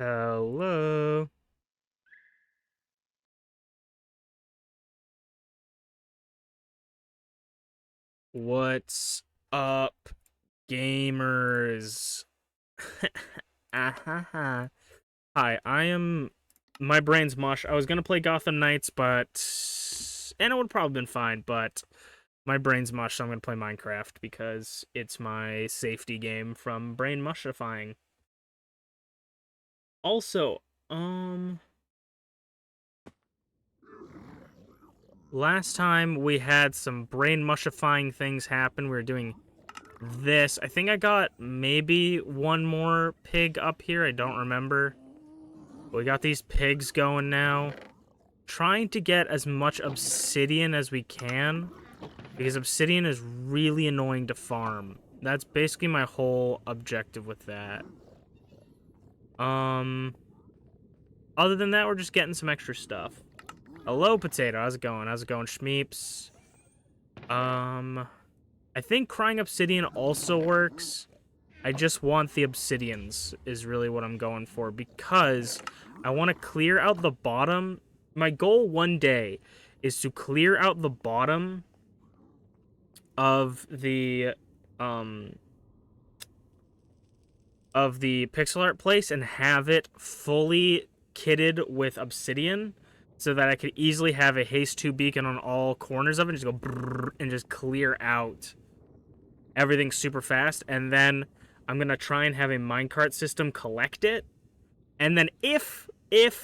Hello. What's up, gamers? Ahaha. Hi, my brain's mush. I was gonna play Gotham Knights, and it would probably been fine, but my brain's mush, so I'm gonna play Minecraft because it's my safety game from brain mushifying. Also, last time we had some brain mushifying things happen. We were doing this. I think I got maybe one more pig up here. I don't remember. But we got these pigs going now. Trying to get as much obsidian as we can, because obsidian is really annoying to farm. That's basically my whole objective with that. Other than that, we're just getting some extra stuff. Hello, Potato. How's it going? How's it going, Shmeeps? I think crying obsidian also works. I just want the obsidians is really what I'm going for, because I want to clear out the bottom. My goal one day is to clear out the bottom of the pixel art place and have it fully kitted with obsidian, so that I could easily have a haste 2 beacon on all corners of it and just go brrr and just clear out everything super fast. And then I'm gonna try and have a minecart system collect it, and then if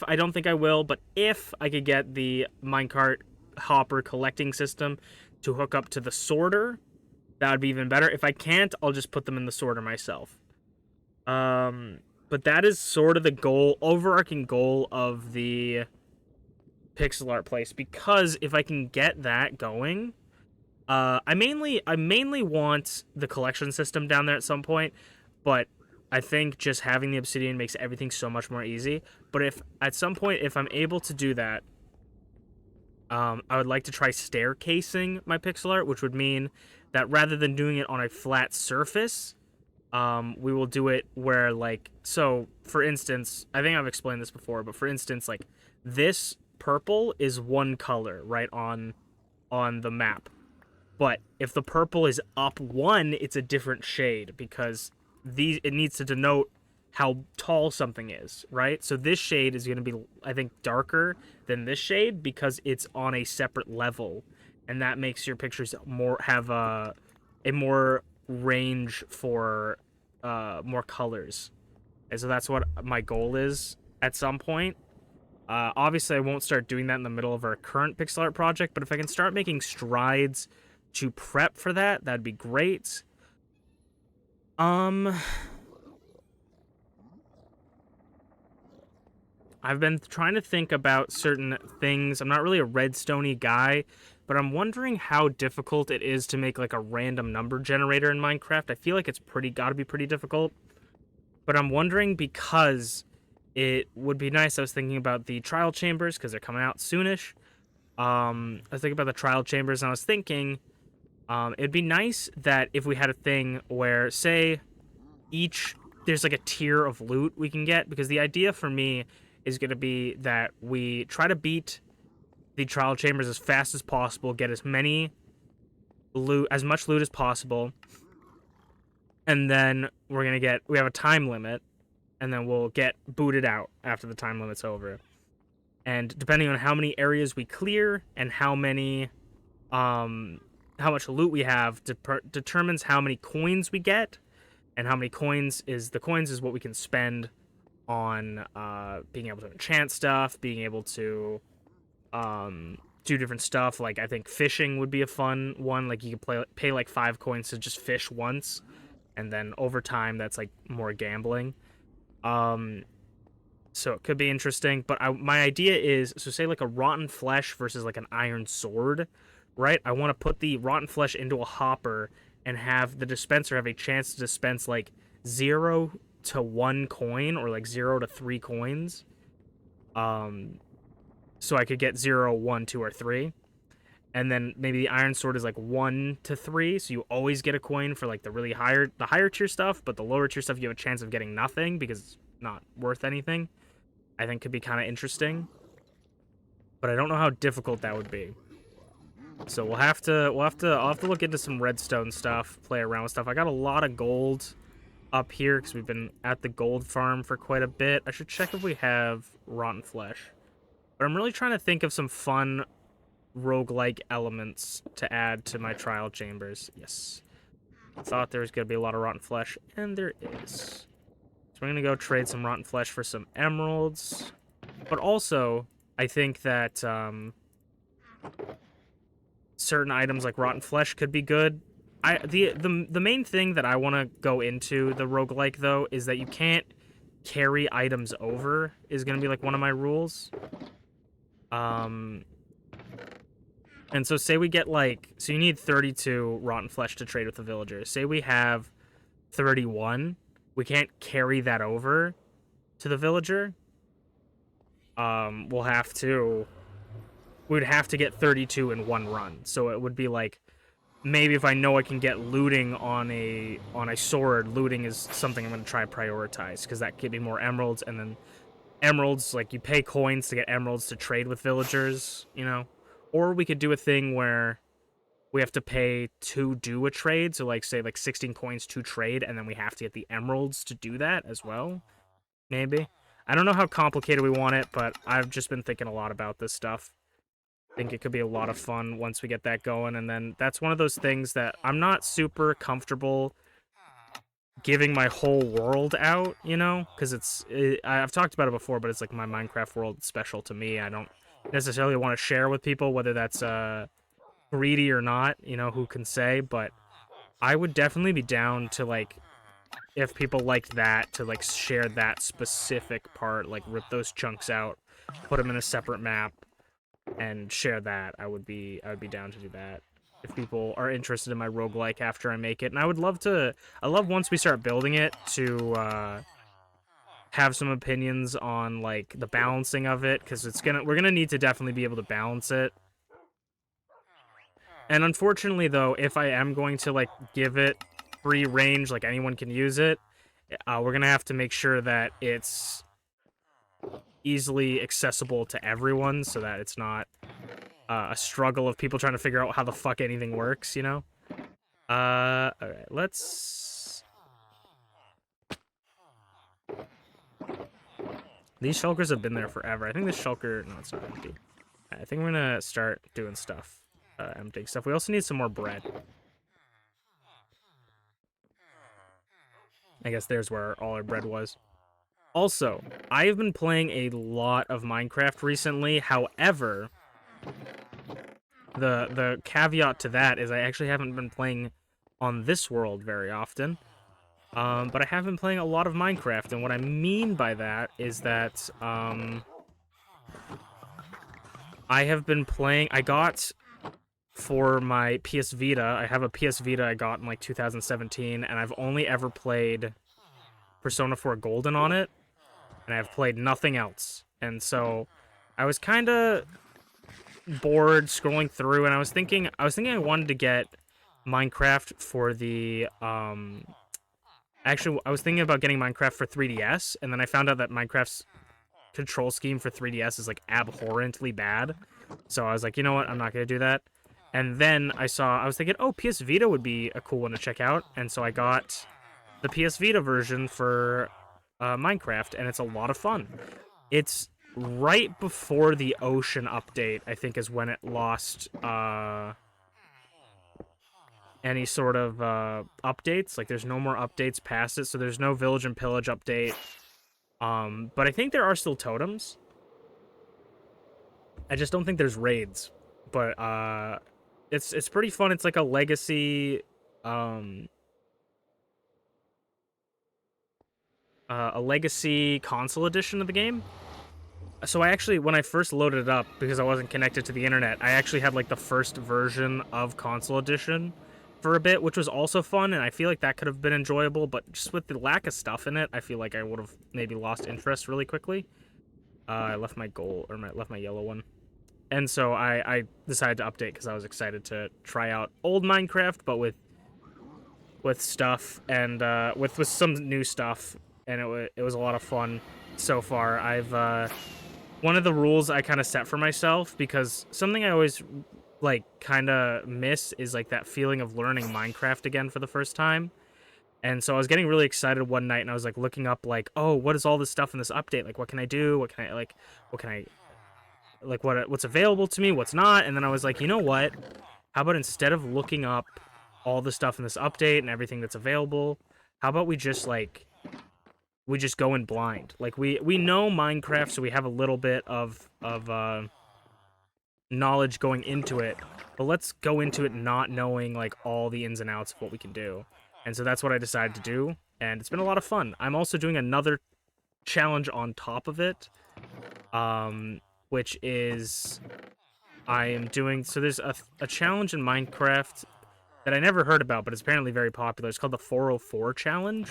I don't think I will, but if I could get the minecart hopper collecting system to hook up to the sorter, that would be even better. If I can't, I'll just put them in the sorter myself. But that is sort of the goal, overarching goal of the pixel art place, because if I can get that going, I mainly want the collection system down there at some point, but I think just having the obsidian makes everything so much more easy. But if at some point, if I'm able to do that, I would like to try staircasing my pixel art, which would mean that rather than doing it on a flat surface, we will do it where, like, so for instance, I think I've explained this before, but for instance, like, this purple is one color right on the map. But if the purple is up one, it's a different shade, because it needs to denote how tall something is, right? So this shade is going to be, I think, darker than this shade because it's on a separate level, and that makes your pictures have a more range for more colors. And so that's what my goal is at some point. Obviously, I won't start doing that in the middle of our current pixel art project, but if I can start making strides to prep for that, that'd be great. I've been trying to think about certain things. I'm not really a redstone-y guy, but I'm wondering how difficult it is to make, like, a random number generator in Minecraft. I feel like it's gotta be pretty difficult. But I'm wondering, because it would be nice. I was thinking about the trial chambers, because they're coming out soonish. I was thinking about the trial chambers, and I was thinking, it'd be nice that if we had a thing where, say, there's like a tier of loot we can get, because the idea for me is going to be that we try to beat the trial chambers as fast as possible, get as much loot as possible, and then we have a time limit, and then we'll get booted out after the time limit's over. And depending on how many areas we clear and how much loot we have determines how many coins we get, and how many coins is what we can spend on being able to enchant stuff, being able to do different stuff. Like, I think fishing would be a fun one. Like, you could pay like 5 coins to just fish once, and then over time that's like more gambling. So it could be interesting. But my idea is, so say like a rotten flesh versus like an iron sword, right? I want to put the rotten flesh into a hopper and have the dispenser have a chance to dispense like 0 to 1 coin, or like 0 to 3 coins. So I could get 0, 1, 2, or 3. And then maybe the iron sword is like 1 to 3, so you always get a coin for like the higher tier stuff, but the lower tier stuff you have a chance of getting nothing, because not worth anything, I think could be kind of interesting. But I don't know how difficult that would be. So I'll have to look into some redstone stuff, play around with stuff. I got a lot of gold up here because we've been at the gold farm for quite a bit. I should check if we have rotten flesh. But I'm really trying to think of some fun roguelike elements to add to my trial chambers. Yes. I thought there was going to be a lot of rotten flesh, and there is. So we're going to go trade some rotten flesh for some emeralds. But also, I think that certain items like rotten flesh could be good. The main thing that I want to go into the roguelike, though, is that you can't carry items over, is going to be like one of my rules. And so say we get like, so you need 32 rotten flesh to trade with the villagers. Say we have 31, we can't carry that over to the villager. We'd have to get 32 in one run. So it would be like, maybe if I know I can get looting on a sword, looting is something I'm going to try to prioritize, because that could be more emeralds, and then emeralds, like, you pay coins to get emeralds to trade with villagers, you know? Or we could do a thing where we have to pay to do a trade, so, like, say, like, 16 coins to trade, and then we have to get the emeralds to do that as well, maybe. I don't know how complicated we want it, but I've just been thinking a lot about this stuff. I think it could be a lot of fun once we get that going, and then that's one of those things that I'm not super comfortable giving my whole world out, you know, because I've talked about it before, but it's like my Minecraft world special to me. I don't necessarily want to share with people, whether that's greedy or not, you know, who can say, but I would definitely be down to, like, if people like that, to, like, share that specific part, like, rip those chunks out, put them in a separate map, and share that. I would be down to do that if people are interested in my roguelike after I make it. And I love once we start building it to have some opinions on, like, the balancing of it, because we're gonna need to definitely be able to balance it. And unfortunately, though, if I am going to, like, give it free range, like anyone can use it, we're gonna have to make sure that it's easily accessible to everyone, so that it's not a struggle of people trying to figure out how the fuck anything works, you know? Alright, let's... These shulkers have been there forever. I think this shulker... No, it's not empty. I think we're gonna start doing stuff. Emptying stuff. We also need some more bread. I guess there's where all our bread was. Also, I have been playing a lot of Minecraft recently. However, the caveat to that is I actually haven't been playing on this world very often. But I have been playing a lot of Minecraft, and what I mean by that is that I have been playing... I got... For my PS Vita, I have a PS Vita I got in, like, 2017, and I've only ever played Persona 4 Golden on it, and I've played nothing else. And so I was kind of bored scrolling through, and I was thinking I wanted to get Minecraft for the actually, I was thinking about getting Minecraft for 3DS, and then I found out that Minecraft's control scheme for 3DS is, like, abhorrently bad. So I was like, you know what, I'm not gonna do that. And then I was thinking, oh, PS Vita would be a cool one to check out. And so I got the PS Vita version for Minecraft, and it's a lot of fun. It's right before the Ocean update, I think, is when it lost any sort of updates. Like, there's no more updates past it, so there's no Village and Pillage update. But I think there are still totems. I just don't think there's raids. But, it's pretty fun. It's like a legacy, a legacy console edition of the game. So I actually, when I first loaded it up, because I wasn't connected to the internet, I actually had, like, the first version of console edition for a bit, which was also fun, and I feel like that could have been enjoyable, but just with the lack of stuff in it, I feel like I would have maybe lost interest really quickly. I left my left my yellow one. And so I decided to update because I was excited to try out old Minecraft, but with stuff and with some new stuff. and it was a lot of fun so far. One of the rules I kind of set for myself, because something I always like kind of miss is like that feeling of learning Minecraft again for the first time. And so I was getting really excited one night, and I was like looking up like, oh, what is all this stuff in this update? Like, what can I do? What can I like what's available to me? What's not? And then I was like, you know what? How about instead of looking up all the stuff in this update and everything that's available, how about we just go in blind? Like we know Minecraft, so we have a little bit of knowledge going into it, but let's go into it not knowing like all the ins and outs of what we can do. And so that's what I decided to do, and it's been a lot of fun. I'm also doing another challenge on top of it, which is I am doing, so there's a challenge in Minecraft that I never heard about, but it's apparently very popular. It's called the 404 challenge.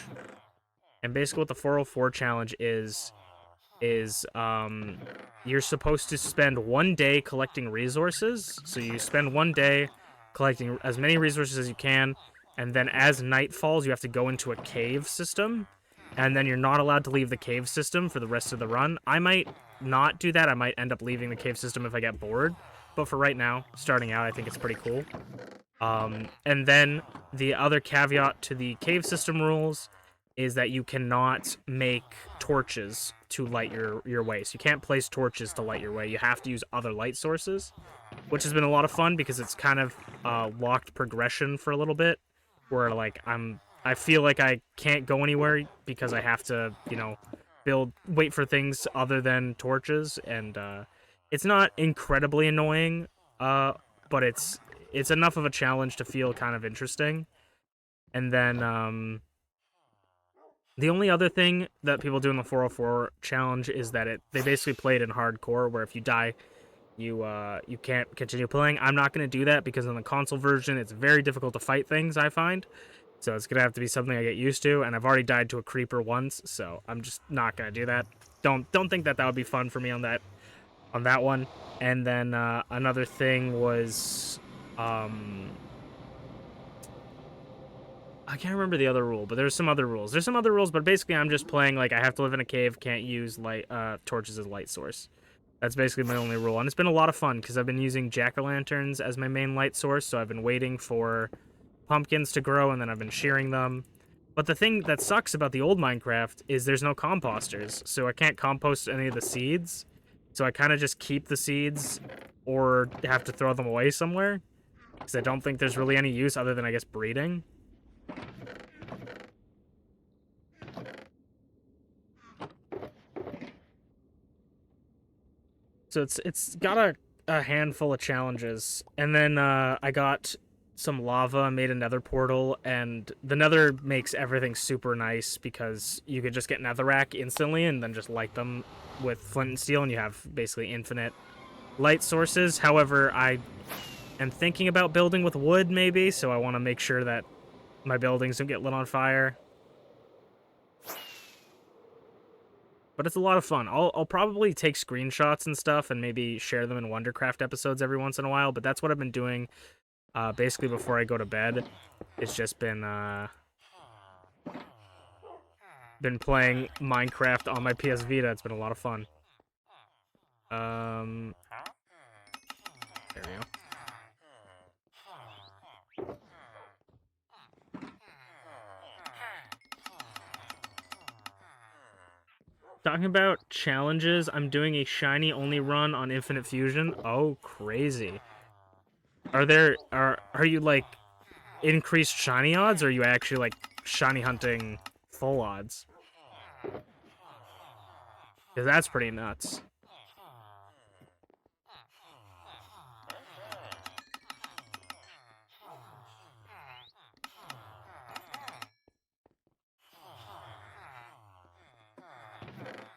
And basically what the 404 challenge is you're supposed to spend 1 day collecting resources. So you spend 1 day collecting as many resources as you can, and then as night falls, you have to go into a cave system, and then you're not allowed to leave the cave system for the rest of the run. I might not do that. I might end up leaving the cave system if I get bored, but for right now, starting out, I think it's pretty cool. And then the other caveat to the cave system rules is that you cannot make torches to light your way. So you can't place torches to light your way. You have to use other light sources, which has been a lot of fun because it's kind of locked progression for a little bit, where like I feel like I can't go anywhere because I have to, wait for things other than torches, and it's not incredibly annoying, but it's enough of a challenge to feel kind of interesting. And then the only other thing that people do in the 404 challenge is that they basically play it in hardcore, where if you die, you can't continue playing. I'm not going to do that because in the console version, it's very difficult to fight things, I find. So it's going to have to be something I get used to, and I've already died to a creeper once, so I'm just not going to do that. Don't think that would be fun for me on that one. And then another thing was I can't remember the other rule, but there's some other rules. There's some other rules, but basically I'm just playing like I have to live in a cave, can't use torches as light source. That's basically my only rule, and it's been a lot of fun because I've been using jack-o'-lanterns as my main light source, so I've been waiting for pumpkins to grow, and then I've been shearing them. But the thing that sucks about the old Minecraft is there's no composters, so I can't compost any of the seeds. So I kind of just keep the seeds or have to throw them away somewhere, because I don't think there's really any use other than, I guess, breeding. So it's got a handful of challenges, and then I got some lava, made a nether portal, and the nether makes everything super nice because you could just get netherrack instantly and then just light them with flint and steel, and you have basically infinite light sources. However, I am thinking about building with wood maybe, so I want to make sure that my buildings don't get lit on fire. But it's a lot of fun. I'll probably take screenshots and stuff and maybe share them in Wondercraft episodes every once in a while, but that's what I've been doing basically before I go to bed. It's just been playing Minecraft on my PS Vita. It's been a lot of fun. There we go. Talking about challenges, I'm doing a shiny only run on Infinite Fusion. Oh, crazy. Are you like increased shiny odds, or are you actually like shiny hunting full odds? Because that's pretty nuts.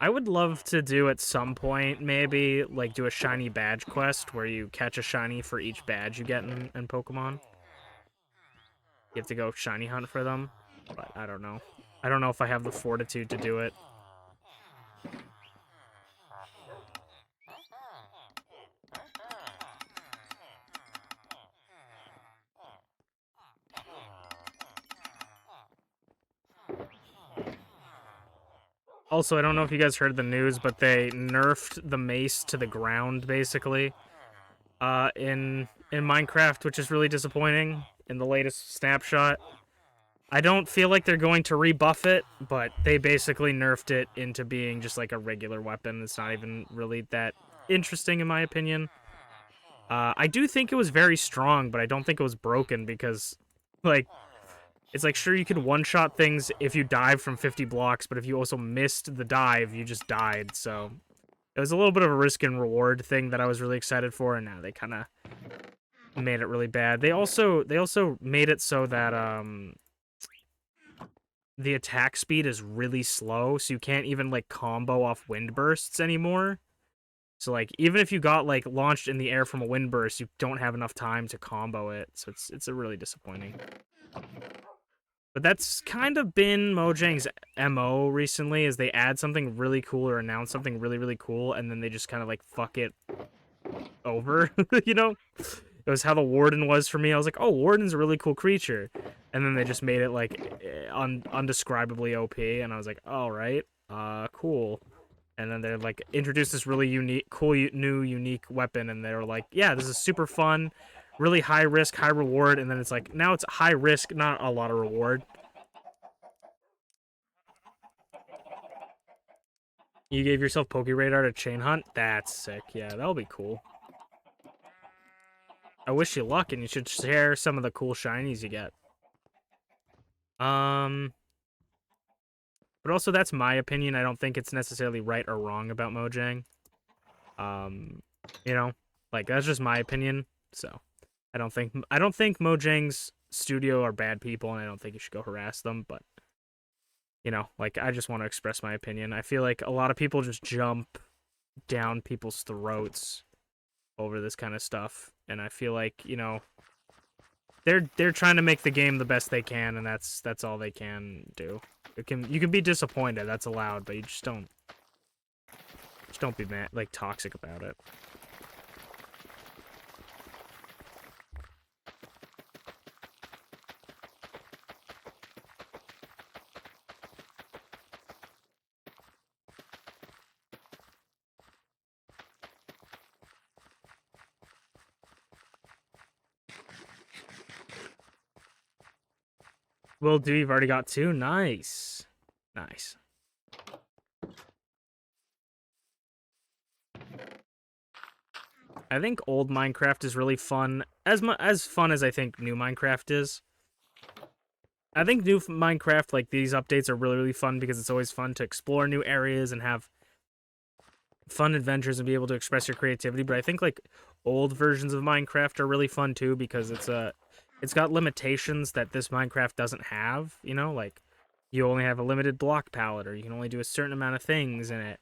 I would love to do at some point, maybe, like, do a shiny badge quest where you catch a shiny for each badge you get in Pokemon. You have to go shiny hunt for them, but I don't know. I don't know if I have the fortitude to do it. Also, I don't know if you guys heard the news, but they nerfed the mace to the ground, basically, in Minecraft, which is really disappointing in the latest snapshot. I don't feel like they're going to rebuff it, but they basically nerfed it into being just like a regular weapon. It's not even really that interesting, in my opinion. I do think it was very strong, but I don't think it was broken because, like, it's like, sure, you can one-shot things if you dive from 50 blocks, but if you also missed the dive, you just died, so it was a little bit of a risk and reward thing that I was really excited for, and now they kind of made it really bad. They also made it so that the attack speed is really slow, so you can't even like combo off wind bursts anymore. So like even if you got like launched in the air from a wind burst, you don't have enough time to combo it. So it's a really disappointing. But that's kind of been Mojang's MO recently, is they add something really cool or announce something really, really cool, and then they just kind of like fuck it over, you know? It was how the Warden was for me. I was like, oh, Warden's a really cool creature. And then they just made it like undescribably OP, and I was like, all right, cool. And then they like introduced this really unique, cool, new, unique weapon, and they were like, yeah, this is super fun, really high risk, high reward, and then it's like, now it's high risk, not a lot of reward. You gave yourself Pokeradar to chain hunt? That's sick. Yeah, that'll be cool. I wish you luck, and you should share some of the cool shinies you get. But also, that's my opinion. I don't think it's necessarily right or wrong about Mojang. You know, like that's just my opinion. So, I don't think Mojang's studio are bad people, and I don't think you should go harass them. But you know, like I just want to express my opinion. I feel like a lot of people just jump down people's throats over this kind of stuff, and I feel like, you know, they're trying to make the game the best they can, and that's all they can do. You can be disappointed, that's allowed, but you just don't be mad, like toxic about it. Will do. You've already got 2. Nice. Nice. I think old Minecraft is really fun. As fun as I think new Minecraft is. I think new Minecraft, like, these updates are really, really fun because it's always fun to explore new areas and have fun adventures and be able to express your creativity. But I think, like, old versions of Minecraft are really fun, too, because it's got limitations that this Minecraft doesn't have, you know? Like, you only have a limited block palette, or you can only do a certain amount of things in it.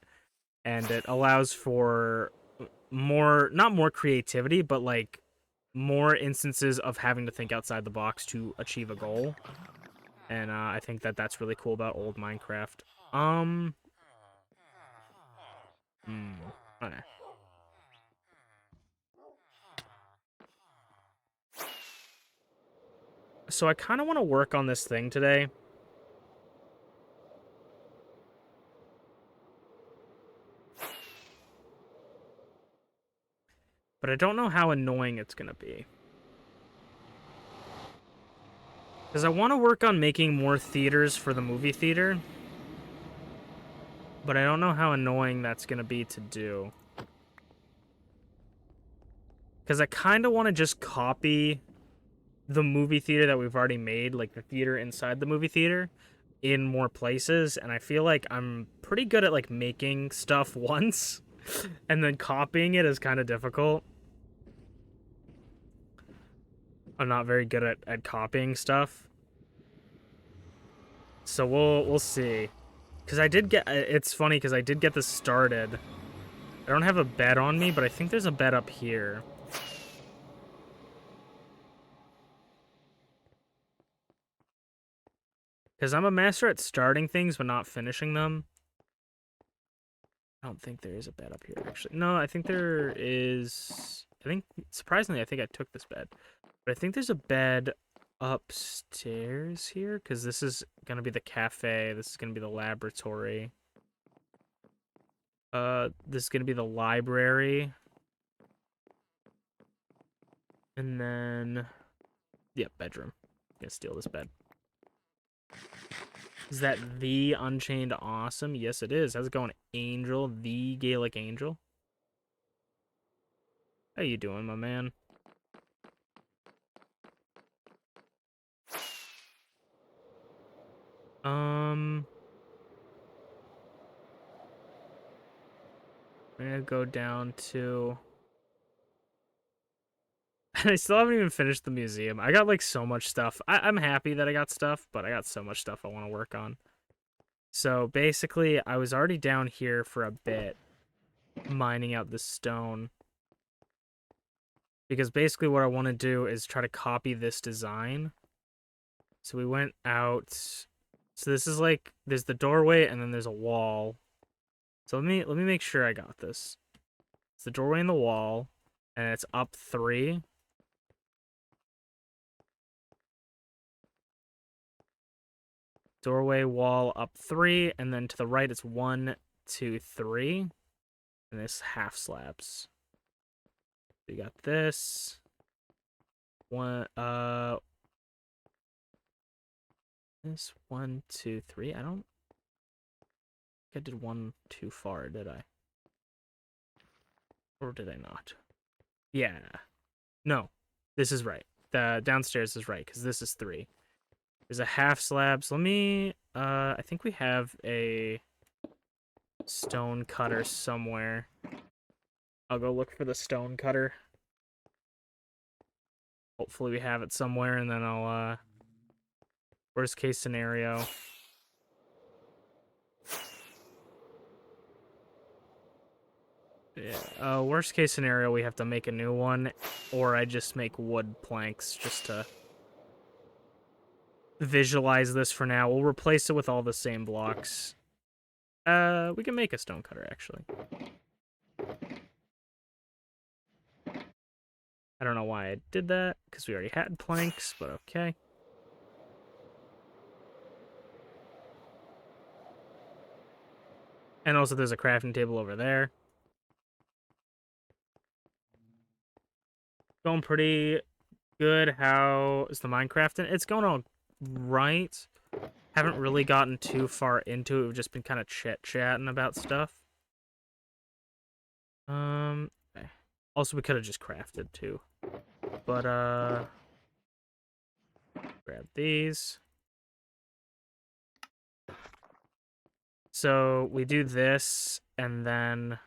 And it allows for more, not more creativity, but, like, more instances of having to think outside the box to achieve a goal. And I think that's really cool about old Minecraft. Okay. So I kind of want to work on this thing today. But I don't know how annoying it's going to be. Because I want to work on making more theaters for the movie theater. But I don't know how annoying that's going to be to do. Because I kind of want to just copy the movie theater that we've already made, like the theater inside the movie theater, in more places. And I feel like I'm pretty good at, like, making stuff once. And then copying it is kind of difficult. I'm not very good at copying stuff. So we'll see. Because I did get... It's funny, because I did get this started. I don't have a bed on me, but I think there's a bed up here. Because I'm a master at starting things, but not finishing them. I don't think there is a bed up here, actually. No, I think there is... I think, surprisingly, I think I took this bed. But I think there's a bed upstairs here, because this is going to be the cafe. This is going to be the laboratory. This is gonna be the library. And then, yeah, bedroom. I'm gonna steal this bed. Is that the Unchained Awesome? Yes, it is. How's it going, Angel? The Gaelic Angel? How you doing, my man? I'm gonna go down to... I still haven't even finished the museum. I got, like, so much stuff. I'm happy that I got stuff, but I got so much stuff I want to work on. So, basically, I was already down here for a bit, mining out the stone. Because basically what I want to do is try to copy this design. So we went out. So this is like, there's the doorway and then there's a wall. So let me make sure I got this. It's the doorway and the wall, and it's up 3. Doorway, wall, up 3, and then to the right it's 1, 2, 3. And this half slabs. We got this. This 1, 2, 3. I don't think I did 1 too far, did I? Or did I not? Yeah. No. This is right. The downstairs is right, because this is 3. There's a half slab. So let me... I think we have a stone cutter somewhere. I'll go look for the stone cutter. Hopefully we have it somewhere, and then I'll, worst case scenario. Yeah, worst case scenario, we have to make a new one, or I just make wood planks just to visualize this for now. We'll replace it with all the same blocks. We can make a stone cutter, actually. I don't know why I did that, because we already had planks, but okay. And also there's a crafting table over there. Going pretty good. How is the Minecrafting? It's going all right. Haven't really gotten too far into it. We've just been kind of chit-chatting about stuff. Okay. Also, we could have just crafted too. But, grab these. So, we do this, and then...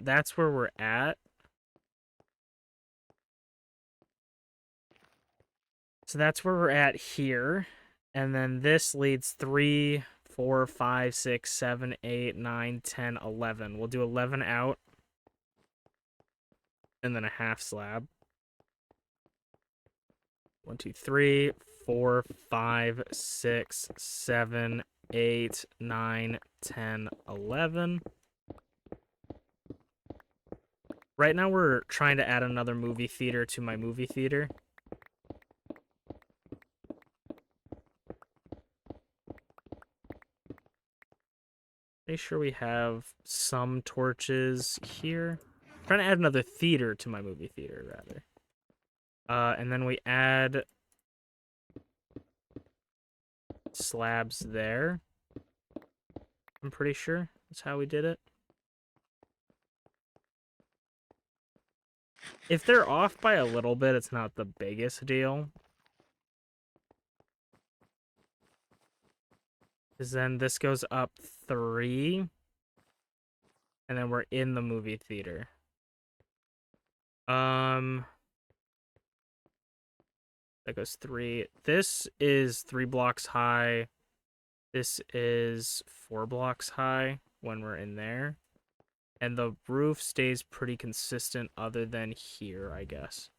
That's where we're at. So that's where we're at here. And then this leads 3, 4, 5, 6, 7, 8, 9, 10, 11. We'll do 11 out. And then a half slab. 1, 2, 3, 4, 5, 6, 7, 8, 9, 10, 11. Right now we're trying to add another movie theater to my movie theater. Make sure we have some torches here. I'm trying to add another theater to my movie theater, rather. And then we add slabs there. I'm pretty sure that's how we did it. If they're off by a little bit, it's not the biggest deal. Because then this goes up 3. And then we're in the movie theater. That goes 3. This is 3 blocks high. This is 4 blocks high when we're in there. And the roof stays pretty consistent other than here, I guess.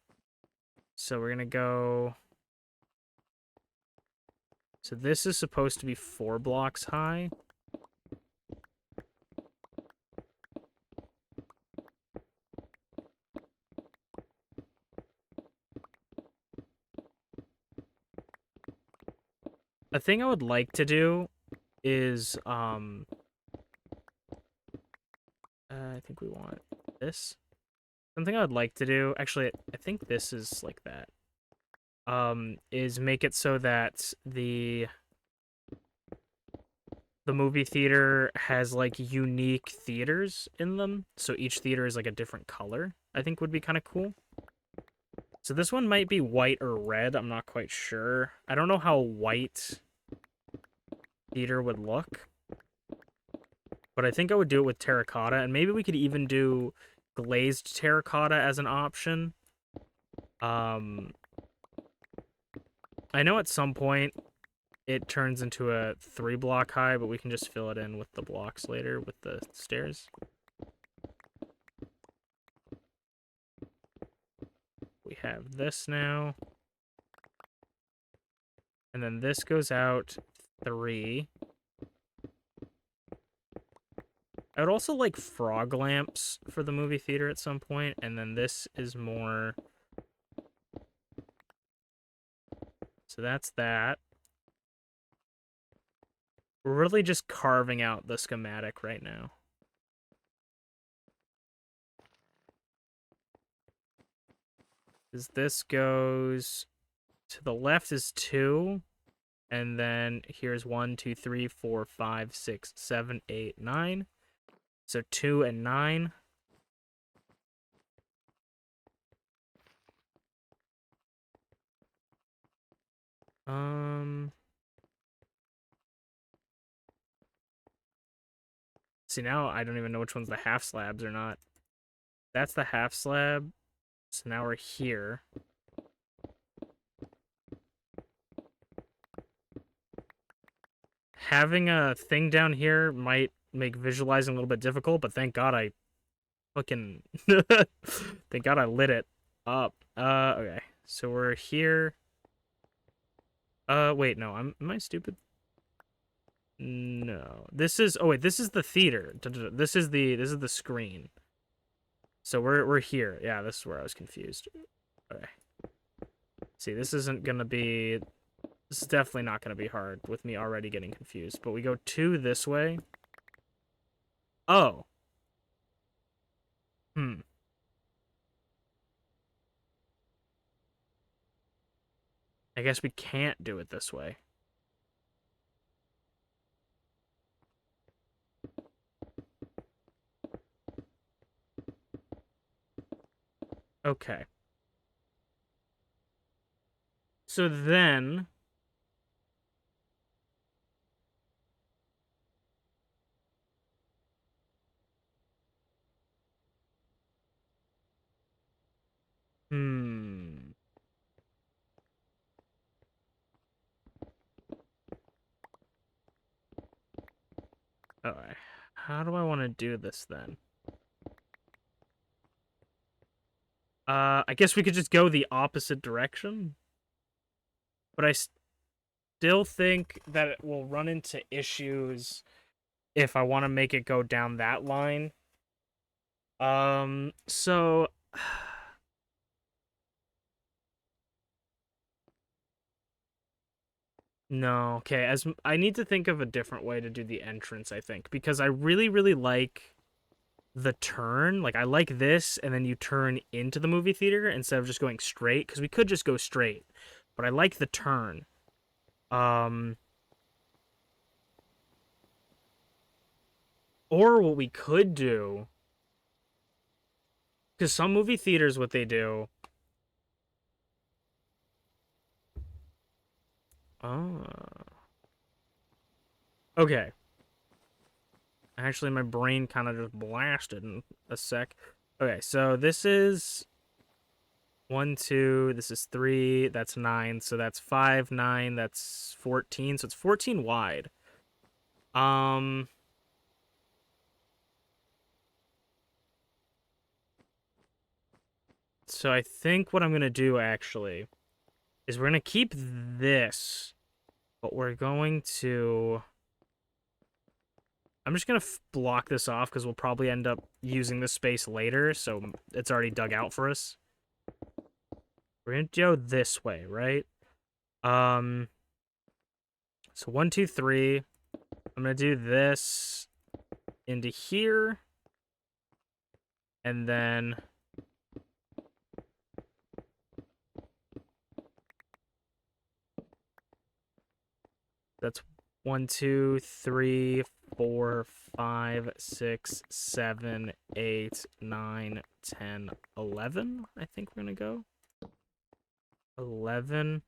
So we're going to go... So this is supposed to be 4 blocks high. a thing I would like to do is, I think we want this. Something I would like to do, actually, I think this is like that, is make it so that the movie theater has, like, unique theaters in them, so each theater is, like, a different color, I think would be kind of cool. So this one might be white or red, I'm not quite sure. I don't know how white theater would look, but I think I would do it with terracotta, and maybe we could even do glazed terracotta as an option. I know at some point it turns into a 3-block high, but we can just fill it in with the blocks later with the stairs. We have this now. And then this goes out 3. I would also like frog lamps for the movie theater at some point, and then this is more... So that's that. We're really just carving out the schematic right now. As this goes to the left is 2, and then here's 1, 2, 3, 4, 5, 6, 7, 8, 9. So 2 and 9. See, now I don't even know which one's the half slabs or not. That's the half slab. So now we're here. Having a thing down here might make visualizing a little bit difficult, but thank God I fucking... thank God I lit it up. Okay. So we're here. Wait, no. Am I stupid? No. This is... Oh, wait. This is the theater. This is the screen. So we're here. Yeah, this is where I was confused. Okay. See, this isn't gonna be... This is definitely not gonna be hard with me already getting confused. But we go 2 this way. Oh. I guess we can't do it this way. Okay. So then... Alright. How do I want to do this then? I guess we could just go the opposite direction. But I still think that it will run into issues if I want to make it go down that line. So... No, okay, as I need to think of a different way to do the entrance, I think, because I really, really like the turn. Like, I like this, and then you turn into the movie theater instead of just going straight, because we could just go straight, but I like the turn. Or what we could do, because some movie theaters, what they do... Okay. Actually, my brain kind of just blasted in a sec. Okay, so this is 1, 2, this is 3, that's 9, so that's 5, 9, that's 14, so it's 14 wide. So I think what I'm going to do, actually, is we're going to keep this, but we're going to... I'm just going to block this off, because we'll probably end up using this space later, so it's already dug out for us. We're going to go this way, right? So 1, 2, 3. I'm going to do this into here. And then that's 1, 2, 3, 4, 5, 6, 7, 8, 9, 10, 11. I think we're going to go 11.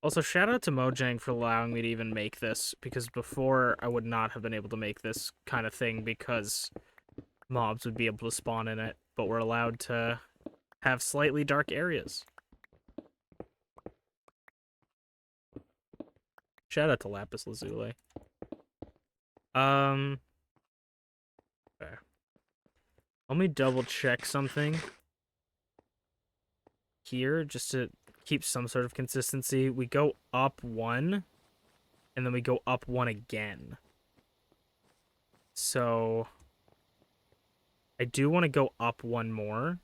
Also, shout out to Mojang for allowing me to even make this, because before I would not have been able to make this kind of thing because mobs would be able to spawn in it, but we're allowed to have slightly dark areas. Shout out to Lapis Lazuli. Okay. Let me double check something here just to keep some sort of consistency. We go up 1, and then we go up 1 again. So I do want to go up 1 more.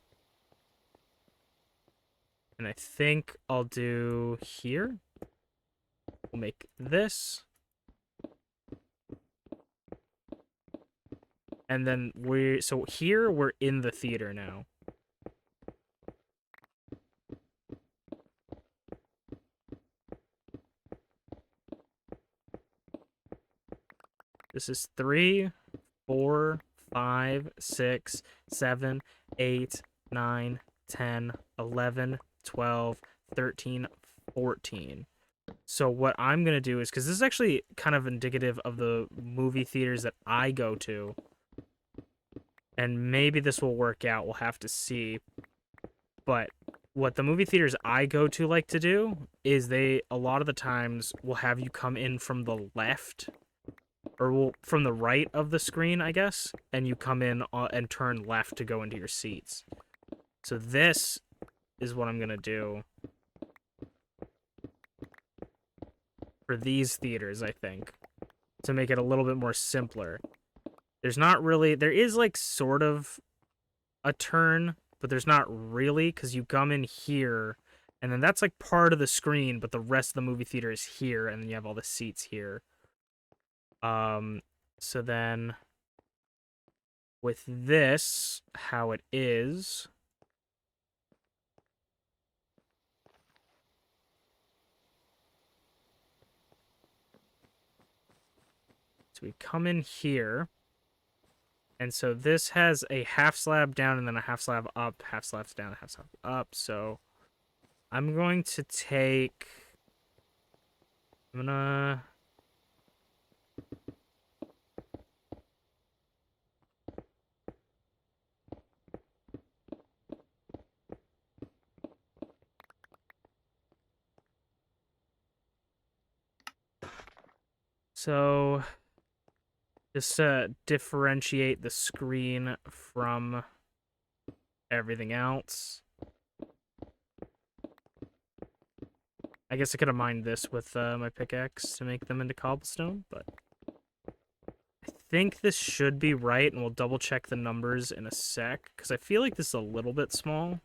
And I think I'll do here. We'll make this. And then so here we're in the theater now. This is 3, 4, 5, 6, 7, 8, 9, 10, 11, 12, 13, 14. So what I'm going to do is, because this is actually kind of indicative of the movie theaters that I go to, and maybe this will work out, we'll have to see, but what the movie theaters I go to like to do is they, a lot of the times, will have you come in from the left, or from the right of the screen, I guess, and you come in and turn left to go into your seats. So this is what I'm going to do for these theaters, I think, to make it a little bit more simpler. There's not really, there is like sort of a turn, but there's not really, because you come in here, and then that's like part of the screen, but the rest of the movie theater is here, and then you have all the seats here. So then with this, how it is, so we come in here, and so this has a half slab down and then a half slab up, half slabs down, half slab up. So I'm going to take, I'm gonna, so just to differentiate the screen from everything else, I guess I could have mined this with my pickaxe to make them into cobblestone, but I think this should be right, and we'll double check the numbers in a sec, because I feel like this is a little bit small,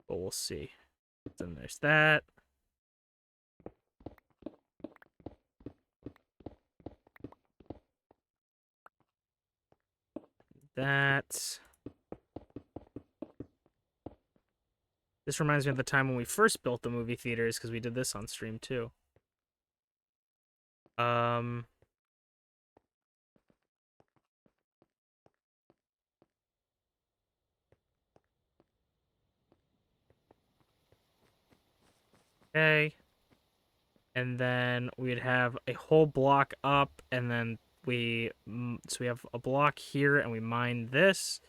but we'll see. Then there's that. That. This reminds me of the time when we first built the movie theaters, because we did this on stream too. Okay. And then we'd have a whole block up, and then so we have a block here, and we mine this.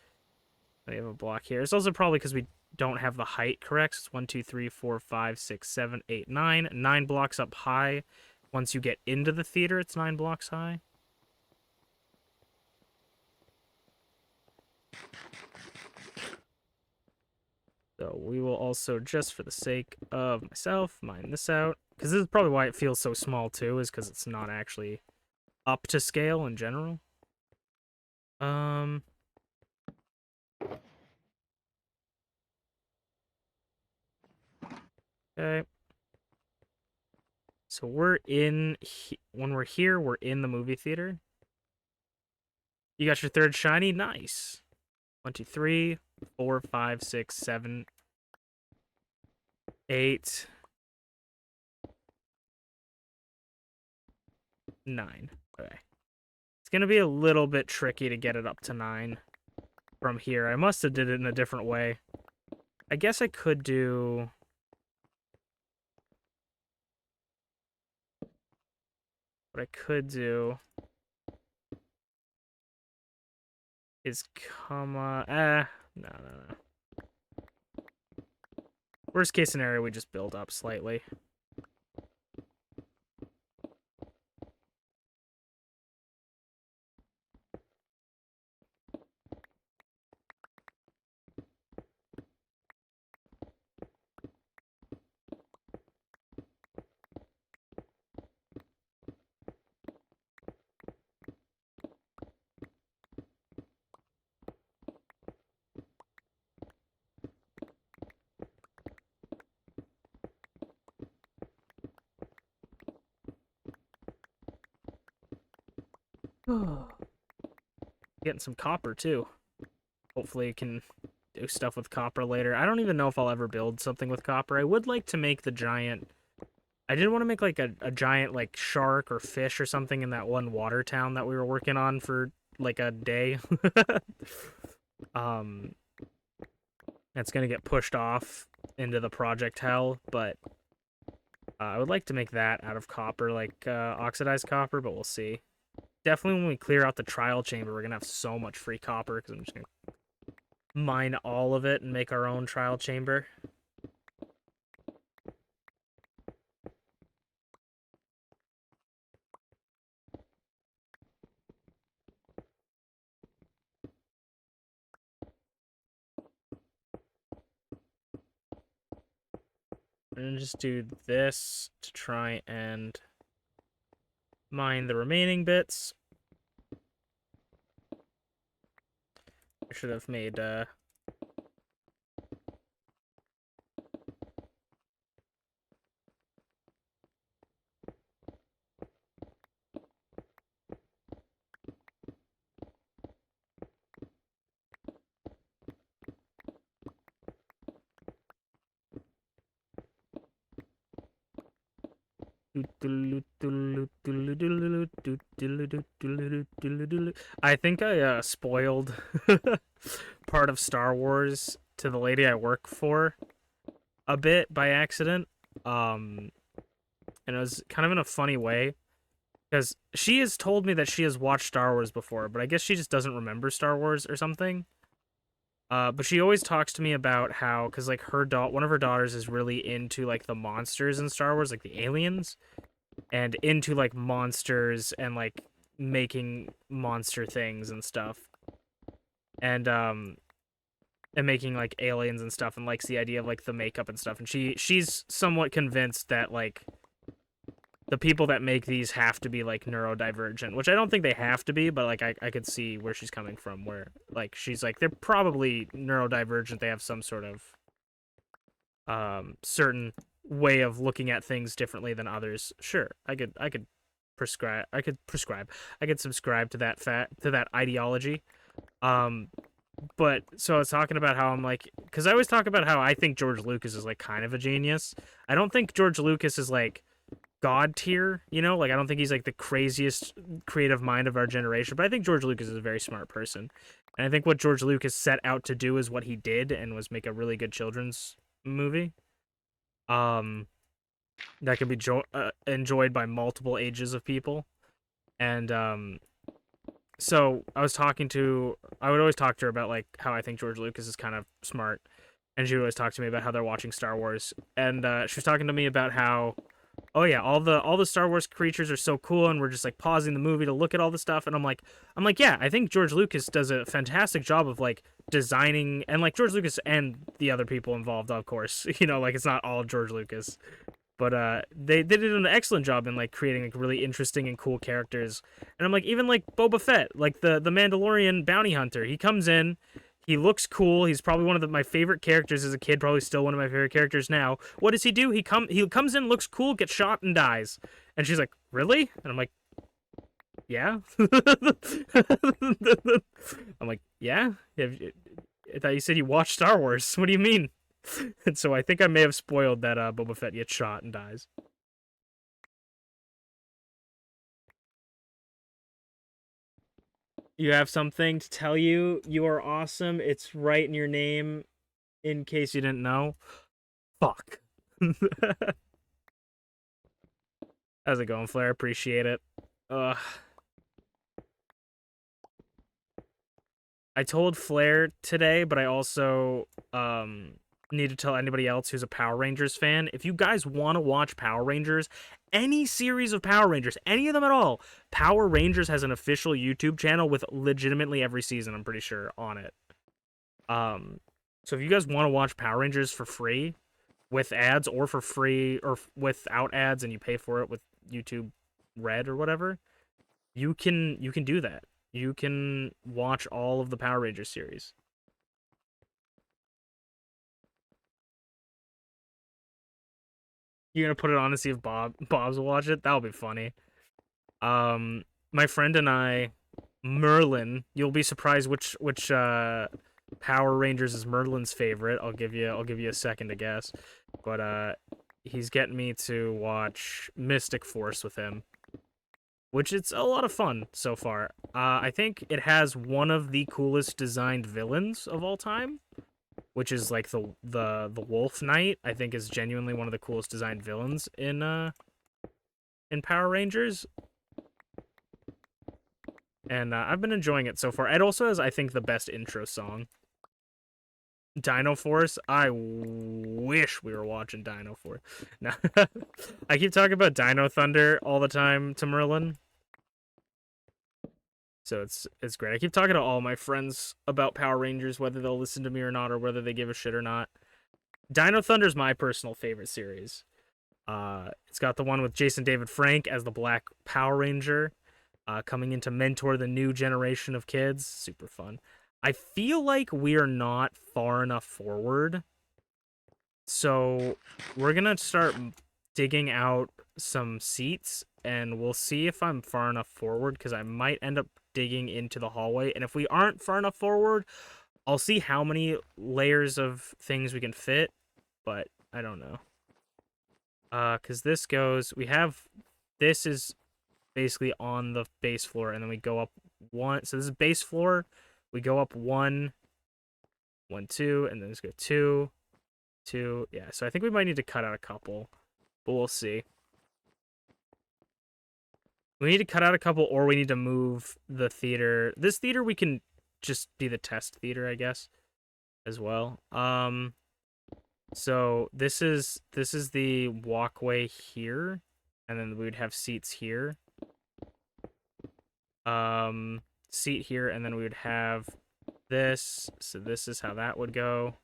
We have a block here. It's also probably because we don't have the height correct. So it's 1, 2, 3, 4, 5, 6, 7, 8, 9. 9 blocks up high. Once you get into the theater, it's 9 blocks high. So we will also, just for the sake of myself, mine this out. Because this is probably why it feels so small too, is because it's not actually up to scale in general. Okay. So we're in, when we're here, we're in the movie theater. You got your third shiny? Nice. 1, 2, 3, 4, 5, 6, 7, 8, 9. Okay. It's going to be a little bit tricky to get it up to 9 from here. I must have did it in a different way. I guess I could do... What I could do is no. Worst case scenario, we just build up slightly. Getting some copper, too. Hopefully I can do stuff with copper later. I don't even know if I'll ever build something with copper. I would like to make the giant... I did want to make, like, a giant, like, shark or fish or something in that one water town that we were working on for, like, a day. That's gonna get pushed off into the project hell, but... I would like to make that out of copper, like, oxidized copper, but we'll see. Definitely when we clear out the trial chamber, we're gonna have so much free copper, because I'm just gonna mine all of it and make our own trial chamber. I'm gonna just do this to try and mine the remaining bits. I should have made, I think I spoiled part of Star Wars to the lady I work for a bit by accident. And it was kind of in a funny way, because she has told me that she has watched Star Wars before, but I guess she just doesn't remember Star Wars or something. But she always talks to me about how, because like one of her daughters is really into like the monsters in Star Wars, like the aliens, and into like monsters and like making monster things and stuff, and making like aliens and stuff, and likes the idea of like the makeup and stuff. And she's somewhat convinced that like the people that make these have to be like neurodivergent, which I don't think they have to be, but like I could see where she's coming from, where like she's like they're probably neurodivergent, they have some sort of certain way of looking at things differently than others. Sure, I could subscribe to that ideology. But so I was talking about how I'm like, because I always talk about how I think George Lucas is like kind of a genius. I don't think George Lucas is like god tier, you know, like I don't think he's like the craziest creative mind of our generation, but I think George Lucas is a very smart person, and I think what George Lucas set out to do is what he did, and was make a really good children's movie that can be enjoyed by multiple ages of people. And so I would always talk to her about like how I think George Lucas is kind of smart, and she would always talk to me about how they're watching Star Wars, and she was talking to me about how Oh yeah, all the Star Wars creatures are so cool, and we're just like pausing the movie to look at all the stuff, and I'm like, yeah, I think George Lucas does a fantastic job of like designing, and like George Lucas and the other people involved, of course, like it's not all George Lucas, but they did an excellent job in like creating like really interesting and cool characters, and I'm like, even like Boba Fett, like the Mandalorian bounty hunter, he comes in. He looks cool. He's probably one of my favorite characters as a kid. Probably still one of my favorite characters now. What does he do? He comes in, looks cool, gets shot, and dies. And she's like, "Really?" And I'm like, "Yeah." I'm like, "Yeah." I thought you said you watched Star Wars. What do you mean? And so I think I may have spoiled that Boba Fett gets shot and dies. You have something to tell you. You are awesome. It's right in your name. In case you didn't know. Fuck. How's it going, Flair? Appreciate it. I told Flair today, but I also need to tell anybody else who's a Power Rangers fan. If you guys want to watch Power Rangers, any series of Power Rangers, any of them at all, Power Rangers has an official YouTube channel with legitimately every season, I'm pretty sure, on it. So if you guys want to watch Power Rangers for free, with ads, or for free, or without ads, and you pay for it with YouTube Red or whatever, you can do that. You can watch all of the Power Rangers series. You're gonna put it on to see if Bob's will watch it. That'll be funny. My friend and I, Merlin. You'll be surprised which Power Rangers is Merlin's favorite. I'll give you a second to guess, but he's getting me to watch Mystic Force with him, which it's a lot of fun so far. I think it has one of the coolest designed villains of all time, which is like the Wolf Knight. I think is genuinely one of the coolest designed villains in Power Rangers. And I've been enjoying it so far. It also has, I think, the best intro song. Dino Force. I wish we were watching Dino Force. No. I keep talking about Dino Thunder all the time to Merlin. So it's great. I keep talking to all my friends about Power Rangers, whether they'll listen to me or not, or whether they give a shit or not. Dino Thunder's my personal favorite series. It's got the one with Jason David Frank as the Black Power Ranger, coming in to mentor the new generation of kids. Super fun. I feel like we're not far enough forward, so we're gonna start digging out some seats, and we'll see if I'm far enough forward, because I might end up digging into the hallway, and if we aren't far enough forward, I'll see how many layers of things we can fit, but I don't know. Because this is basically on the base floor, and then we go up one, so this is base floor, we go up 1, 1, 2, and then let's go 2, 2, yeah, so I think we might need to cut out a couple, but we'll see. We need to cut out a couple, or we need to move the theater. This theater, we can just be the test theater, I guess, as well. So this is the walkway here, and then we would have seats here. Seat here, and then we would have this. So this is how that would go.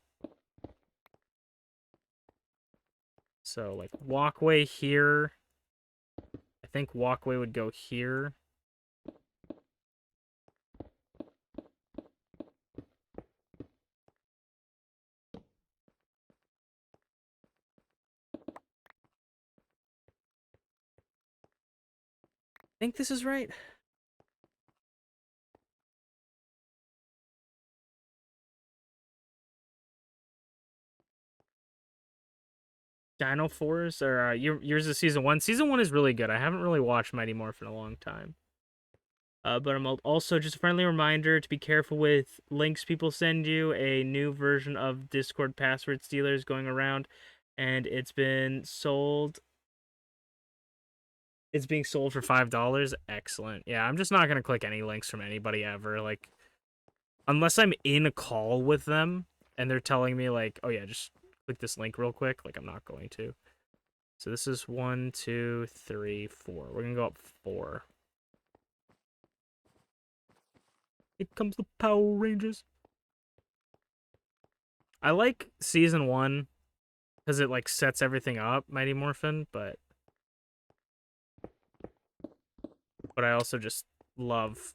So like walkway here. I think walkway would go here. I think this is right. Dino Force, or yours is season 1. Season 1 is really good. I haven't really watched Mighty Morphin in a long time. But I'm also just a friendly reminder to be careful with links people send you. A new version of Discord password stealers going around, and it's been sold. It's being sold for $5. Excellent. Yeah, I'm just not gonna click any links from anybody ever. Like, unless I'm in a call with them and they're telling me like, oh yeah, just click this link real quick. Like, I'm not going to. So this is 1, 2, 3, 4. We're gonna go up 4. Here comes the Power Rangers. I like season 1 because it like sets everything up, Mighty Morphin, but I also just love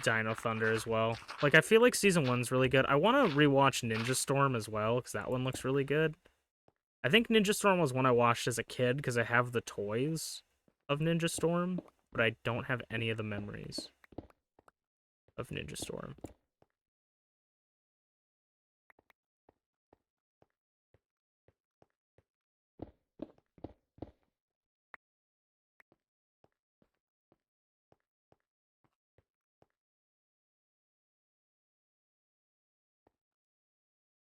Dino Thunder as well. Like, I feel like season 1's really good. I want to rewatch Ninja Storm as well because that one looks really good. I think Ninja Storm was one I watched as a kid because I have the toys of Ninja Storm, but I don't have any of the memories of Ninja Storm.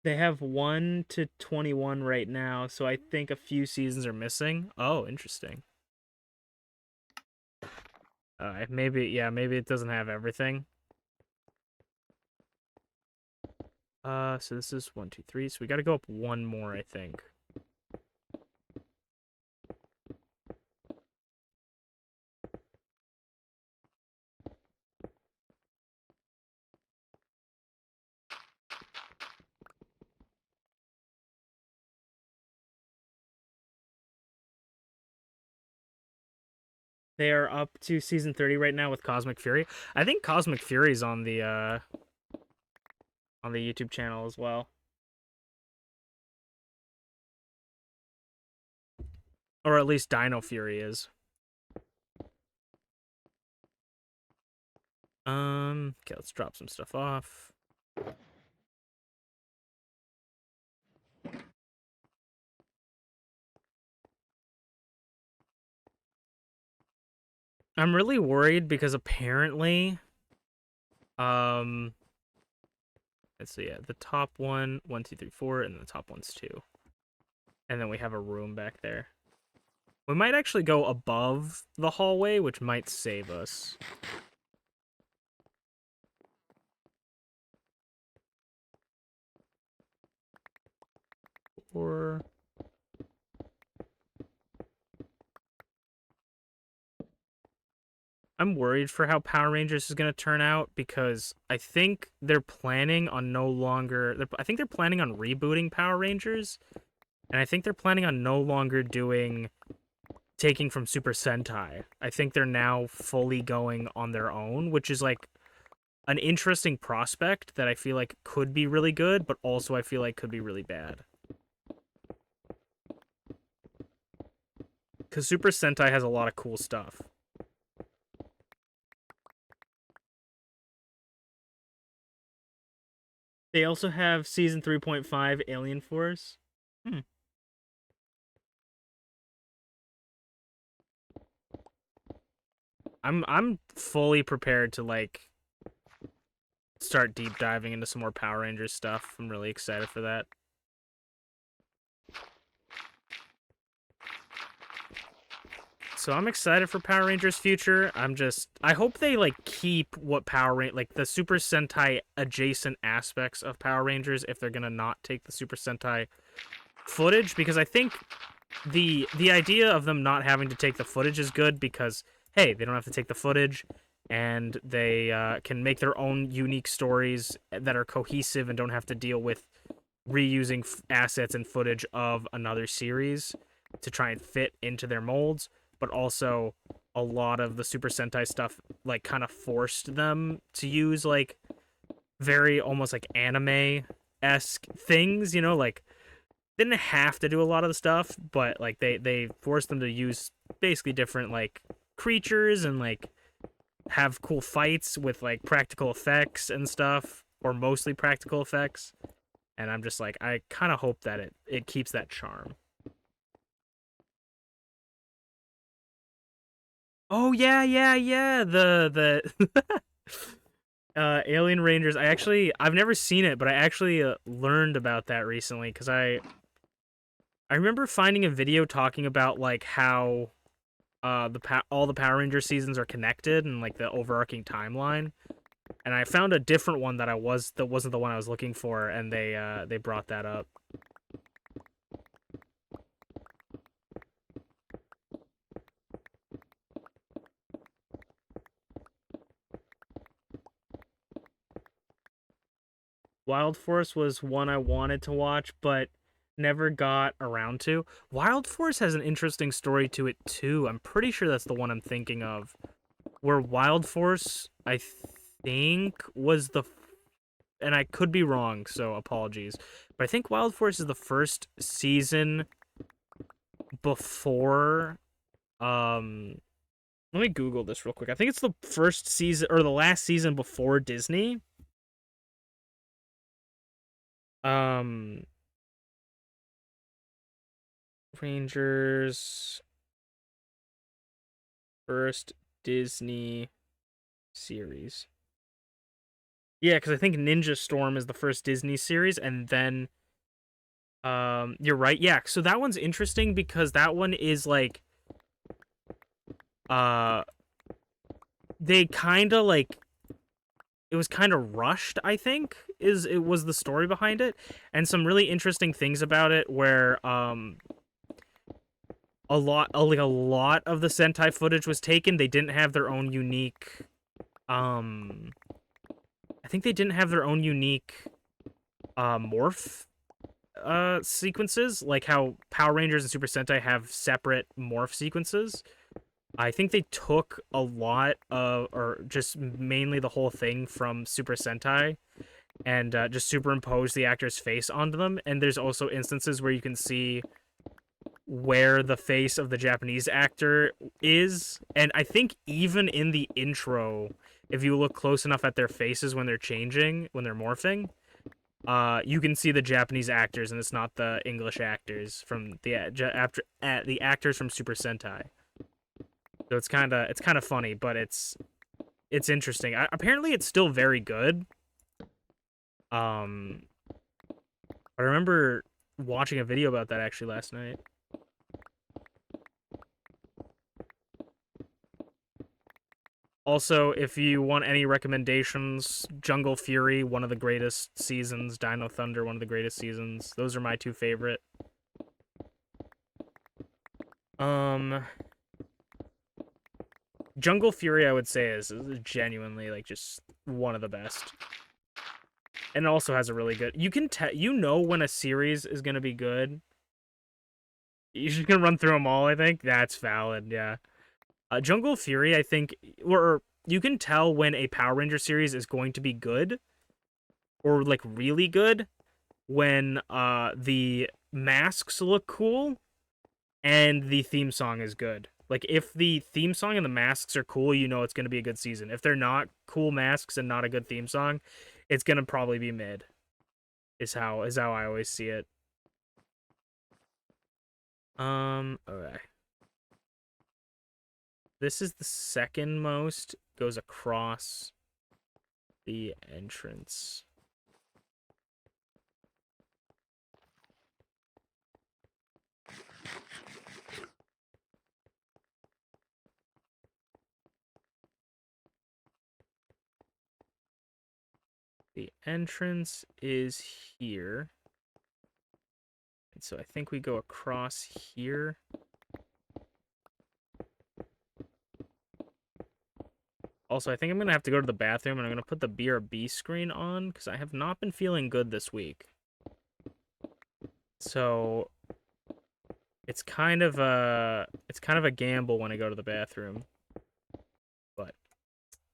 They have 1 to 21 right now, so I think a few seasons are missing. Oh, interesting. Maybe it doesn't have everything. So this is 1, 2, 3. So we got to go up one more, I think. They are up to season 30 right now with Cosmic Fury. I think Cosmic Fury's on the YouTube channel as well. Or at least Dino Fury is. Okay, let's drop some stuff off. I'm really worried because apparently, let's see, yeah, the top one, 1, 2, 3, 4, and the top one's 2. And then we have a room back there. We might actually go above the hallway, which might save us. Or... I'm worried for how Power Rangers is going to turn out because I think they're planning on I think they're planning on rebooting Power Rangers, and I think they're planning on no longer taking from Super Sentai. I think they're now fully going on their own, which is like an interesting prospect that I feel like could be really good, but also I feel like could be really bad. Because Super Sentai has a lot of cool stuff. They also have season 3.5 Alien Force. I'm fully prepared to like start deep diving into some more Power Rangers stuff. I'm really excited for that. So I'm excited for Power Rangers future. I hope they like keep what like the Super Sentai adjacent aspects of Power Rangers if they're gonna not take the Super Sentai footage, because I think the idea of them not having to take the footage is good because hey, they don't have to take the footage and they can make their own unique stories that are cohesive and don't have to deal with reusing assets and footage of another series to try and fit into their molds. But also a lot of the Super Sentai stuff like kind of forced them to use like very almost like anime-esque things, you know, like they didn't have to do a lot of the stuff, but like they forced them to use basically different like creatures and like have cool fights with like practical effects and stuff, or mostly practical effects. And I'm just like, I kind of hope that it keeps that charm. Oh yeah. The Alien Rangers. I've never seen it, but I actually learned about that recently because I remember finding a video talking about like how all the Power Ranger seasons are connected and like the overarching timeline. And I found a different one that wasn't the one I was looking for, and they brought that up. Wild Force was one I wanted to watch, but never got around to. Wild Force has an interesting story to it, too. I'm pretty sure that's the one I'm thinking of. Where Wild Force, I think, was the... And I could be wrong, so apologies. But I think Wild Force is the first season before... Let me Google this real quick. I think it's the first season, or the last season before Disney. Rangers first Disney series. Yeah, because I think Ninja Storm is the first Disney series, and then you're right. Yeah, so that one's interesting because that one is like they kind of like it was kind of rushed, I think, it was the story behind it, and some really interesting things about it where a lot of the Sentai footage was taken. They didn't have their own unique I think they didn't have their own unique morph sequences, like how Power Rangers and Super Sentai have separate morph sequences. I think they took a lot of, or just mainly the whole thing from Super Sentai and just superimposed the actor's face onto them. And there's also instances where you can see where the face of the Japanese actor is. And I think even in the intro, if you look close enough at their faces when they're changing, when they're morphing, you can see the Japanese actors, and it's not the English actors from the actors from Super Sentai. So it's kind of funny, but it's interesting. Apparently, it's still very good. I remember watching a video about that actually last night. Also, if you want any recommendations, Jungle Fury, one of the greatest seasons, Dino Thunder, one of the greatest seasons. Those are my two favorite. Jungle Fury, I would say, is genuinely like just one of the best. And it also has a really good... You can when a series is going to be good. You're just going to run through them all, I think. That's valid, yeah. Jungle Fury, I think... Or you can tell when a Power Ranger series is going to be good. Or, like, really good. When the masks look cool. And the theme song is good. Like, if the theme song and the masks are cool, you know it's going to be a good season. If they're not cool masks and not a good theme song, it's going to probably be mid. Is how I always see it. Okay. This is the second most. Goes across the entrance. The entrance is here. And so I think we go across here. Also, I think I'm going to have to go to the bathroom, and I'm going to put the BRB screen on, because I have not been feeling good this week. So, it's kind of a gamble when I go to the bathroom. But,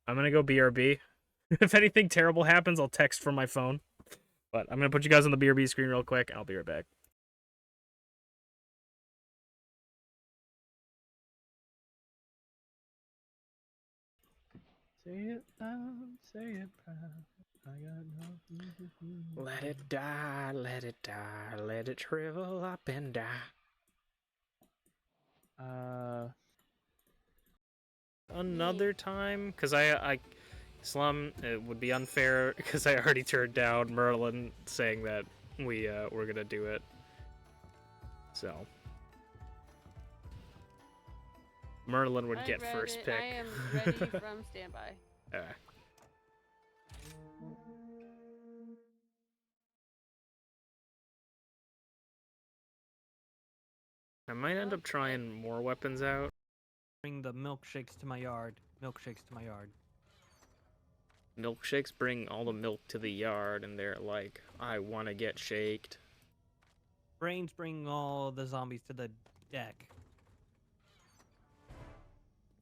I'm going to go BRB. If anything terrible happens, I'll text from my phone. But I'm going to put you guys on the BRB screen real quick. I'll be right back. Say it loud, say it proud. I got nothing to do. Let it die, let it die, let it shrivel up and die. Another time? Because I Slum, it would be unfair because I already turned down Merlin saying that we're gonna do it. So Merlin would get first pick. I am ready from standby. I might end up trying more weapons out. Bring the milkshakes to my yard. Milkshakes to my yard. Milkshakes bring all the milk to the yard, and they're like, I want to get shaked. Brains bring all the zombies to the deck.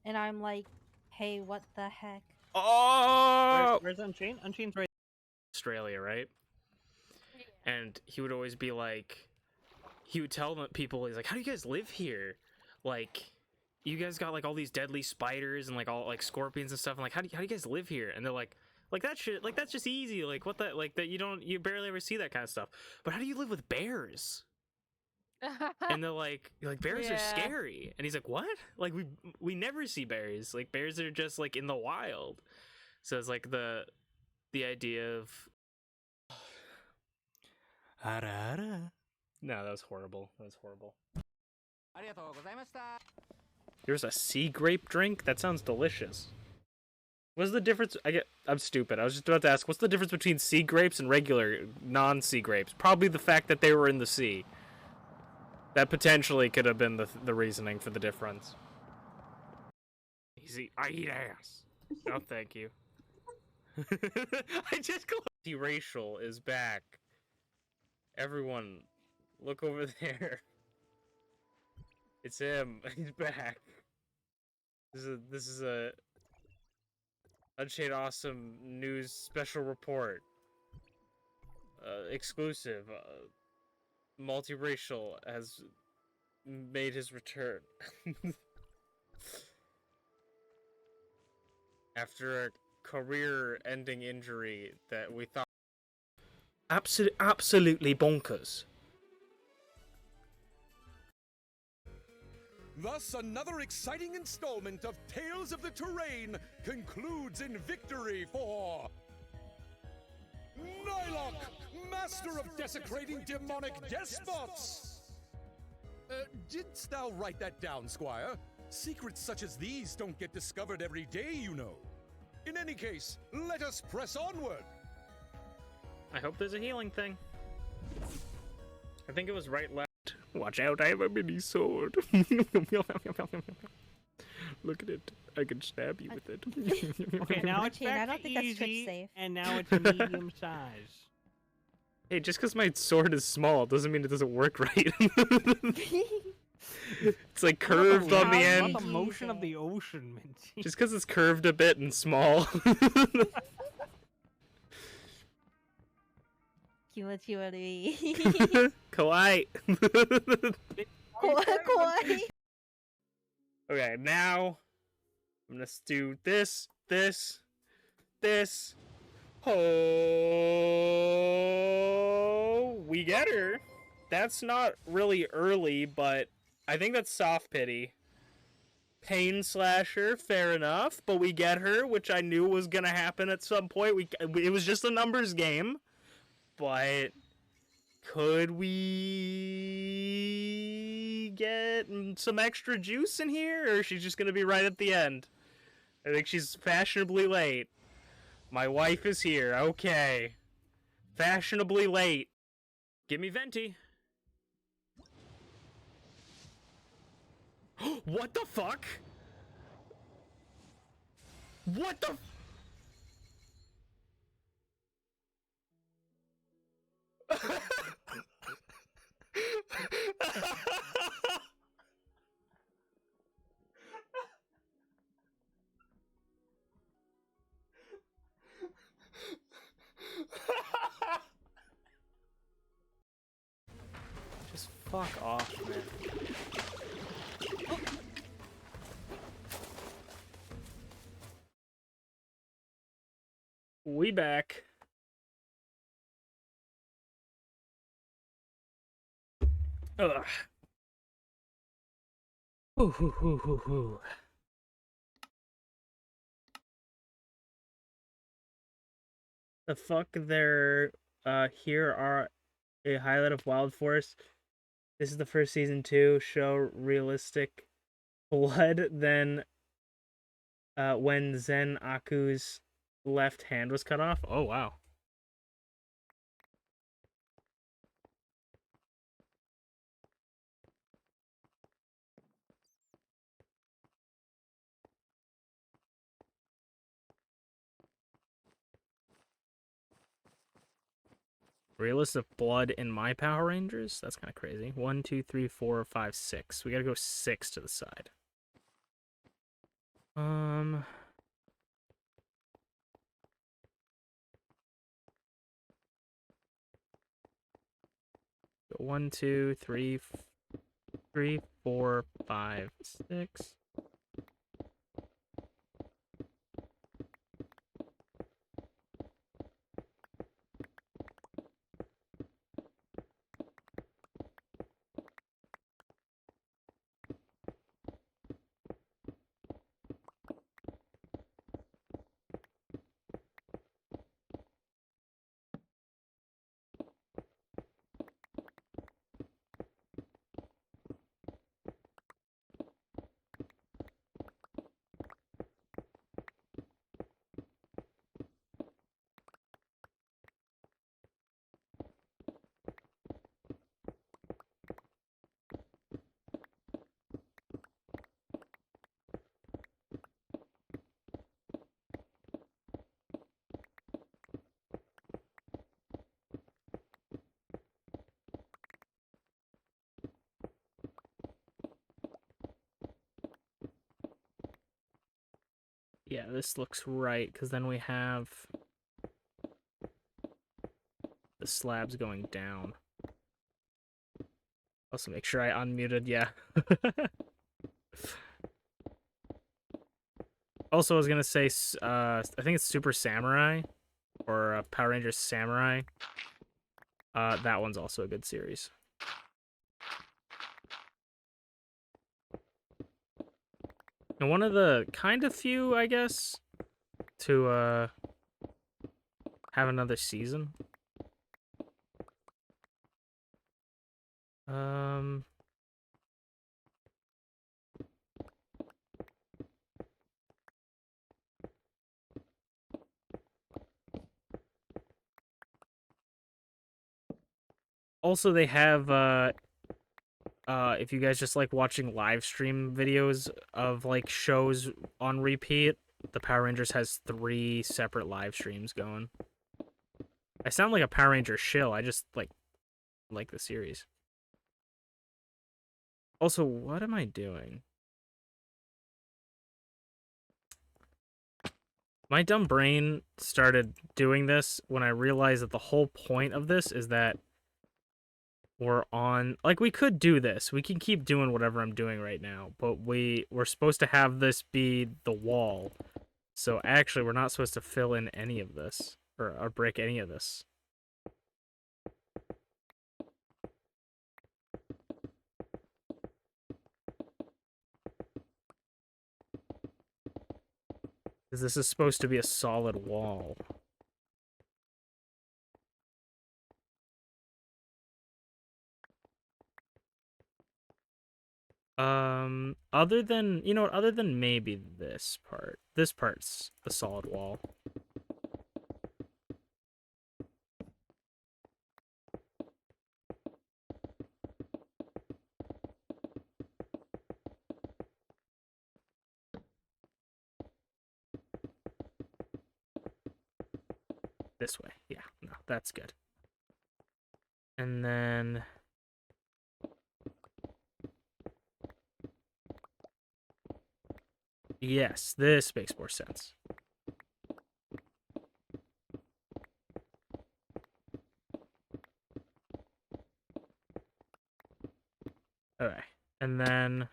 And I'm like, hey, what the heck? Oh! Where's Unchained? Unchained's right. Australia, right? Yeah. And he would always be like, he would tell people, he's like, how do you guys live here? Like, you guys got like all these deadly spiders and like all like scorpions and stuff. And like, how do you guys live here? And they're like that shit, like that's just easy. Like what that, like that you barely ever see that kind of stuff. But how do you live with bears? And they're like bears are scary. And he's like, what? Like we never see bears. Like bears are just like in the wild. So it's like the idea of no, that was horrible. That was horrible. There's a sea grape drink? That sounds delicious. What's the difference? I'm stupid. I was just about to ask, what's the difference between sea grapes and regular non-sea grapes? Probably the fact that they were in the sea. That potentially could have been the reasoning for the difference. Easy. I eat ass. No, thank you. I just multiracial is back. Everyone, look over there. It's him. He's back. This is a UnchainedAwesome news special report. Exclusive. Multiracial has made his return. After a career-ending injury that we thought absolutely bonkers. Thus, another exciting installment of Tales of the Terrain concludes in victory for Nylok, master of desecrating demonic despots! Didst thou write that down, Squire? Secrets such as these don't get discovered every day, you know. In any case, let us press onward. I hope there's a healing thing. I think it was right, left. Watch out, I have a mini sword. Look at it. I can stab you with it. Okay, now it's Unchained, I back don't to think that's trick easy, safe. and now it's medium size. Hey, just because my sword is small doesn't mean it doesn't work right. It's like curved on the How end. What the motion of the ocean, Minty? Just because it's curved a bit and small. Kawaii. Kawaii. Kawaii. Okay, now I'm gonna do this. Oh, we get her. That's not really early, but I think that's soft pity. Pain slasher, fair enough, but we get her, which I knew was gonna happen at some point. It was just a numbers game, but could we get some extra juice in here, or is she just gonna be right at the end? I think she's fashionably late. My wife is here. Okay, fashionably late. Give me Venti. What the fuck? What the? Just fuck off, man. We back. Ugh. Ooh. The fuck there here are a highlight of Wild Forest. This is the first season 2 show realistic blood then when Zen Aku's left hand was cut off. Oh wow. Realist of blood in my Power Rangers? That's kind of crazy. 1, 2, 3, 4, 5, 6. We gotta go 6 to the side. Go 1, 2, 3, 3, 4, 5, 6. Yeah, this looks right, because then we have the slabs going down. Also, make sure I unmuted, yeah. Also, I was gonna say, I think it's Super Samurai, or Power Rangers Samurai. That one's also a good series. And one of the kind of few, I guess, to have another season. Also, they have if you guys just like watching live stream videos of like shows on repeat, the Power Rangers has 3 separate live streams going. I sound like a Power Ranger shill. I just like the series. Also, what am I doing? My dumb brain started doing this when I realized that the whole point of this is that we're on, like, we could do this. We can keep doing whatever I'm doing right now, but we're supposed to have this be the wall. So actually, we're not supposed to fill in any of this, or break any of this. Because this is supposed to be a solid wall. Other than, you know what, other than maybe this part's a solid wall. This way, yeah, no, that's good. And then... yes, this makes more sense. Okay, and then...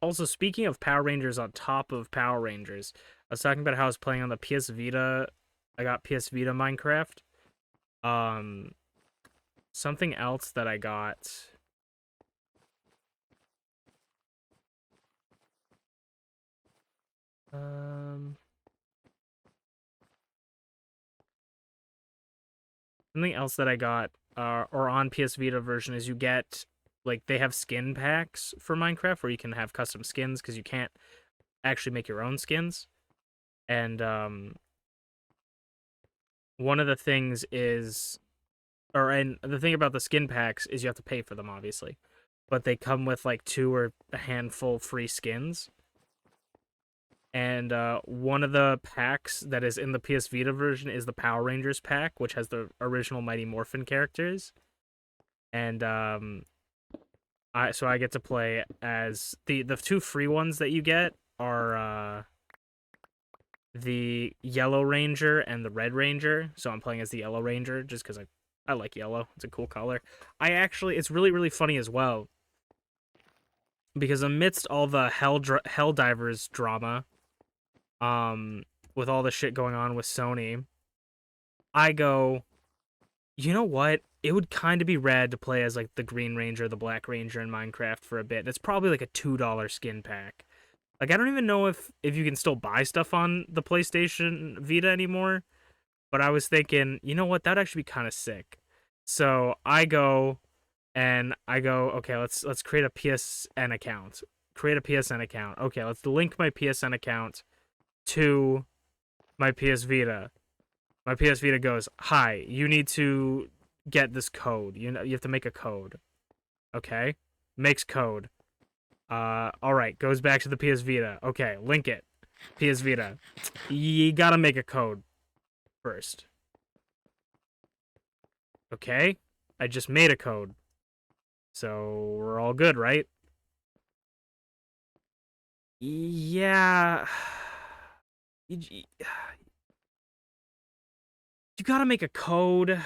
also, speaking of Power Rangers on top of Power Rangers, I was talking about how I was playing on the PS Vita. I got PS Vita Minecraft. Something else that I got... something else that I got, or on PS Vita version, is you get, like, they have skin packs for Minecraft where you can have custom skins because you can't actually make your own skins. And one of the things is, and the thing about the skin packs is you have to pay for them, obviously. but they come with like 2 or a handful free skins. And one of the packs that is in the PS Vita version is the Power Rangers pack, which has the original Mighty Morphin characters. And so I get to play as the 2 free ones that you get are the Yellow Ranger and the Red Ranger. So I'm playing as the Yellow Ranger just because I like yellow. It's a cool color. It's really, really funny as well. Because amidst all the Helldivers drama, with all the shit going on with Sony, I go, you know what? It would kind of be rad to play as like the Green Ranger, the Black Ranger in Minecraft for a bit. It's probably like a $2 skin pack. Like, I don't even know if you can still buy stuff on the PlayStation Vita anymore, but I was thinking, you know what? That'd actually be kind of sick. So I go, okay, let's create a PSN account. Create a PSN account. Okay, let's link my PSN account to my PS Vita. My PS Vita goes, hi, you need to get this code. You have to make a code. Okay? Makes code. Alright, goes back to the PS Vita. Okay, link it. PS Vita. You gotta make a code first. Okay? I just made a code. So, we're all good, right? Yeah. You gotta make a code.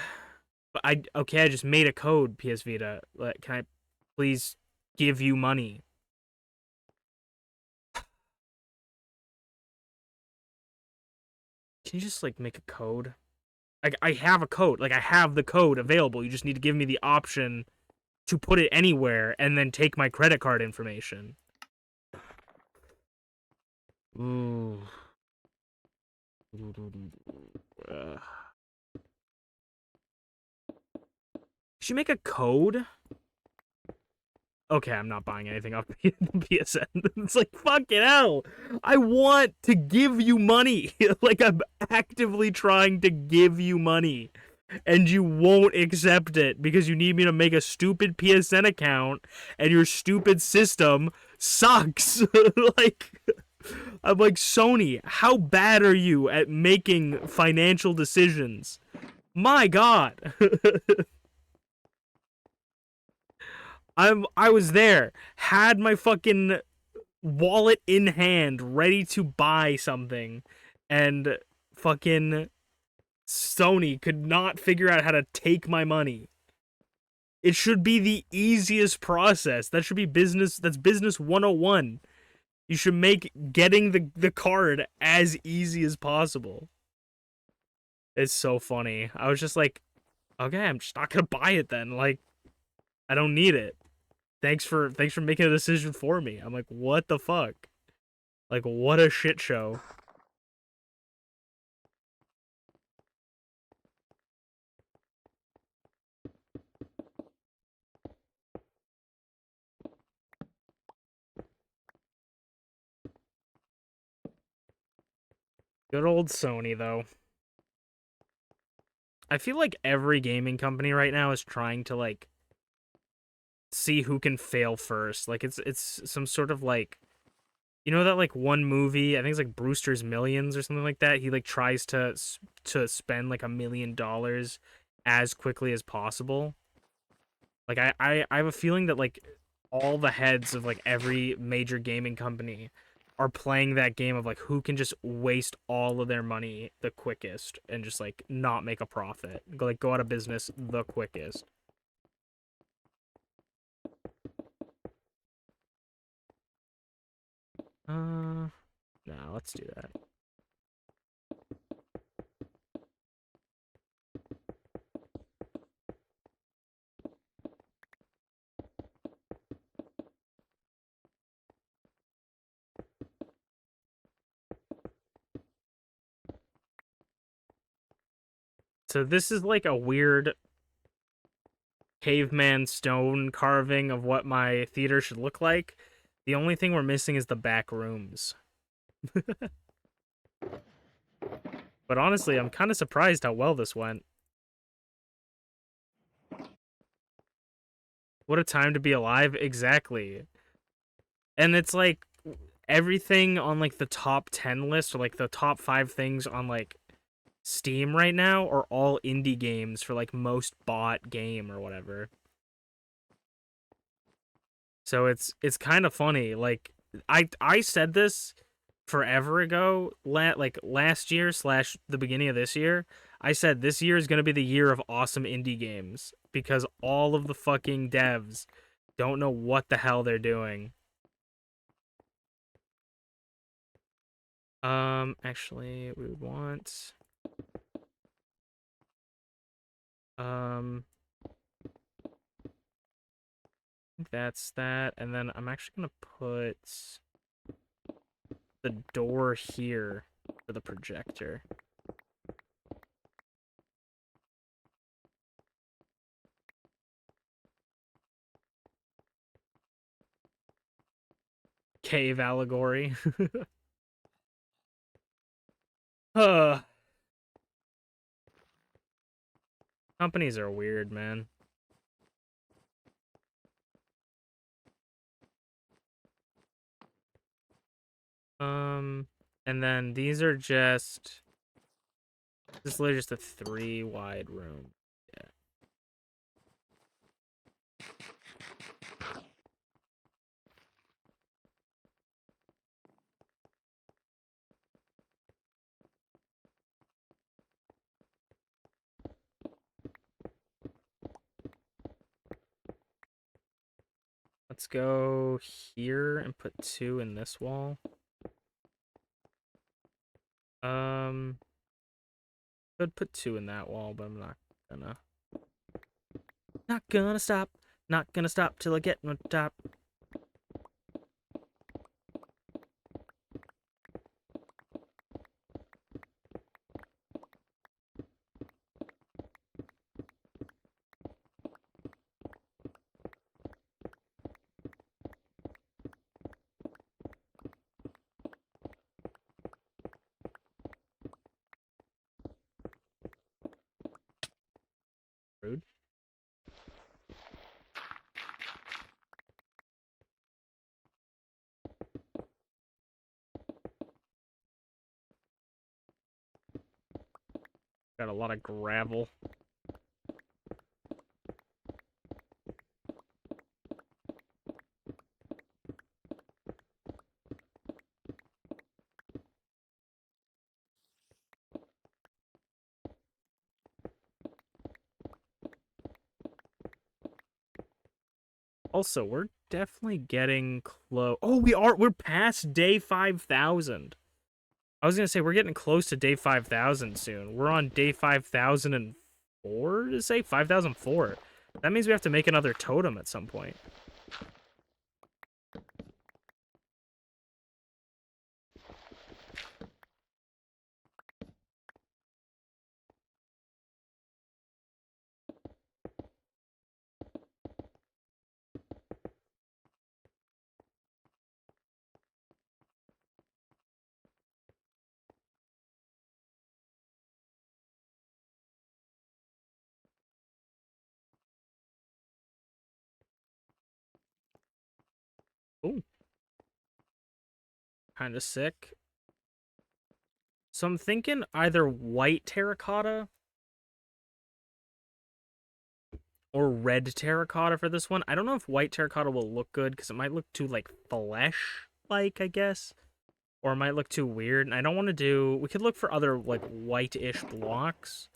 But I just made a code, PS Vita. Can I please give you money? Can you just like make a code? I have a code. Like, I have the code available. You just need to give me the option to put it anywhere and then take my credit card information. Ooh. Should you make a code? Okay, I'm not buying anything off the PSN. It's like, fucking hell. I want to give you money. Like, I'm actively trying to give you money. And you won't accept it because you need me to make a stupid PSN account and your stupid system sucks. Like, I'm like, Sony, how bad are you at making financial decisions? My God. I was there, had my fucking wallet in hand, ready to buy something, and fucking Sony could not figure out how to take my money. It should be the easiest process. That should be business. That's business 101. You should make getting the card as easy as possible. It's so funny. I was just like, okay, I'm just not gonna buy it then. Like, I don't need it. Thanks for making a decision for me. I'm like, what the fuck? Like, what a shit show. Good old Sony, though. I feel like every gaming company right now is trying to, like, see who can fail first. Like, it's some sort of, like, you know that, like, one movie, I think it's, like, Brewster's Millions or something like that? He, like, tries to spend, like, $1 million as quickly as possible. Like, I have a feeling that, like, all the heads of, like, every major gaming company are playing that game of, like, who can just waste all of their money the quickest and just, like, not make a profit. Go out of business the quickest. No, let's do that. So this is like a weird caveman stone carving of what my theater should look like. The only thing we're missing is the back rooms. But honestly, I'm kind of surprised how well this went. What a time to be alive. Exactly. And it's like everything on like the top 10 list or like the top 5 things on like Steam right now are all indie games for like most bought game or whatever. So it's kind of funny. Like I said this forever ago, like last year / the beginning of this year. I said this year is going to be the year of awesome indie games because all of the fucking devs don't know what the hell they're doing. Actually, we would want I think that's that, and then I'm actually gonna put the door here for the projector. Cave allegory. Companies are weird, man. And then these are just... This is literally just a 3 wide room. Yeah. Let's go here and put 2 in this wall. Could put 2 in that wall, but I'm not gonna. Not gonna stop. Not gonna stop till I get on top. Rude. Got a lot of gravel. Also, we're definitely getting close. Oh, we're past day 5,000. I was gonna say we're getting close to day 5,000 soon. We're on day 5,004 to say 5,004. That means we have to make another totem at some point. Ooh. Kind of sick. So I'm thinking either white terracotta or red terracotta for this one. I don't know if white terracotta will look good because it might look too, like, flesh-like, I guess. Or it might look too weird. And I don't want to do... We could look for other, like, white-ish blocks.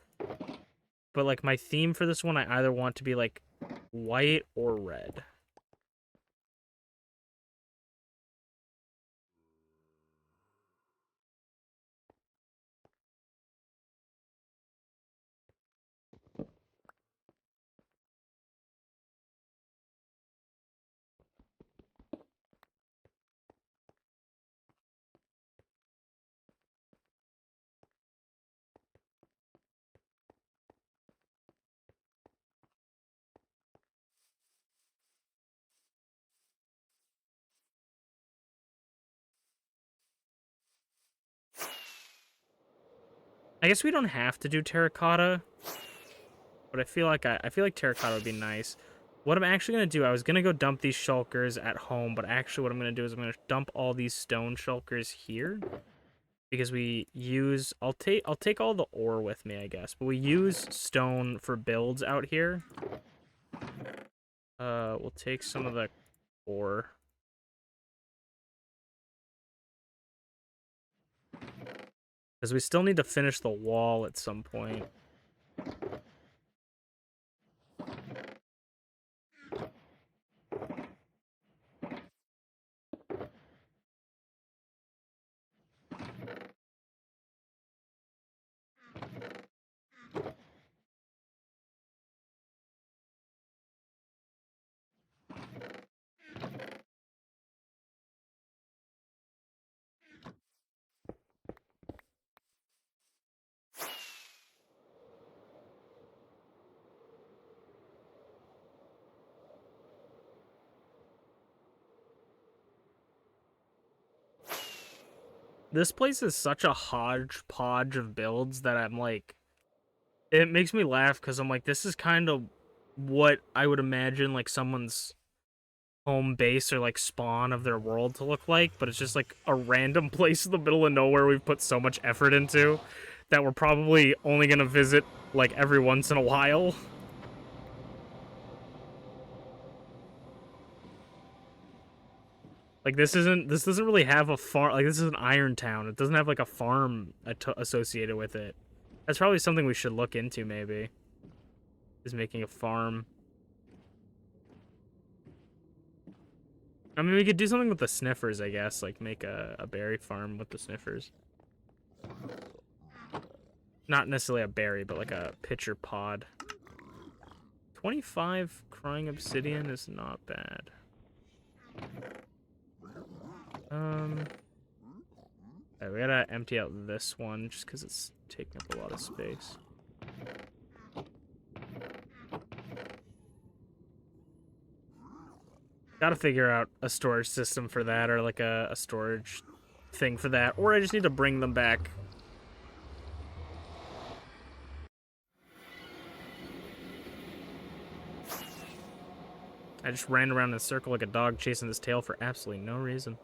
But, like, my theme for this one, I either want to be, like, white or red. I guess we don't have to do terracotta, but I feel like terracotta would be nice. What I'm actually going to do, I was going to go dump these shulkers at home, but actually what I'm going to do is I'm going to dump all these stone shulkers here. Because we use, I'll take all the ore with me, I guess. But we use stone for builds out here. We'll take some of the ore. Because we still need to finish the wall at some point. This place is such a hodgepodge of builds that I'm like, it makes me laugh because I'm like, this is kind of what I would imagine like someone's home base or like spawn of their world to look like, but it's just like a random place in the middle of nowhere we've put so much effort into that we're probably only gonna visit like every once in a while. Like this doesn't really have a farm. Like this is an iron town. It doesn't have like a farm associated with it. That's probably something we should look into maybe. Is making a farm. I mean, we could do something with the sniffers, I guess. Like make a berry farm with the sniffers. Not necessarily a berry, but like a pitcher pod. 25 crying obsidian is not bad. Okay, we gotta empty out this one just because it's taking up a lot of space. Gotta figure out a storage system for that, or like a storage thing for that, or I just need to bring them back. I just ran around in a circle like a dog chasing his tail for absolutely no reason.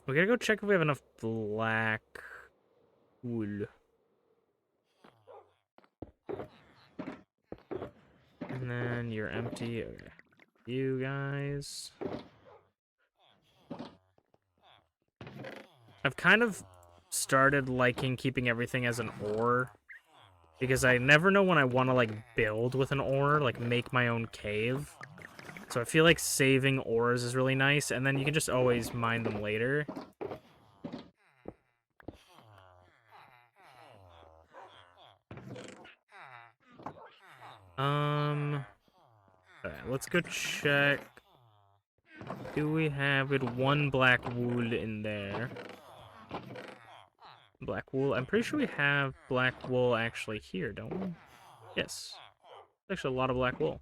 We gotta go check if we have enough black wool. And then you're empty. Okay. You guys. I've kind of started liking keeping everything as an ore. Because I never know when I want to, like, build with an ore, like, make my own cave. So I feel like saving ores is really nice, and then you can just always mine them later. Alright, let's go check. Do we have it? One black wool in there. Black wool. I'm pretty sure we have black wool actually here, don't we? Yes. There's actually a lot of black wool.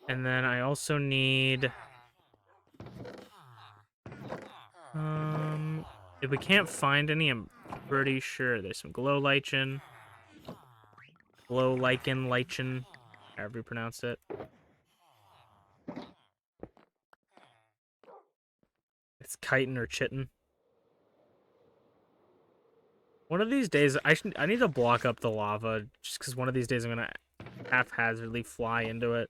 And then I also need... if we can't find any, I'm pretty sure there's some glow lichen. Glow lichen, however you pronounce it. It's chitin or chitin. One of these days, I need to block up the lava, just because one of these days I'm gonna haphazardly fly into it.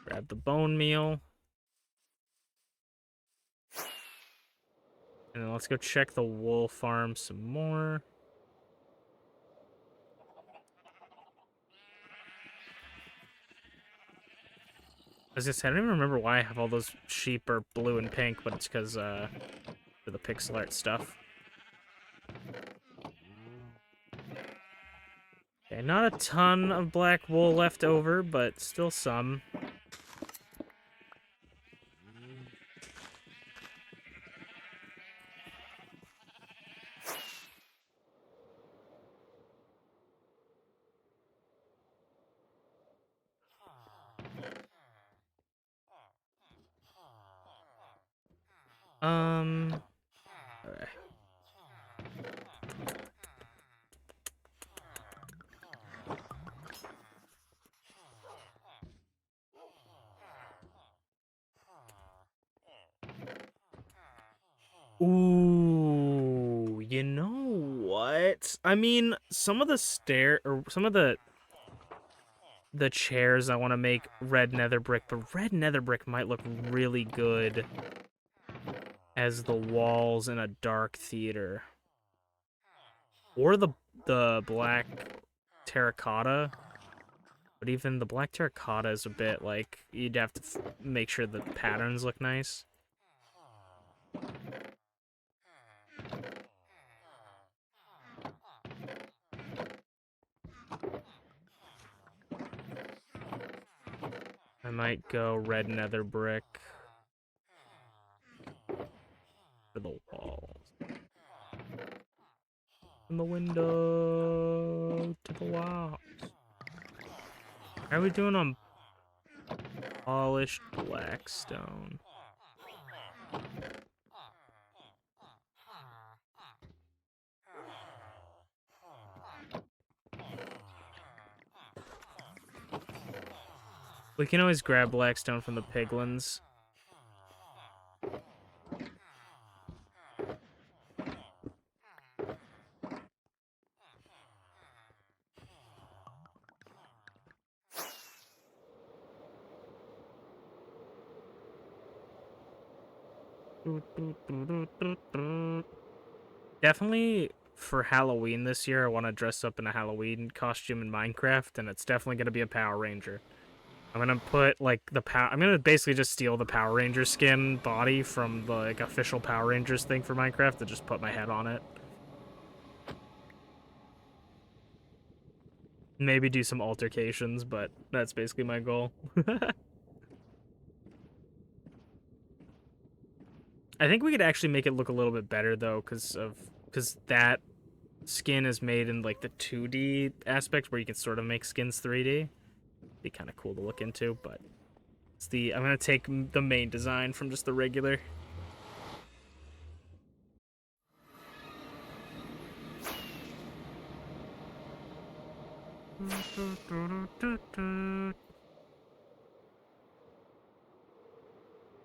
Grab the bone meal. And then let's go check the wool farm some more. As I said, I don't even remember why I have all those sheep are blue and pink, but it's because for the pixel art stuff. Okay, not a ton of black wool left over, but still some. Alright. Ooh, you know what? I mean, some of the chairs I want to make red nether brick, but red nether brick might look really good as the walls in a dark theater. Or the black terracotta. But even the black terracotta is a bit like, you'd have to make sure the patterns look nice. I might go red nether brick for the walls. From the window to the walls. How are we doing on polished black stone? We can always grab blackstone from the piglins. Definitely for Halloween this year, I want to dress up in a Halloween costume in Minecraft, and it's definitely going to be a Power Ranger. I'm gonna put like I'm gonna basically just steal the Power Ranger skin body from the like official Power Rangers thing for Minecraft and just put my head on it. Maybe do some altercations, but that's basically my goal. I think we could actually make it look a little bit better though, because that skin is made in like the 2D aspect where you can sort of make skins 3D. Be kind of cool to look into, but it's I'm gonna take the main design from just the regular.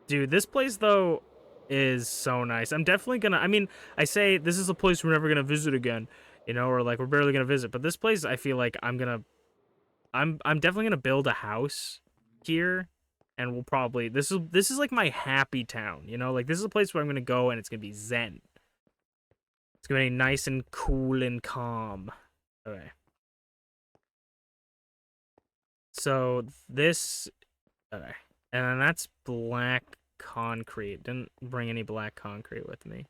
Dude, this place though is so nice. I'm definitely gonna, I mean, I say this is a place we're never gonna visit again, you know, or like we're barely gonna visit, but this place I feel like I'm definitely gonna build a house here, and we'll probably this is like my happy town, you know, like this is a place where I'm gonna go and it's gonna be zen. It's gonna be nice and cool and calm. Okay. So this, okay, and then that's black concrete. Didn't bring any black concrete with me.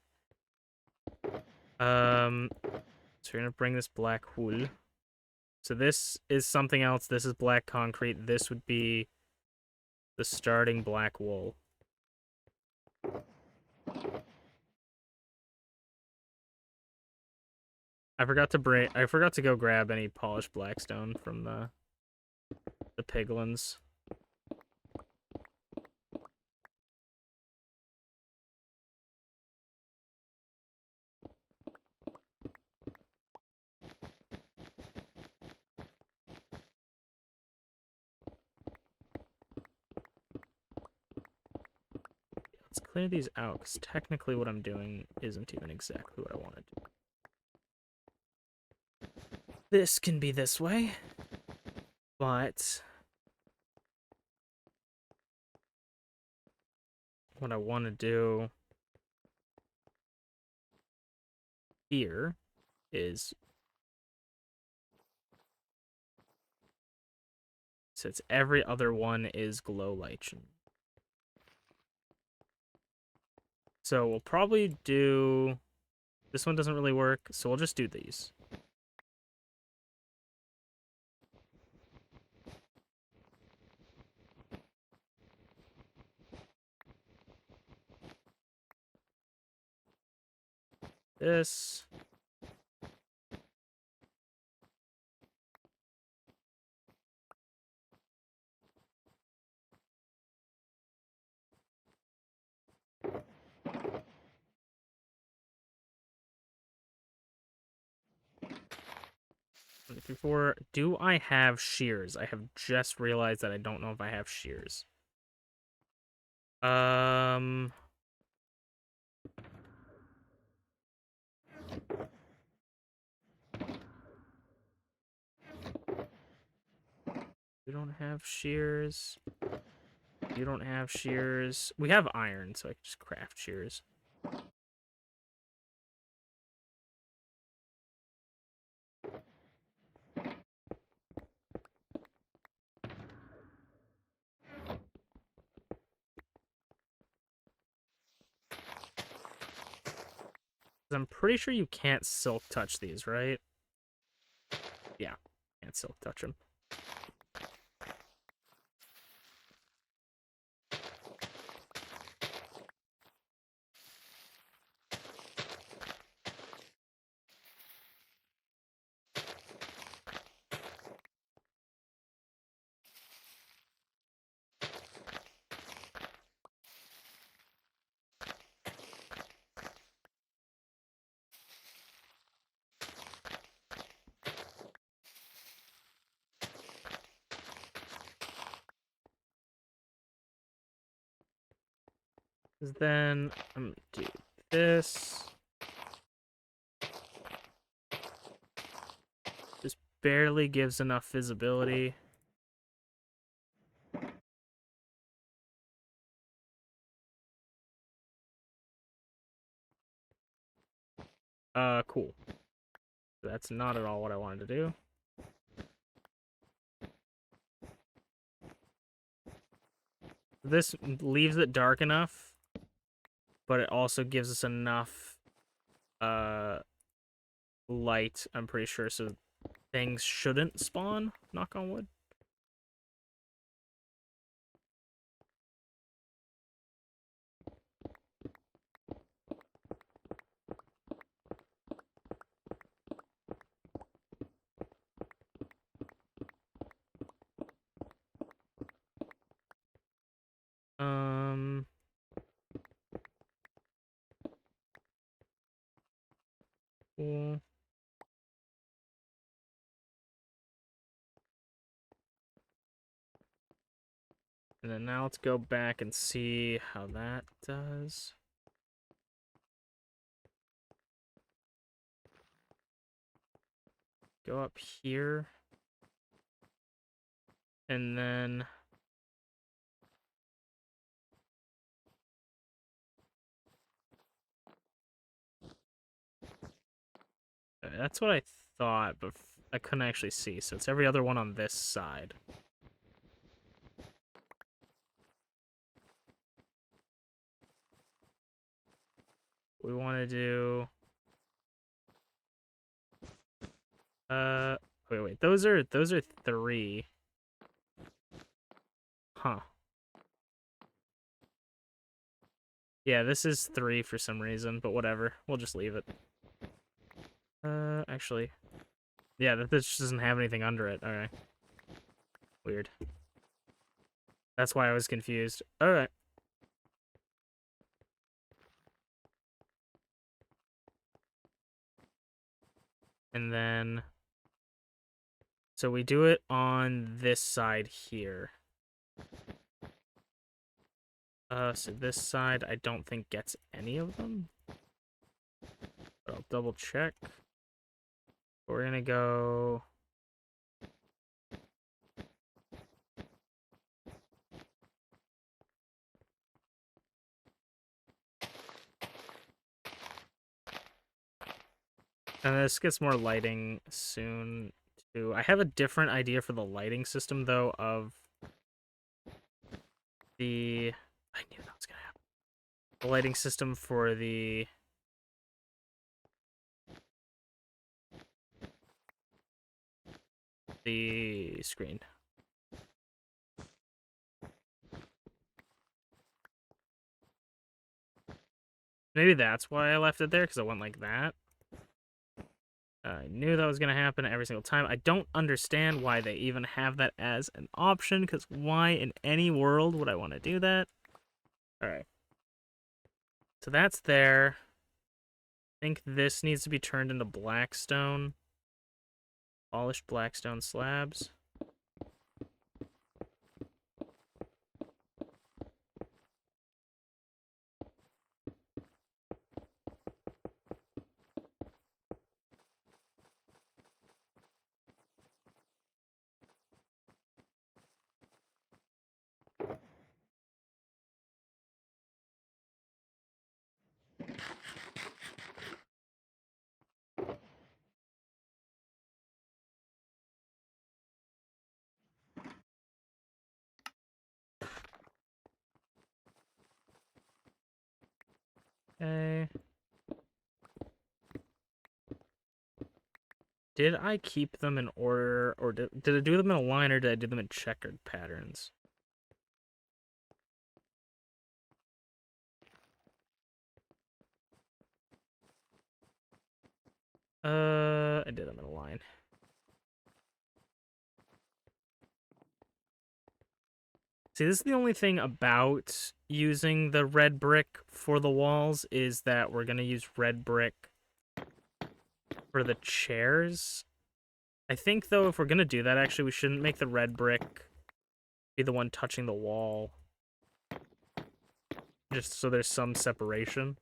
So we're gonna bring this black wool. So this is something else. This is black concrete. This would be the starting black wool. I forgot to go grab any polished blackstone from the piglins. Let's clear these out, because technically what I'm doing isn't even exactly what I wanted. This can be this way, but what I want to do here is, since every other one is glow lichen. So we'll probably do, this one doesn't really work, so we'll just do these. This. Before, do I have shears? I have just realized that I don't know if I have shears. We don't have shears. You don't have shears. We have iron, so I can just craft shears. I'm pretty sure you can't silk touch these, right? Yeah, can't silk touch them. Then I'm gonna do this. Just barely gives enough visibility. Cool. That's not at all what I wanted to do. This leaves it dark enough, but it also gives us enough light, I'm pretty sure, so things shouldn't spawn, knock on wood. Cool. And then now let's go back and see how that does. Go up here. And then that's what I thought, but I couldn't actually see. So it's every other one on this side. We want to do wait, those are 3. Huh. Yeah, this is 3 for some reason, but whatever. We'll just leave it. Actually, yeah, this just doesn't have anything under it. Alright. Weird. That's why I was confused. Alright. And then, so we do it on this side here. So this side I don't think gets any of them. But I'll double check. We're gonna go... And this gets more lighting soon, too. I have a different idea for the lighting system, though, of the... I knew that was gonna happen. The lighting system for the... screen. Maybe that's why I left it there, because I went like that. I knew that was going to happen every single time. I don't understand why they even have that as an option, because why in any world would I want to do that? Alright. So that's there. I think this needs to be turned into blackstone. Polished blackstone slabs. Okay. Did I keep them in order, or did I do them in a line, or did I do them in checkered patterns? I did them in a line. See, this is the only thing about using the red brick for the walls, is that we're gonna use red brick for the chairs. I think, though, if we're gonna do that, actually, we shouldn't make the red brick be the one touching the wall. Just so there's some separation.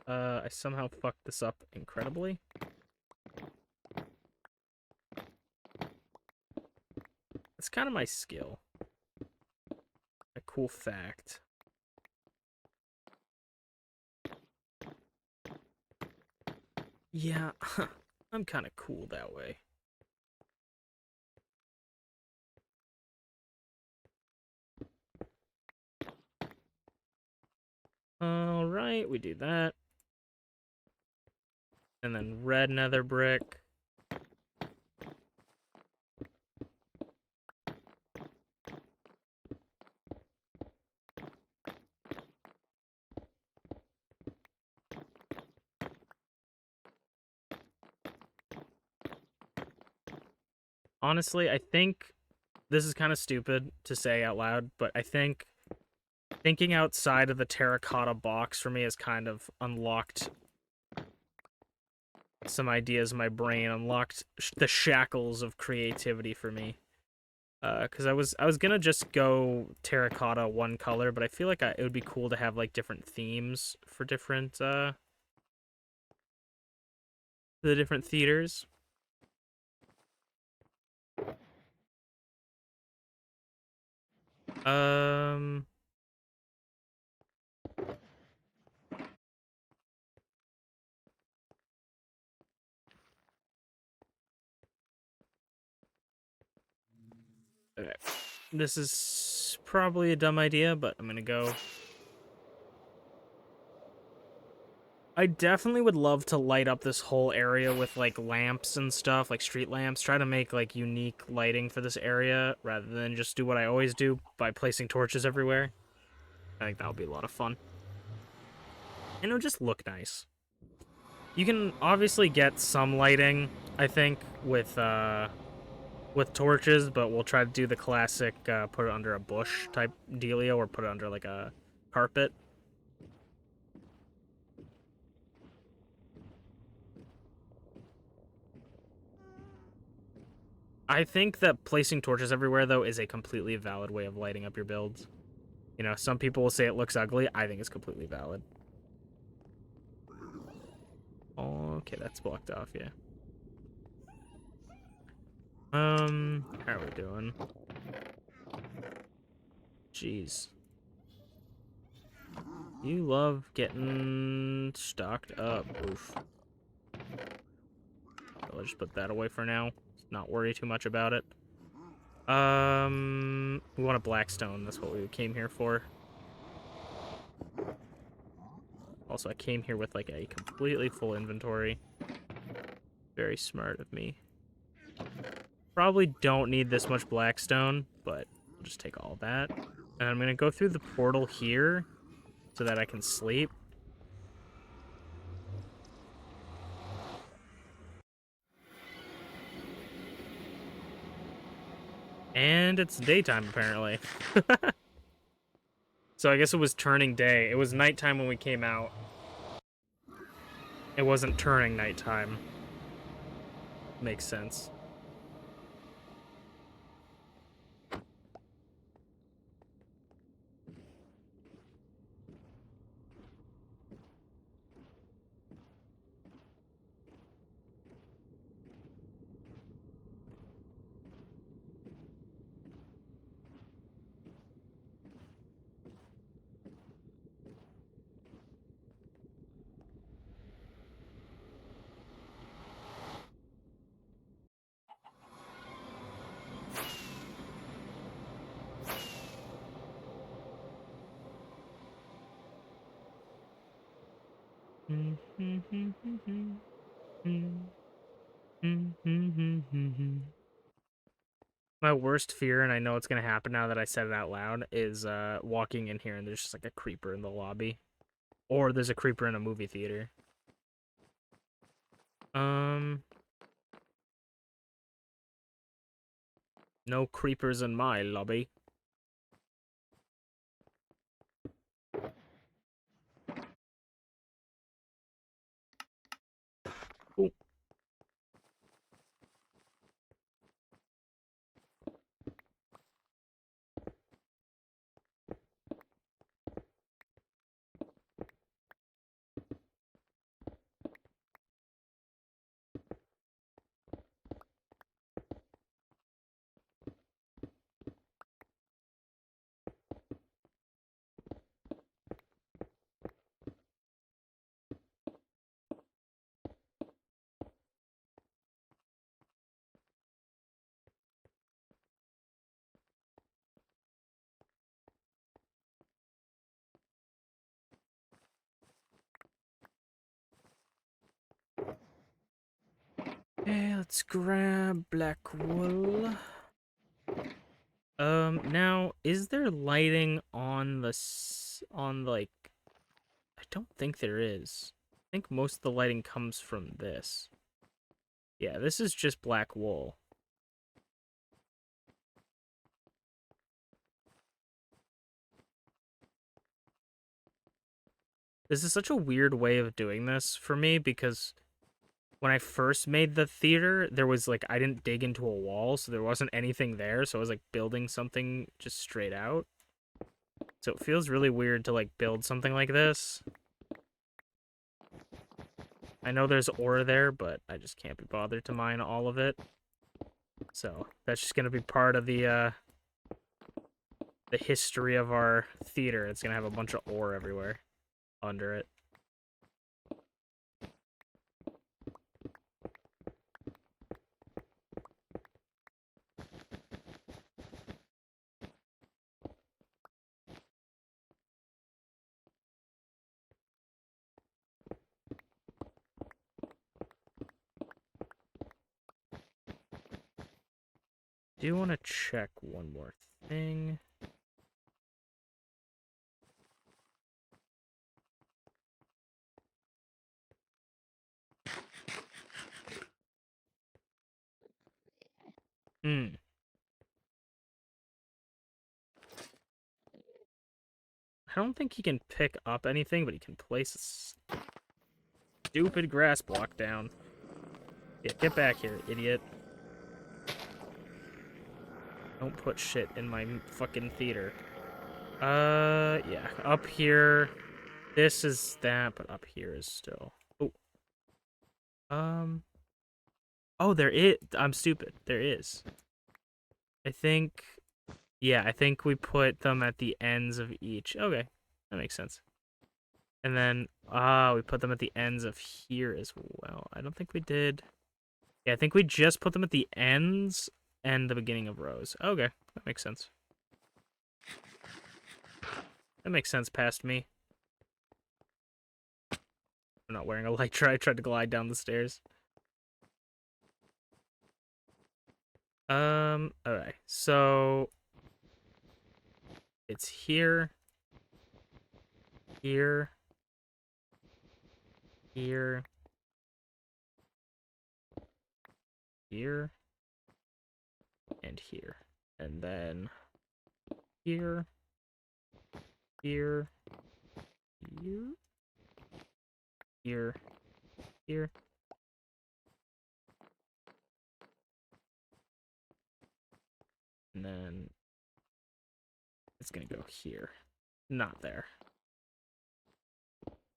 I somehow fucked this up incredibly. It's kind of my skill. A cool fact. Yeah, I'm kind of cool that way. Alright, we do that. And then red nether brick. Honestly, I think this is kind of stupid to say out loud, but I think thinking outside of the terracotta box for me has kind of unlocked some ideas in my brain, unlocked the shackles of creativity for me. Because I was gonna just go terracotta one color, but I feel like it would be cool to have like different themes for different the different theaters. Okay. This is probably a dumb idea, but I'm gonna go. I definitely would love to light up this whole area with like lamps and stuff, like street lamps. Try to make like unique lighting for this area rather than just do what I always do by placing torches everywhere. I think that would be a lot of fun. And it would just look nice. You can obviously get some lighting, I think, with torches, but we'll try to do the classic put it under a bush type dealio, or put it under like a carpet. I think that placing torches everywhere, though, is a completely valid way of lighting up your builds. You know, some people will say it looks ugly. I think it's completely valid. Okay, that's blocked off, yeah. How are we doing? Jeez. You love getting stocked up. Oof. I'll just put that away for now. Not worry too much about it. We want a blackstone. That's what we came here for. Also, I came here with like a completely full inventory. Very smart of me. Probably don't need this much blackstone, but I'll just take all that. And I'm gonna go through the portal here so that I can sleep. And it's daytime, apparently. So I guess it was turning day. It was nighttime when we came out. It wasn't turning nighttime. Makes sense. My worst fear, and I know it's gonna happen now that I said it out loud, is walking in here and there's just like a creeper in the lobby. Or there's a creeper in a movie theater. No creepers in my lobby. Ooh. Okay, let's grab black wool. Now, is there lighting on like... I don't think there is. I think most of the lighting comes from this. Yeah, this is just black wool. This is such a weird way of doing this for me because when I first made the theater, there was like, I didn't dig into a wall, so there wasn't anything there, so I was like building something just straight out. So it feels really weird to like build something like this. I know there's ore there, but I just can't be bothered to mine all of it. So that's just gonna be part of the history of our theater. It's gonna have a bunch of ore everywhere under it. Do want to check one more thing. I don't think he can pick up anything, but he can place a stupid grass block down. Yeah, get back here, idiot. Don't put shit in my fucking theater. Yeah, up here. This is that, but up here is still... Oh. Oh, there is... I'm stupid. There is. I think... Yeah, I think we put them at the ends of each. Okay, that makes sense. And then, we put them at the ends of here as well. I don't think we did... Yeah, I think we just put them at the ends and the beginning of rows. Okay, that makes sense. That makes sense past me. I'm not wearing a elytra. I tried to glide down the stairs. Alright, so... It's here. Here. Here. Here. And here. And then... Here. Here. Here. Here. Here. And then it's gonna go here. Not there.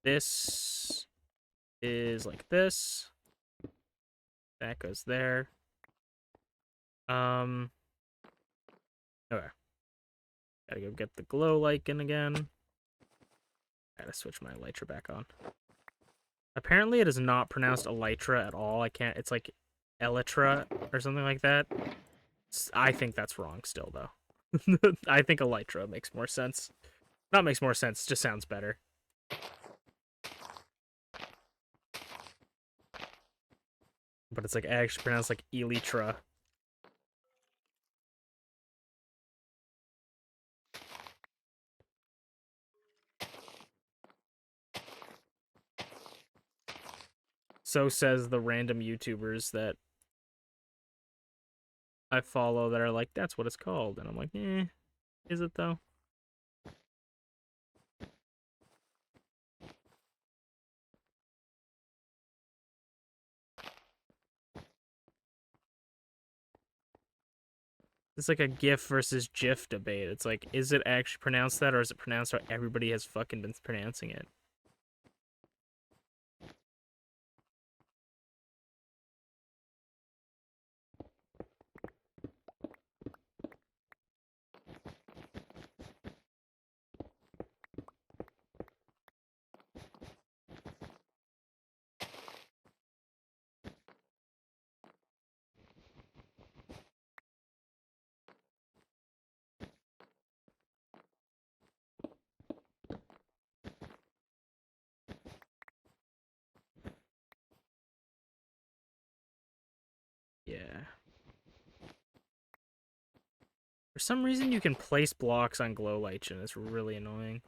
This is like this. That goes there. Okay. Gotta go get the glow lichen again. Gotta switch my elytra back on. Apparently it is not pronounced elytra at all. I can't, it's like elytra or something like that. I think that's wrong still, though. I think elytra makes more sense. Not makes more sense, just sounds better. But it's like actually pronounced like Elytra. So says the random YouTubers that I follow that are like, that's what it's called. And I'm like, is it though? It's like a GIF versus GIF debate. It's like, is it actually pronounced that, or is it pronounced how everybody has fucking been pronouncing it? Yeah. For some reason, you can place blocks on glow lights, and it's really annoying.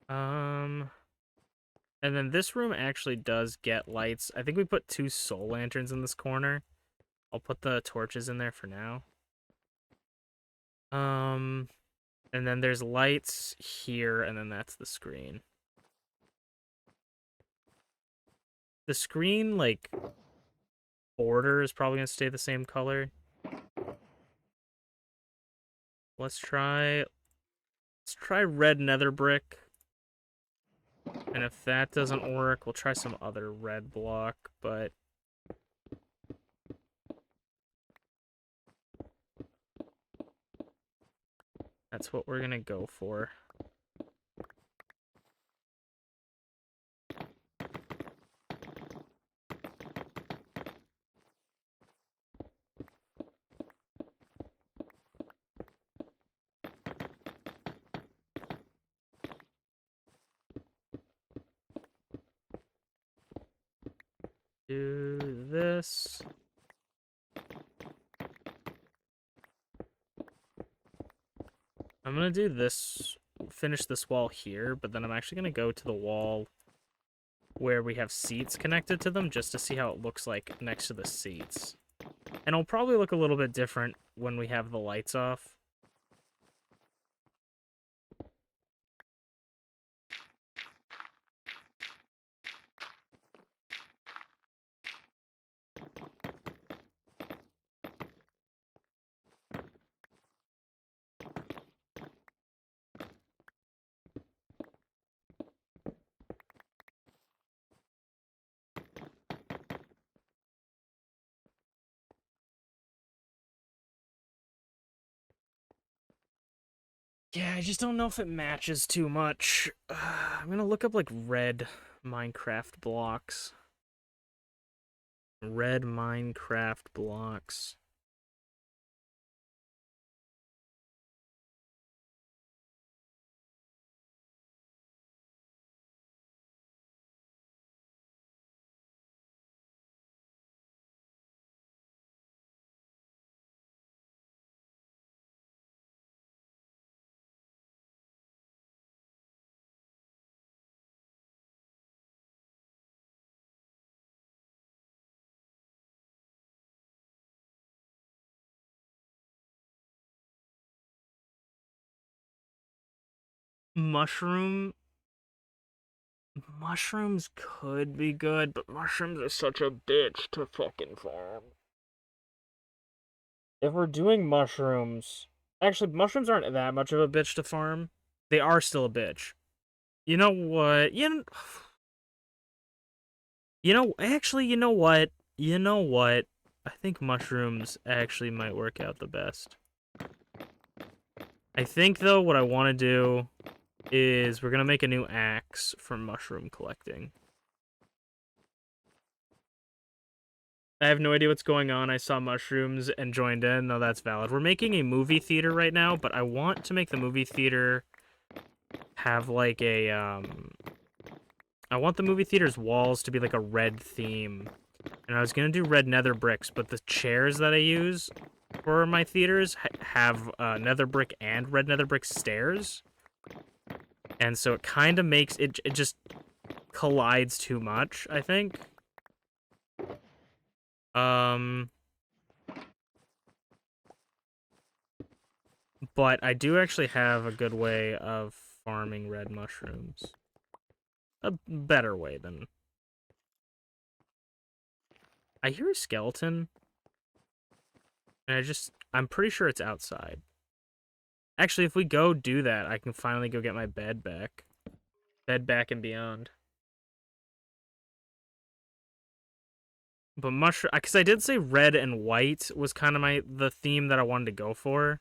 And then this room actually does get lights. I think we put 2 soul lanterns in this corner. I'll put the torches in there for now. And then there's lights here, and then that's the screen. The screen, like, border is probably going to stay the same color. Let's try red nether brick. And if that doesn't work, we'll try some other red block, but that's what we're gonna go for. Do this. I'm gonna do this, finish this wall here, but then I'm actually gonna go to the wall where we have seats connected to them just to see how it looks like next to the seats. And it'll probably look a little bit different when we have the lights off. Yeah, I just don't know if it matches too much. I'm gonna look up, like, red Minecraft blocks. Red Minecraft blocks. Mushrooms could be good, but mushrooms are such a bitch to fucking farm. If we're doing mushrooms... Actually, mushrooms aren't that much of a bitch to farm. They are still a bitch. You know what? Actually, you know what? I think mushrooms actually might work out the best. I think, though, what I want to do is we're going to make a new axe for mushroom collecting. I have no idea what's going on. I saw mushrooms and joined in. No, that's valid. We're making a movie theater right now, but I want to make the movie theater have, like, a, I want the movie theater's walls to be like a red theme. And I was going to do red nether bricks, but the chairs that I use for my theaters have nether brick and red nether brick stairs. And so it kind of makes it just collides too much, I think. But I do actually have a good way of farming red mushrooms. A better way than... I hear a skeleton. And I'm pretty sure it's outside. Actually, if we go do that, I can finally go get my bed back. Bed back and beyond. But mushroom... Because I did say red and white was kind of the theme that I wanted to go for.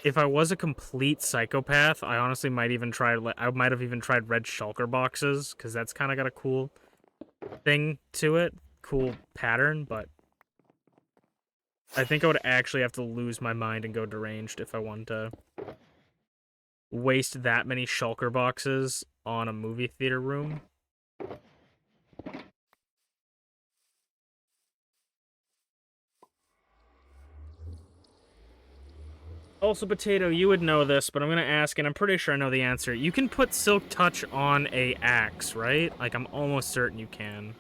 If I was a complete psychopath, I honestly might even try... I might have even tried red shulker boxes, because that's kind of got a cool thing to it. Cool pattern, but... I think I would actually have to lose my mind and go deranged if I wanted to waste that many shulker boxes on a movie theater room. Also, Potato, you would know this, but I'm going to ask, and I'm pretty sure I know the answer. You can put Silk Touch on a axe, right? Like, I'm almost certain you can.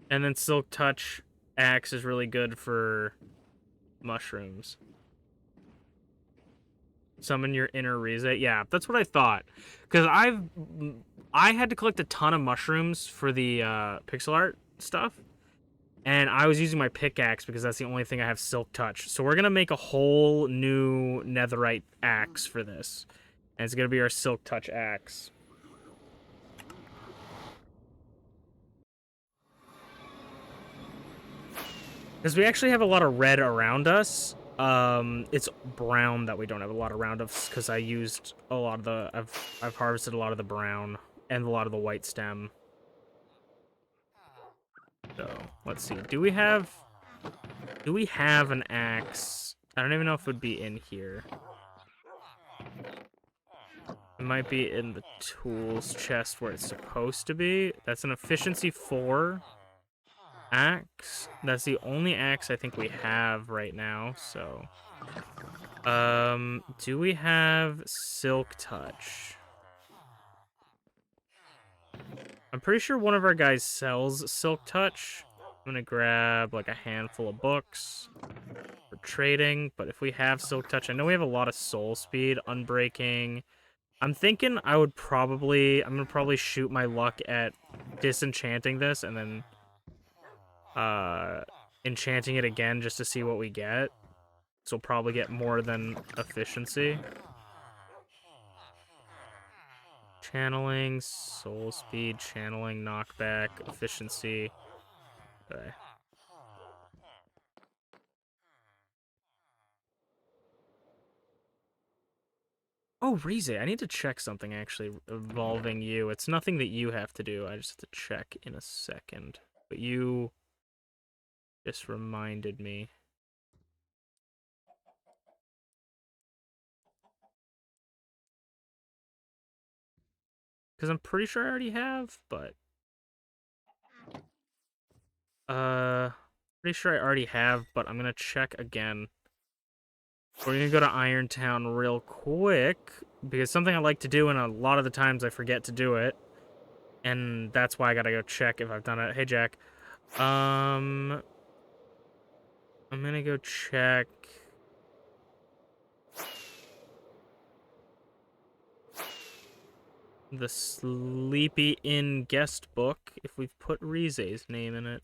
And then Silk Touch axe is really good for mushrooms. Summon your inner Rize. Yeah, that's what I thought. Because I had to collect a ton of mushrooms for the pixel art stuff. And I was using my pickaxe because that's the only thing I have Silk Touch. So we're going to make a whole new netherite axe for this. And it's going to be our Silk Touch axe. Because we actually have a lot of red around us. It's brown that we don't have a lot around us because I used a lot of the... I've harvested a lot of the brown and a lot of the white stem. So, let's see. Do we have an axe? I don't even know if it would be in here. It might be in the tools chest where it's supposed to be. That's an efficiency 4 axe. That's the only axe I think we have right now, so... do we have Silk Touch? I'm pretty sure one of our guys sells Silk Touch. I'm gonna grab like a handful of books for trading, but if we have Silk Touch, I know we have a lot of soul speed, unbreaking. I'm thinking I'm gonna probably shoot my luck at disenchanting this and then enchanting it again just to see what we get. So we'll probably get more than efficiency. Channeling, soul speed, channeling, knockback, efficiency. Okay. Oh, Rize, I need to check something actually involving you. It's nothing that you have to do. I just have to check in a second. But you just reminded me. Because I'm pretty sure I already have, but... pretty sure I already have, but I'm gonna check again. We're gonna go to Irontown real quick, because something I like to do, and a lot of the times I forget to do it. And that's why I gotta go check if I've done it. Hey, Jack. I'm gonna go check... the Sleepy Inn guest book, if we've put Rize's name in it.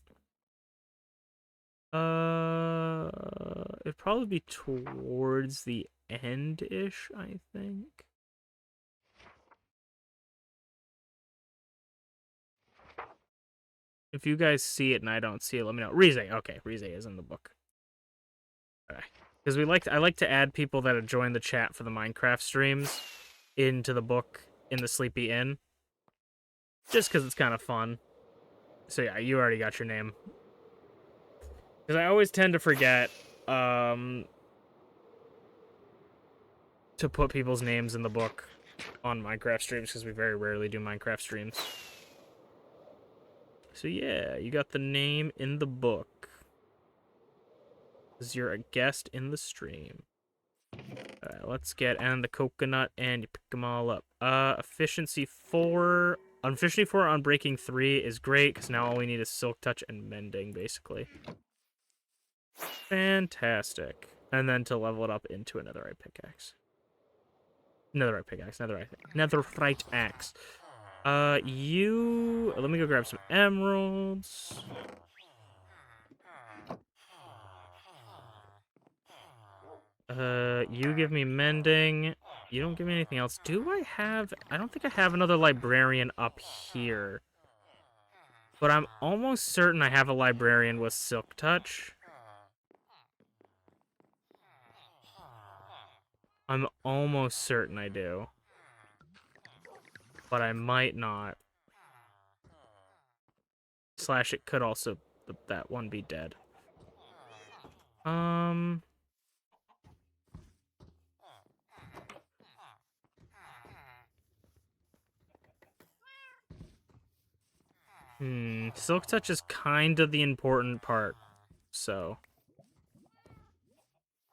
It'd probably be towards the end-ish, I think. If you guys see it and I don't see it, let me know. Rize, okay, Rize is in the book. Okay. Because I like to add people that have joined the chat for the Minecraft streams into the book in the Sleepy Inn. Just because it's kind of fun. So yeah, you already got your name. Because I always tend to forget, to put people's names in the book on Minecraft streams because we very rarely do Minecraft streams. So yeah, you got the name in the book. Because you're a guest in the stream. Alright, let's get and the coconut and you pick them all up. Efficiency 4. Efficiency 4 on breaking 3 is great because now all we need is silk touch and mending basically. Fantastic. And then to level it up into a netherite pickaxe. Netherite pickaxe, netherite axe. Let me go grab some emeralds. You give me mending. You don't give me anything else. I don't think I have another librarian up here. But I'm almost certain I have a librarian with silk touch. I'm almost certain I do. But I might not. Slash, it could also, that one be dead. Silk touch is kind of the important part, so.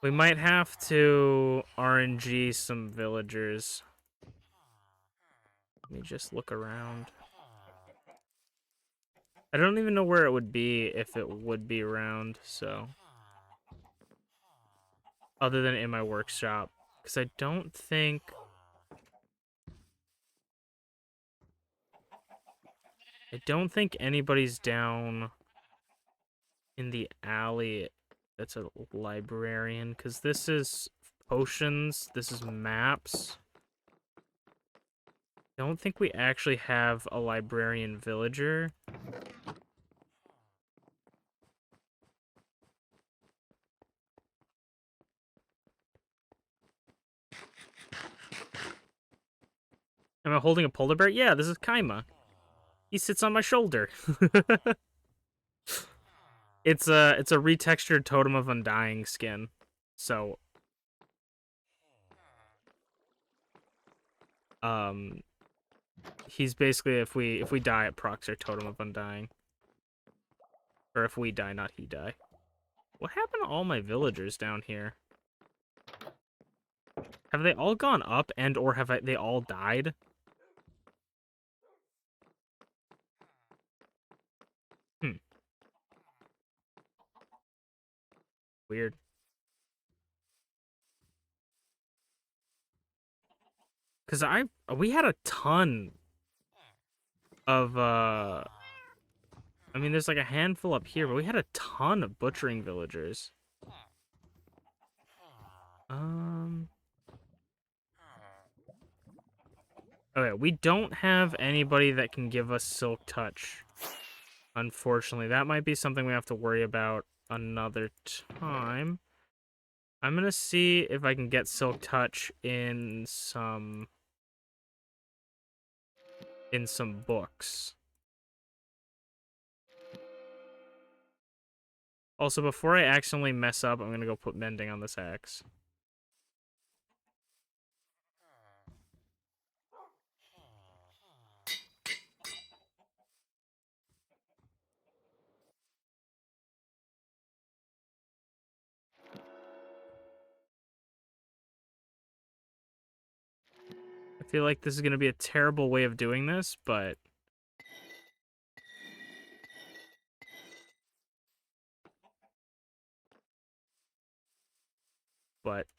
We might have to RNG some villagers. Let me just look around. I don't even know where it would be if it would be around, so. Other than in my workshop. Because I don't think... anybody's down in the alley that's a librarian. Because this is potions, this is maps. I don't think we actually have a librarian villager. Am I holding a polar bear? Yeah, this is Kaima. He sits on my shoulder. It's a retextured Totem of Undying skin. So he's basically if we die it procs our Totem of Undying. Or if we die, not he die. What happened to all my villagers down here? Have they all gone up and or have they all died? Weird. Cause we had a ton of I mean there's like a handful up here, but we had a ton of butchering villagers. Okay, we don't have anybody that can give us silk touch. Unfortunately, that might be something we have to worry about another time. I'm gonna see if I can get silk touch in some books. Also, before I accidentally mess up, I'm gonna go put mending on this axe. I feel like this is gonna be a terrible way of doing this, but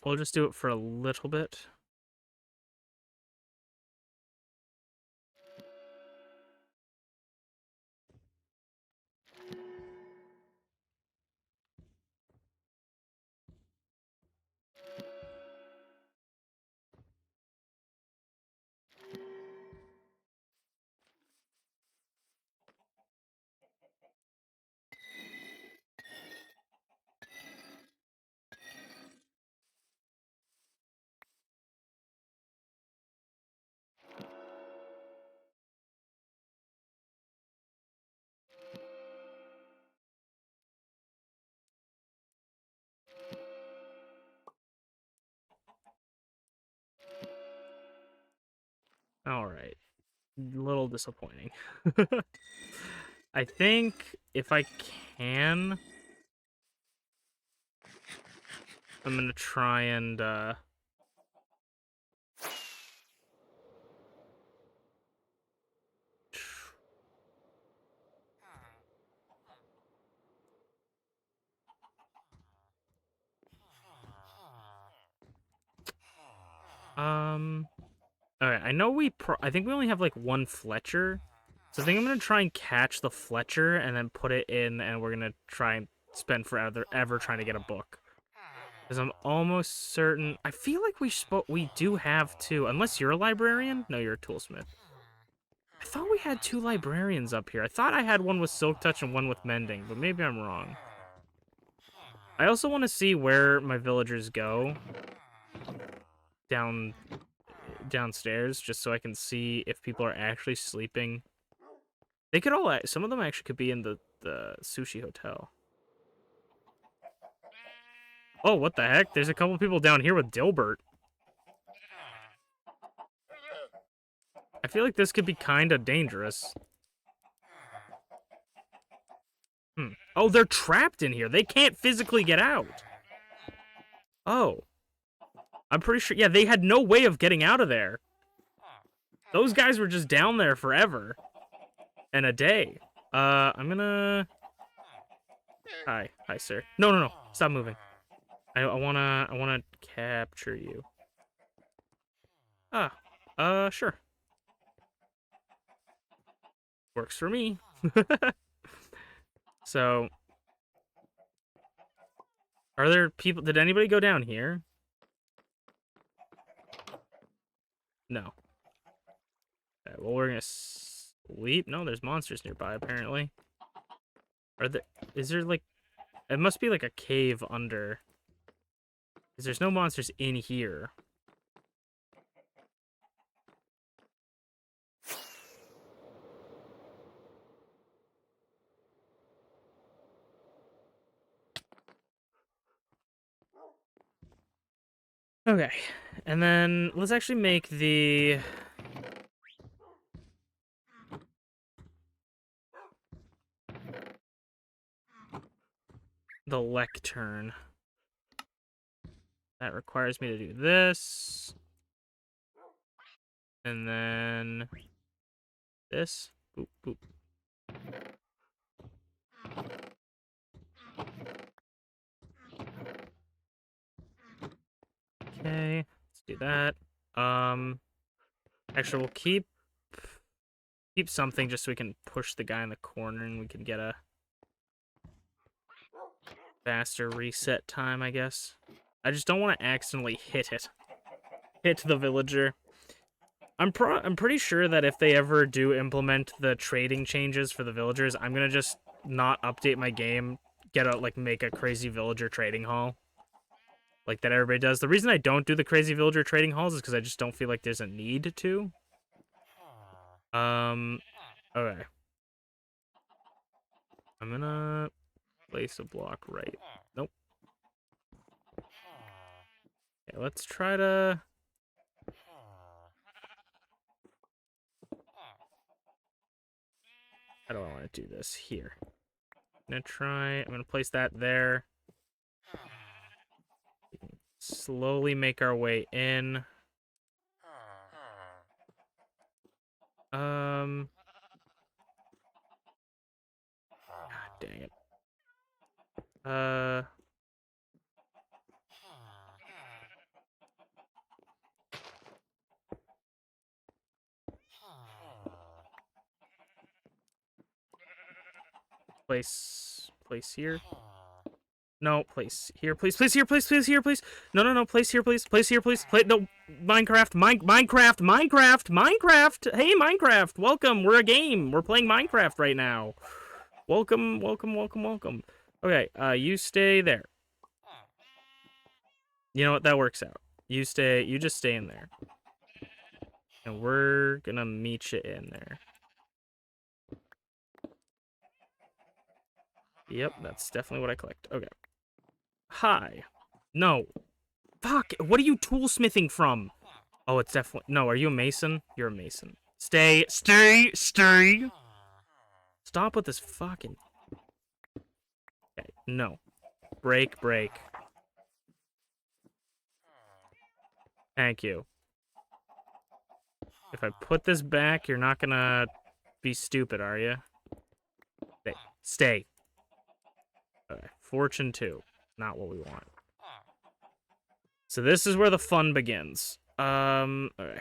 we'll just do it for a little bit. Alright. A little disappointing. I think if I can, I'm gonna try and alright, I know I think we only have like one Fletcher. So I think I'm gonna try and catch the Fletcher and then put it in, and we're gonna try and spend forever ever trying to get a book. Because I'm almost certain. I feel like we do have two, unless you're a librarian. No, you're a toolsmith. I thought we had two librarians up here. I thought I had one with Silk Touch and one with Mending, but maybe I'm wrong. I also want to see where my villagers go downstairs, just so I can see if people are actually sleeping. They could all. Some of them actually could be in the sushi hotel. Oh, what the heck? There's a couple people down here with Dilbert. I feel like this could be kind of dangerous. Oh, they're trapped in here. They can't physically get out. Oh. I'm pretty sure. Yeah, they had no way of getting out of there. Those guys were just down there forever. And a day. I'm gonna... Hi, sir. No. Stop moving. I wanna capture you. Sure. Works for me. So, are there people? Did anybody go down here? No. Okay, well, we're gonna sleep. No, there's monsters nearby, apparently. Is there, like... It must be, like, a cave under... Because there's no monsters in here. Okay, and then let's actually make the lectern. That requires me to do this. And then this. Boop, boop. Okay, let's do that. Actually, we'll keep something just so we can push the guy in the corner and we can get a faster reset time, I guess. I just don't want to accidentally hit the villager. I'm pretty sure that if they ever do implement the trading changes for the villagers, I'm gonna just not update my game, make a crazy villager trading hall. Like that everybody does. The reason I don't do the crazy villager trading halls is because I just don't feel like there's a need to. Okay. I'm gonna place a block right. Nope. Okay, let's try to... How do I want to do this? Here. I'm gonna place that there. Slowly make our way in. God dang it. Place here. No, place here, please. Place here, please. Place here, please. No. Place here, please. Place here, please. No, Minecraft. Hey, Minecraft. Welcome. We're a game. We're playing Minecraft right now. Welcome. Okay, you stay there. You know what? That works out. You just stay in there. And we're gonna meet you in there. Yep, that's definitely what I clicked. Okay. Hi. No. Fuck. What are you toolsmithing from? Oh, it's definitely... No, are you a mason? You're a mason. Stay, stay, stay! Stop with this fucking... Okay, no. Break, break. Thank you. If I put this back, you're not gonna be stupid, are you? Stay. Stay. Okay, fortune 2. Not what we want. So this is where the fun begins. Okay.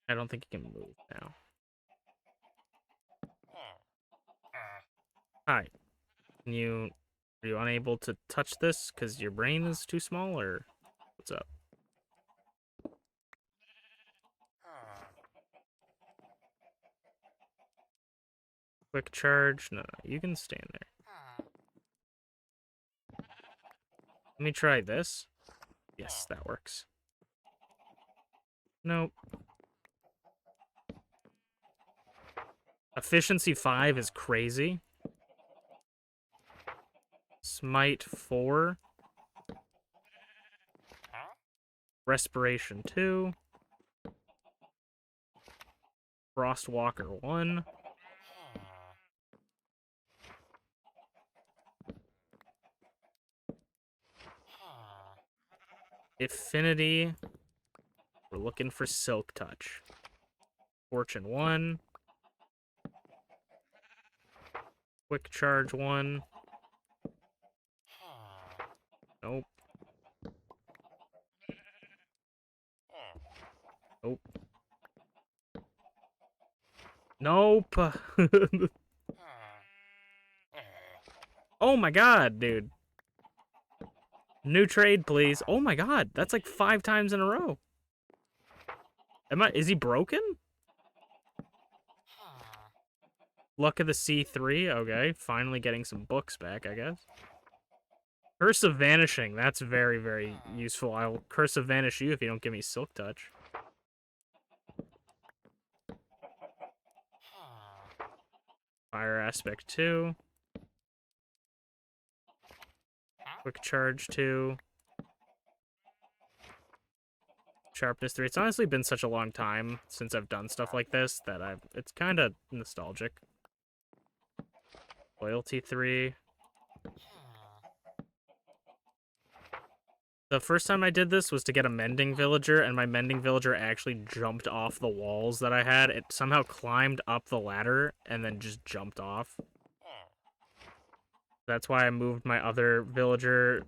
I don't think you can move now. Hi. Are you unable to touch this because your brain is too small, or what's up? Quick charge? No, you can stand there. Let me try this. Yes, that works. Nope. Efficiency 5 is crazy. Smite 4. Respiration 2. Frostwalker 1. Affinity. We're looking for Silk Touch. Fortune 1. Quick Charge 1. Nope. Nope. Nope. Oh my god, dude. New trade, please. Oh my god, that's like 5 times in a row. Is he broken? Luck of the C3, okay. Finally getting some books back, I guess. Curse of Vanishing, that's very, very useful. I'll Curse of Vanish you if you don't give me Silk Touch. Fire Aspect 2. Quick Charge 2. Sharpness 3. It's honestly been such a long time since I've done stuff like this that it's kind of nostalgic. Loyalty 3. The first time I did this was to get a mending villager, and my mending villager actually jumped off the walls that I had. It somehow climbed up the ladder and then just jumped off. That's why I moved my other villager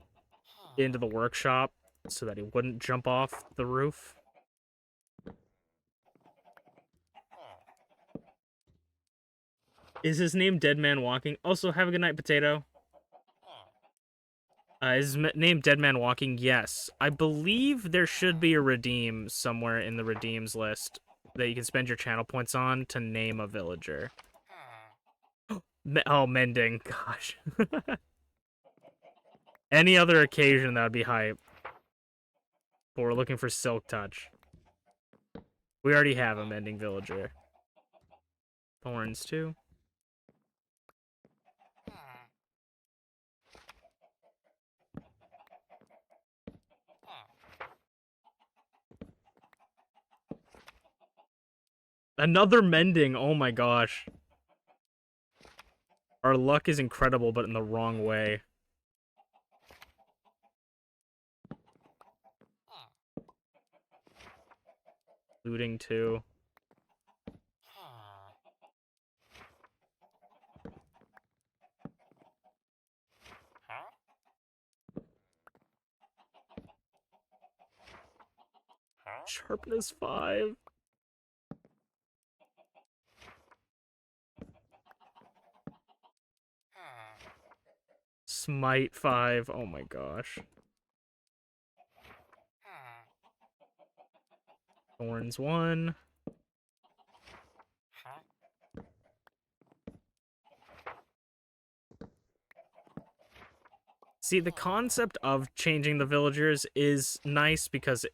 into the workshop so that he wouldn't jump off the roof. Is his name Dead Man Walking? Also, have a good night, Potato. Is his name Dead Man Walking? Yes. I believe there should be a redeem somewhere in the redeems list that you can spend your channel points on to name a villager. Oh, mending. Gosh. Any other occasion, that would be hype. But we're looking for Silk Touch. We already have a mending villager. Thorns, too. Another mending, oh my gosh. Our luck is incredible, but in the wrong way. Looting too. Sharpness 5. Smite 5. Oh my gosh. Thorns 1. See, the concept of changing the villagers is nice because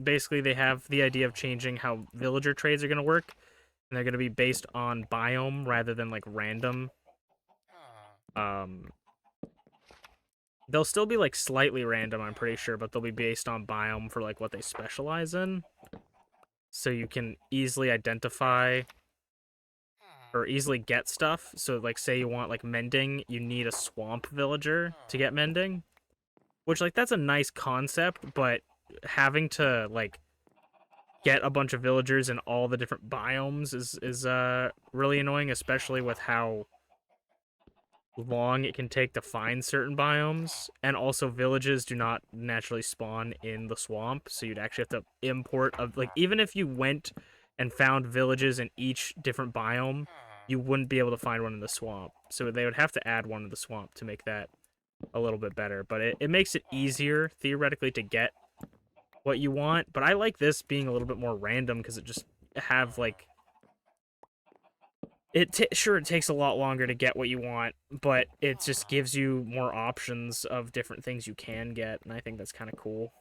basically they have the idea of changing how villager trades are going to work, and they're going to be based on biome rather than like random. They'll still be like slightly random, I'm pretty sure, but they'll be based on biome for like what they specialize in. So you can easily identify or easily get stuff. So like say you want like mending, you need a swamp villager to get mending. Which like that's a nice concept, but having to like get a bunch of villagers in all the different biomes is really annoying, especially with how long it can take to find certain biomes, and also villages do not naturally spawn in the swamp, so you'd actually have to import like even if you went and found villages in each different biome, you wouldn't be able to find one in the swamp, so they would have to add one in the swamp to make that a little bit better. But it makes it easier theoretically to get what you want, but I like this being a little bit more random because it just have like sure, it takes a lot longer to get what you want, but it just gives you more options of different things you can get, and I think that's kind of cool.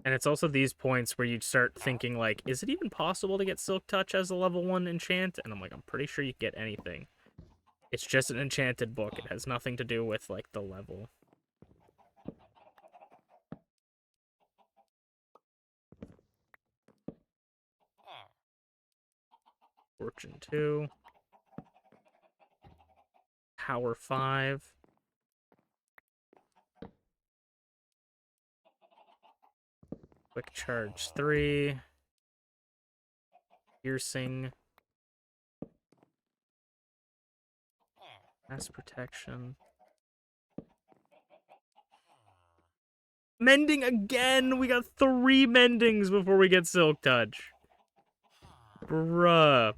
And it's also these points where you'd start thinking, like, is it even possible to get Silk Touch as a level 1 enchant? And I'm like, I'm pretty sure you can get anything. It's just an enchanted book. It has nothing to do with, like, the level. Fortune 2. Power 5. Quick Charge 3. Piercing. Mass Protection. Mending again! We got 3 mendings before we get Silk Touch. Bruh.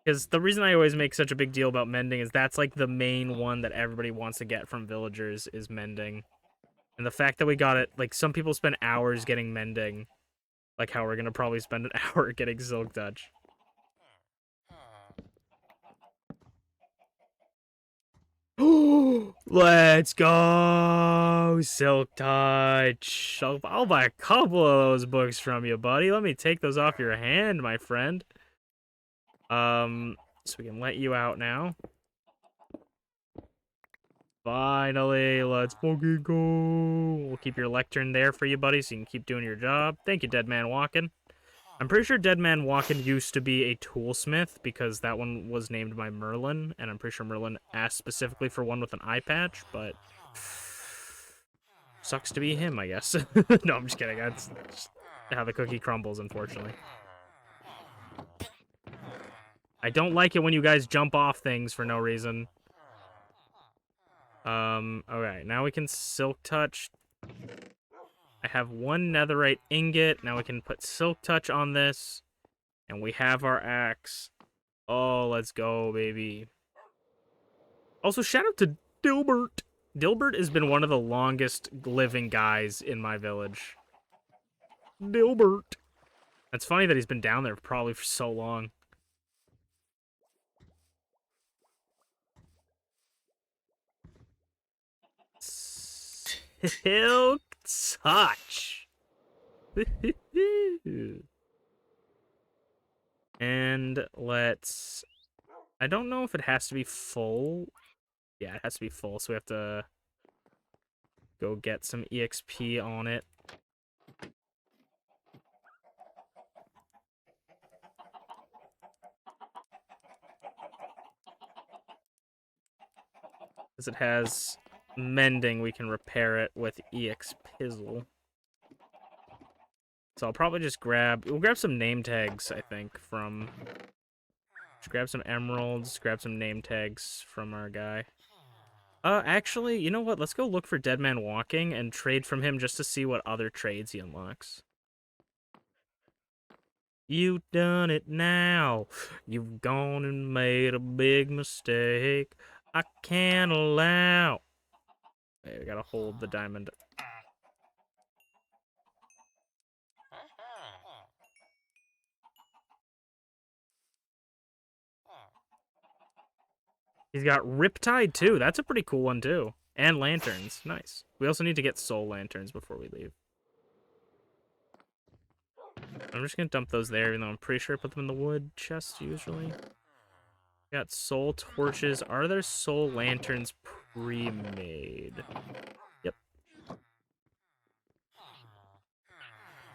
Because the reason I always make such a big deal about mending is that's like the main one that everybody wants to get from villagers is mending. And the fact that we got it, like some people spend hours getting mending. Like how we're going to probably spend an hour getting Silk Touch. Let's go! Silk Touch. I'll buy a couple of those books from you, buddy. Let me take those off your hand, my friend. So we can let you out now. Finally, let's fucking go. We'll keep your lectern there for you, buddy, so you can keep doing your job. Thank you, Dead Man Walking. I'm pretty sure Dead Man Walking used to be a toolsmith because that one was named by Merlin, and I'm pretty sure Merlin asked specifically for one with an eye patch, but sucks to be him, I guess. No, I'm just kidding. That's just how the cookie crumbles, unfortunately. I don't like it when you guys jump off things for no reason. Okay, now we can Silk Touch. I have 1 netherite ingot. Now we can put Silk Touch on this. And we have our axe. Oh, let's go, baby. Also, shout out to Dilbert. Dilbert has been one of the longest living guys in my village. Dilbert. It's funny that he's been down there probably for so long. Silk Touch. And let's... I don't know if it has to be full. Yeah, it has to be full, so we have to go get some EXP on it. Because it has mending, we can repair it with EXPizzle. So I'll probably just we'll grab some name tags, I think, from... Just grab some emeralds, grab some name tags from our guy. Actually, you know what? Let's go look for Dead Man Walking and trade from him just to see what other trades he unlocks. You done it now. You've gone and made a big mistake. I can't allow. Hey, we gotta hold the diamond. He's got Riptide too. That's a pretty cool one too. And lanterns. Nice. We also need to get soul lanterns before we leave. I'm just gonna dump those there, even though I'm pretty sure I put them in the wood chest usually. Got soul torches. Are there soul lanterns pre-made? Yep.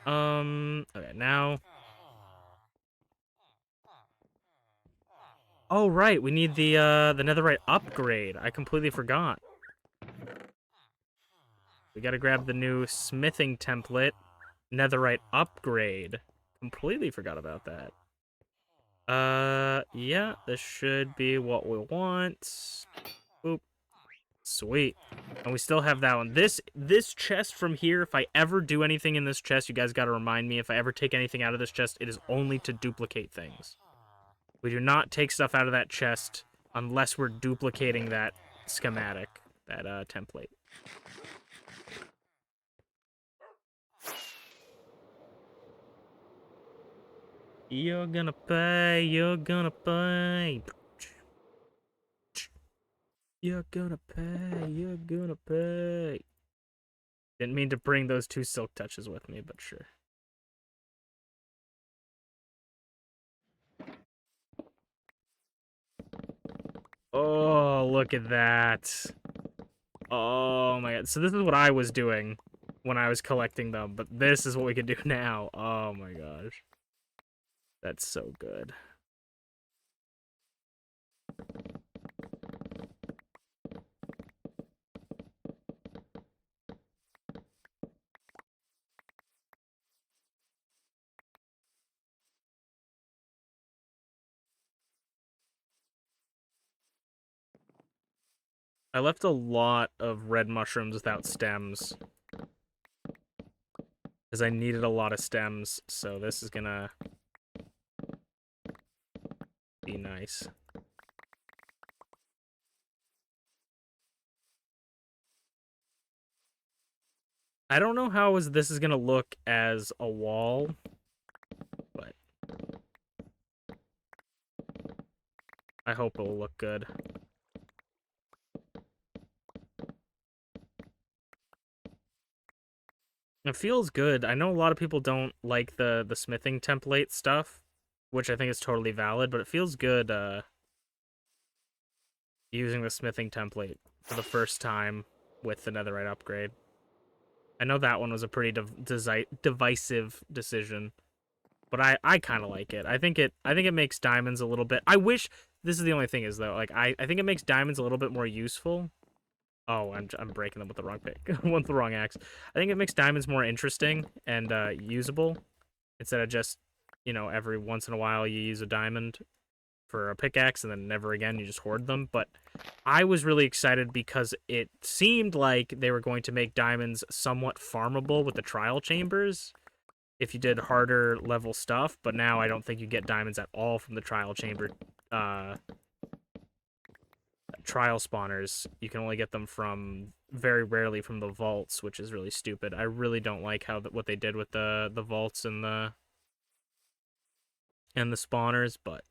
Okay, now. Oh right, we need the netherite upgrade. I completely forgot. We gotta grab the new smithing template, netherite upgrade. Completely forgot about that. Yeah, this should be what we want. Oop. Sweet. And we still have that one. This chest from here, if I ever do anything in this chest, you guys gotta remind me, if I ever take anything out of this chest, it is only to duplicate things. We do not take stuff out of that chest unless we're duplicating that schematic, that template. You're gonna pay, you're gonna pay. You're gonna pay, you're gonna pay. Didn't mean to bring those two silk touches with me, but sure. Oh, look at that. Oh my god. So this is what I was doing when I was collecting them, but this is what we can do now. Oh my gosh. That's so good. I left a lot of red mushrooms without stems, because I needed a lot of stems, so this is gonna be nice. I don't know how this is gonna look as a wall, but I hope it'll look good. It feels good. I know a lot of people don't like the smithing template stuff, which I think is totally valid, but it feels good using the smithing template for the first time with the netherite upgrade. I know that one was a pretty divisive decision, but I kind of like it. I think it makes diamonds a little bit. I wish, this is the only thing is though, like I think it makes diamonds a little bit more useful. Oh, I'm breaking them with the wrong pick. With the wrong axe. I think it makes diamonds more interesting and usable, instead of just, you know, every once in a while you use a diamond for a pickaxe and then never again, you just hoard them. But I was really excited because it seemed like they were going to make diamonds somewhat farmable with the trial chambers if you did harder level stuff, but now I don't think you get diamonds at all from the trial chamber trial spawners. You can only get them from, very rarely, from the vaults, which is really stupid. I really don't like how what they did with the vaults and the spawners, but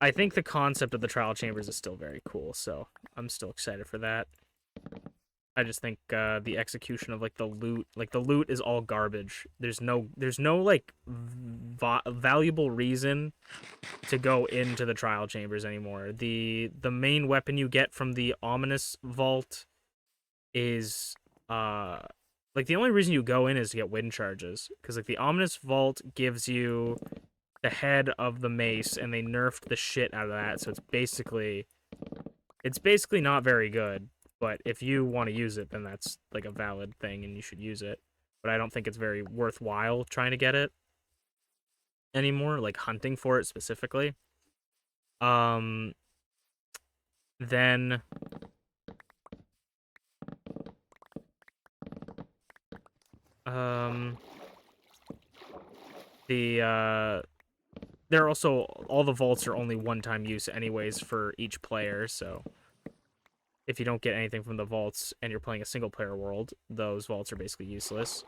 I think the concept of the trial chambers is still very cool, so I'm still excited for that. I just think the execution of like the loot is all garbage. There's no like valuable reason to go into the trial chambers anymore. The main weapon you get from the ominous vault is like the only reason you go in is to get wind charges, because like the ominous vault gives you the head of the mace, and they nerfed the shit out of that, so it's basically not very good. But if you want to use it, then that's like a valid thing and you should use it. But I don't think it's very worthwhile trying to get it anymore, like hunting for it specifically. Then they're also, all the vaults are only one-time use anyways for each player, so if you don't get anything from the vaults and you're playing a single-player world, those vaults are basically useless.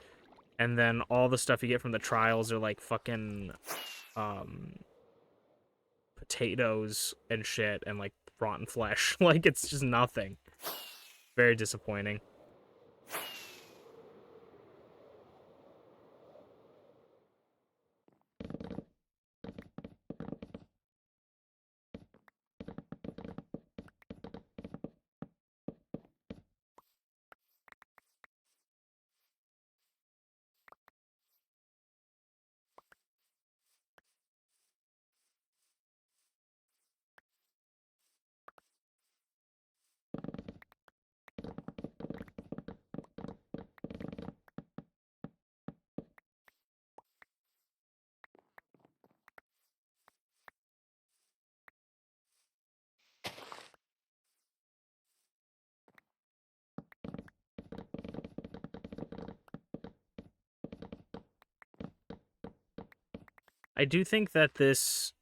And then all the stuff you get from the trials are like fucking potatoes and shit and like rotten flesh. Like, it's just nothing. Very disappointing. I do think that this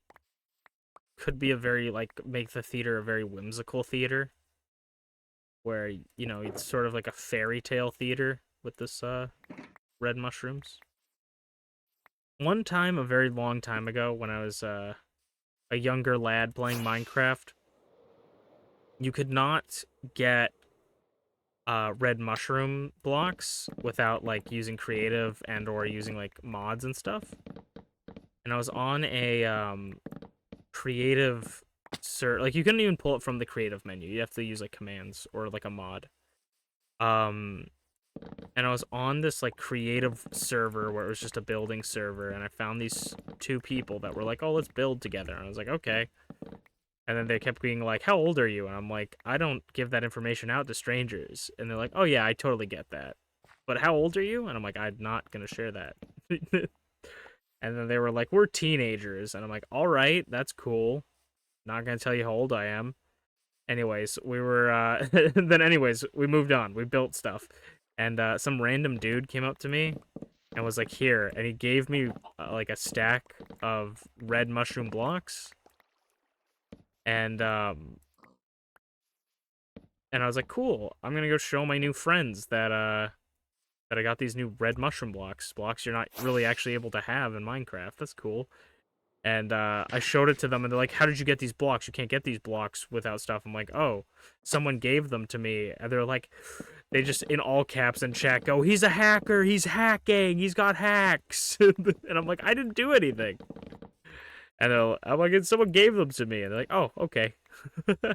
could be a very, like, make the theater a very whimsical theater. Where, you know, it's sort of like a fairy tale theater with this, red mushrooms. One time, a very long time ago, when I was, a younger lad playing Minecraft, you could not get, red mushroom blocks without, like, using creative and or using, like, mods and stuff. And I was on a, creative like, you couldn't even pull it from the creative menu. You have to use, like, commands or, like, a mod. And I was on this, like, creative server where it was just a building server, and I found these two people that were like, oh, let's build together. And I was like, okay. And then they kept being like, how old are you? And I'm like, I don't give that information out to strangers. And they're like, oh, yeah, I totally get that. But how old are you? And I'm like, I'm not going to share that. And then they were like, we're teenagers. And I'm like, all right, that's cool. Not going to tell you how old I am. Anyways, we were, then anyways, we moved on. We built stuff. And some random dude came up to me and was like, here. And he gave me, like, a stack of red mushroom blocks. And I was like, cool. I'm going to go show my new friends that I got these new red mushroom blocks. Blocks you're not really actually able to have in Minecraft. That's cool. And I showed it to them, and they're like, how did you get these blocks? You can't get these blocks without stuff. I'm like, oh, someone gave them to me. And they're like, they just, in all caps in chat, go, he's a hacker, he's hacking, he's got hacks. And I'm like, I didn't do anything. And I'm like, someone gave them to me. And they're like, oh, okay. Like,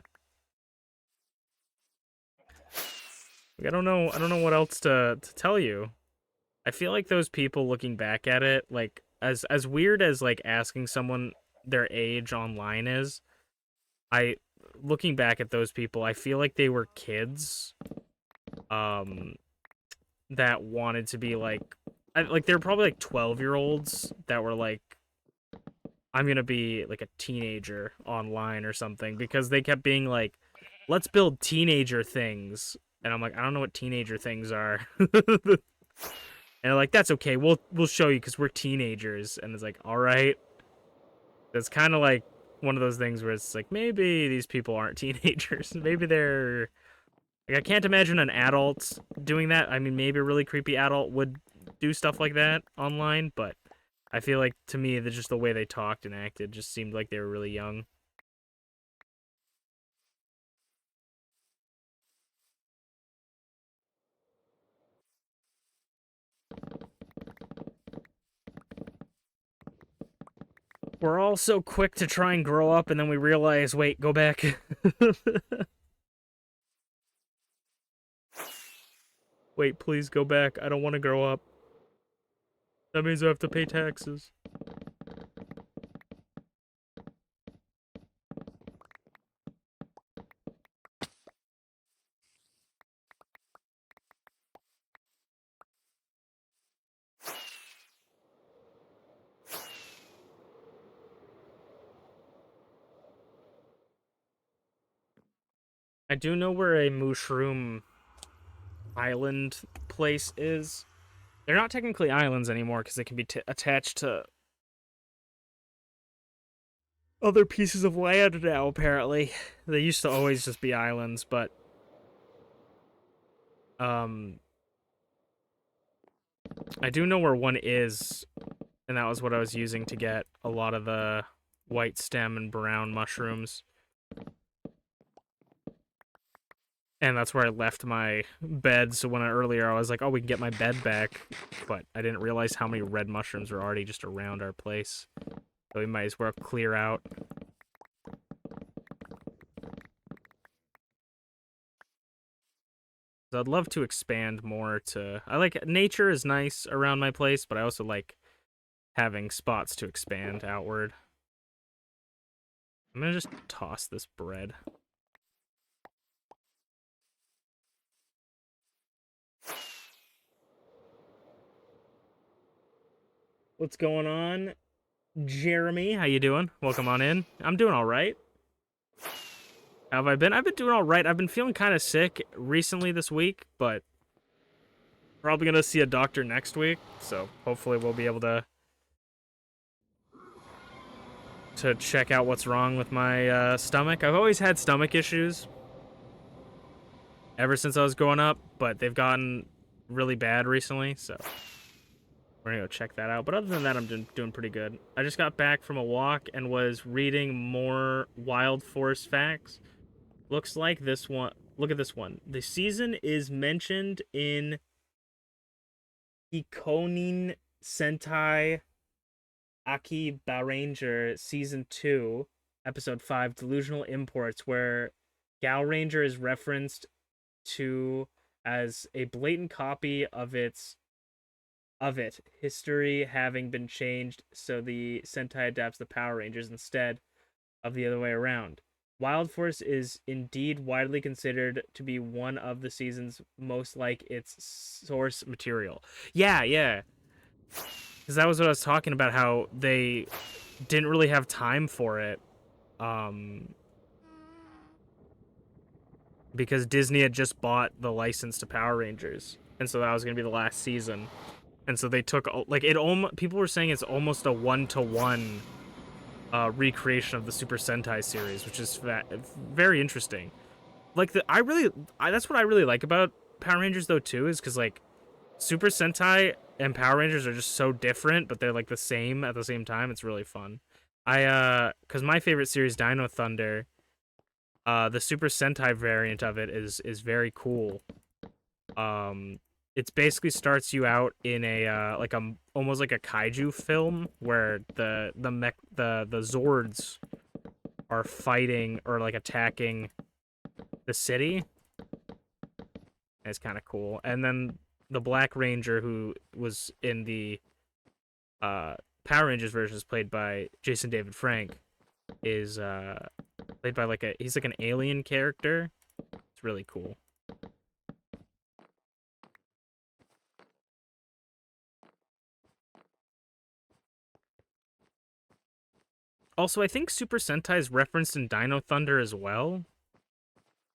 I don't know what else to tell you. I feel like those people, looking back at it, like, as weird as, like, asking someone their age online is, looking back at those people, I feel like they were kids, that wanted to be, like, they're probably, like, 12-year-olds that were, like, I'm gonna be, like, a teenager online or something, because they kept being, like, let's build teenager things, and I'm like, I don't know what teenager things are. And they're like, that's okay, we'll show you because we're teenagers. And it's like, all right. That's kind of like one of those things where it's like, maybe these people aren't teenagers. Maybe they're... Like, I can't imagine an adult doing that. I mean, maybe a really creepy adult would do stuff like that online, but I feel like, to me, just the way they talked and acted just seemed like they were really young. We're all so quick to try and grow up, and then we realize, wait, go back. Wait, please go back. I don't want to grow up. That means I have to pay taxes. I do know where a mushroom island place is. They're not technically islands anymore because they can be attached to other pieces of land now, apparently. They used to always just be islands, but I do know where one is, and that was what I was using to get a lot of the white stem and brown mushrooms. And that's where I left my bed, so earlier I was like, oh, we can get my bed back, but I didn't realize how many red mushrooms were already just around our place. So we might as well clear out. So I'd love to expand more to... nature is nice around my place, but I also like having spots to expand outward. I'm gonna just toss this bread. What's going on? Jeremy, how you doing? Welcome on in. I'm doing all right. How have I been? I've been doing all right. I've been feeling kind of sick recently this week, but probably going to see a doctor next week, so hopefully we'll be able to check out what's wrong with my stomach. I've always had stomach issues ever since I was growing up, but they've gotten really bad recently, so we're going to go check that out. But other than that, I'm doing pretty good. I just got back from a walk and was reading more Wild Force facts. Looks like this one. Look at this one. The season is mentioned in Hikonin Sentai Akibaranger Season 2, Episode 5, Delusional Imports, where Gal Ranger is referenced to as a blatant copy of it, history having been changed, so the Sentai adapts the Power Rangers instead of the other way around. Wild Force is indeed widely considered to be one of the season's most like its source material. Yeah. Because that was what I was talking about, how they didn't really have time for it. Because Disney had just bought the license to Power Rangers. And so that was going to be the last season. And so they took, people were saying it's almost a one-to-one recreation of the Super Sentai series, which is very interesting. Like, that's what I really like about Power Rangers, though, too, is because, like, Super Sentai and Power Rangers are just so different, but they're, like, the same at the same time. It's really fun. Because my favorite series, Dino Thunder, the Super Sentai variant of it is very cool. It basically starts you out in a almost like a kaiju film where the Zords are fighting or like attacking the city. It's kind of cool. And then the Black Ranger, who was in the Power Rangers version, is played by Jason David Frank, is played by he's like an alien character. It's really cool. Also, I think Super Sentai is referenced in Dino Thunder as well.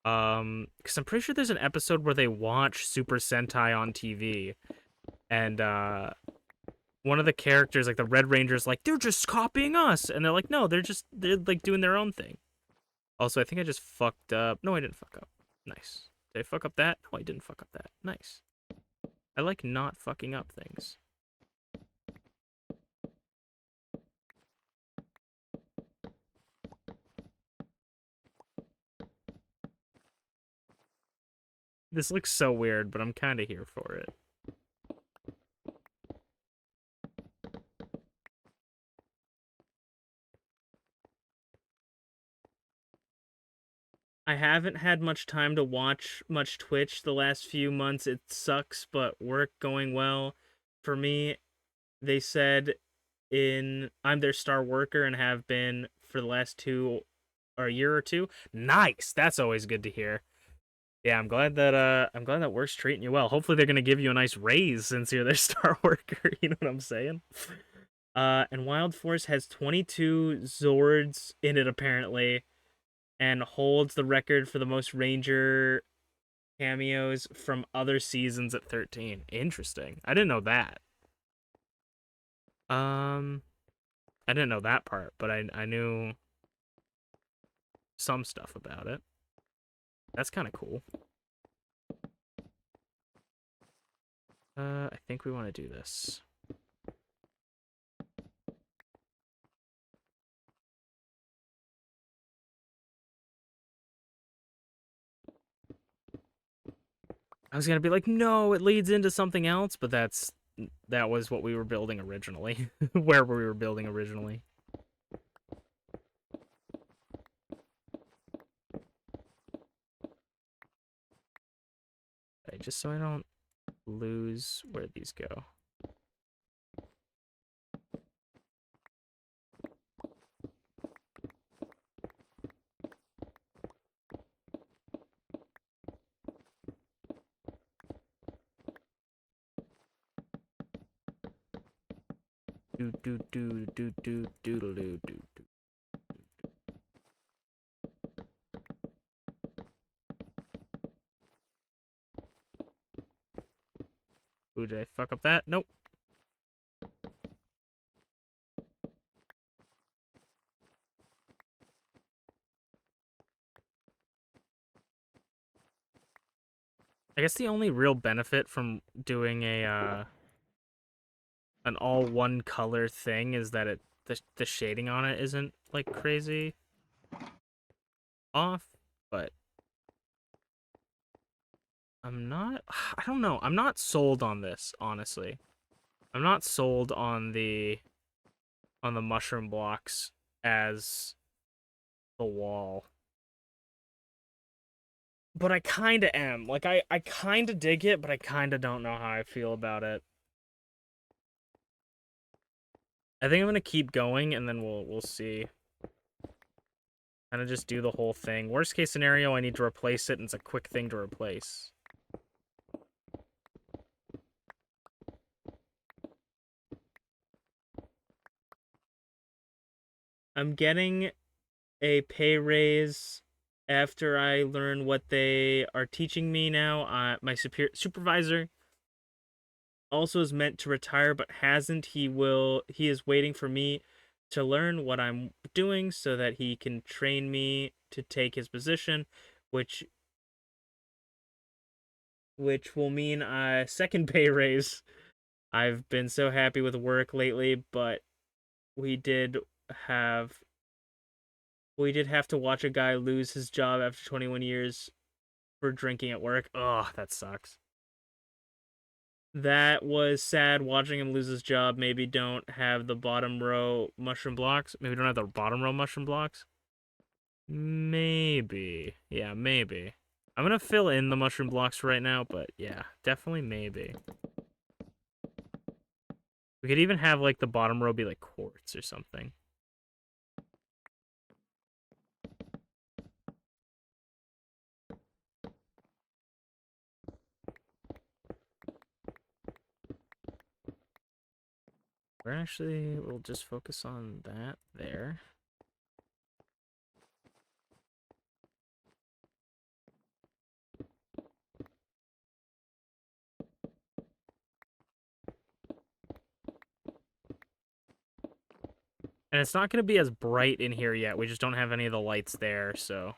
Because I'm pretty sure there's an episode where they watch Super Sentai on TV. And, one of the characters, like the Red Ranger's like, they're just copying us. And they're like, no, they're like doing their own thing. Also, I think I just fucked up. No, I didn't fuck up. Nice. Did I fuck up that? No, I didn't fuck up that. Nice. I like not fucking up things. This looks so weird, but I'm kind of here for it. I haven't had much time to watch much Twitch the last few months. It sucks, but work going well. For me, they said I'm their star worker and have been for the last a year or two. Nice. That's always good to hear. Yeah, I'm glad that work's treating you well. Hopefully they're gonna give you a nice raise since you're their star worker. You know what I'm saying? And Wild Force has 22 Zords in it apparently, and holds the record for the most Ranger cameos from other seasons at 13. Interesting. I didn't know that. I didn't know that part, but I knew some stuff about it. That's kind of cool. I think we want to do this. I was gonna be like, no, it leads into something else, but that was what we were building originally. Where we were building originally. Okay, just so I don't lose where these go. Do. Ooh, did I fuck up that? Nope. I guess the only real benefit from doing a an all one color thing is that the shading on it isn't like crazy off, but I don't know. I'm not sold on this, honestly. I'm not sold on the mushroom blocks as the wall. But I kind of am. Like I kind of dig it, but I kind of don't know how I feel about it. I think I'm going to keep going and then we'll see. Kind of just do the whole thing. Worst case scenario, I need to replace it and it's a quick thing to replace. I'm getting a pay raise after I learn what they are teaching me now. My supervisor also is meant to retire but hasn't. He is waiting for me to learn what I'm doing so that he can train me to take his position, which will mean a second pay raise. I've been so happy with work lately, but we did have to watch a guy lose his job after 21 years for drinking at work. Ugh, that sucks. That was sad, watching him lose his job. Maybe don't have the bottom row mushroom blocks. Maybe don't have the bottom row mushroom blocks. Maybe. Yeah, maybe. I'm gonna fill in the mushroom blocks right now, but yeah, definitely maybe. We could even have, like, the bottom row be, like, quartz or something. We'll just focus on that there. And it's not going to be as bright in here yet. We just don't have any of the lights there, so.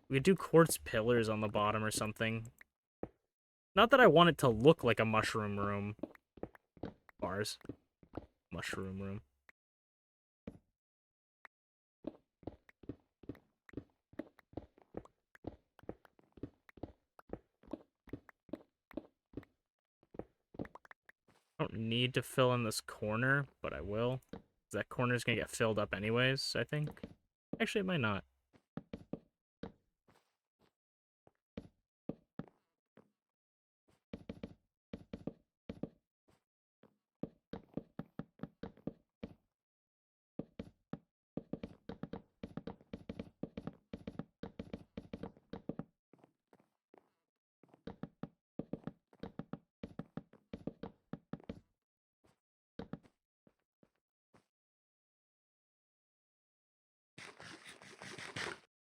We could do quartz pillars on the bottom or something. Not that I want it to look like a mushroom room. Bars. Mushroom room. I don't need to fill in this corner, but I will. That corner's gonna get filled up anyways, I think. Actually, it might not.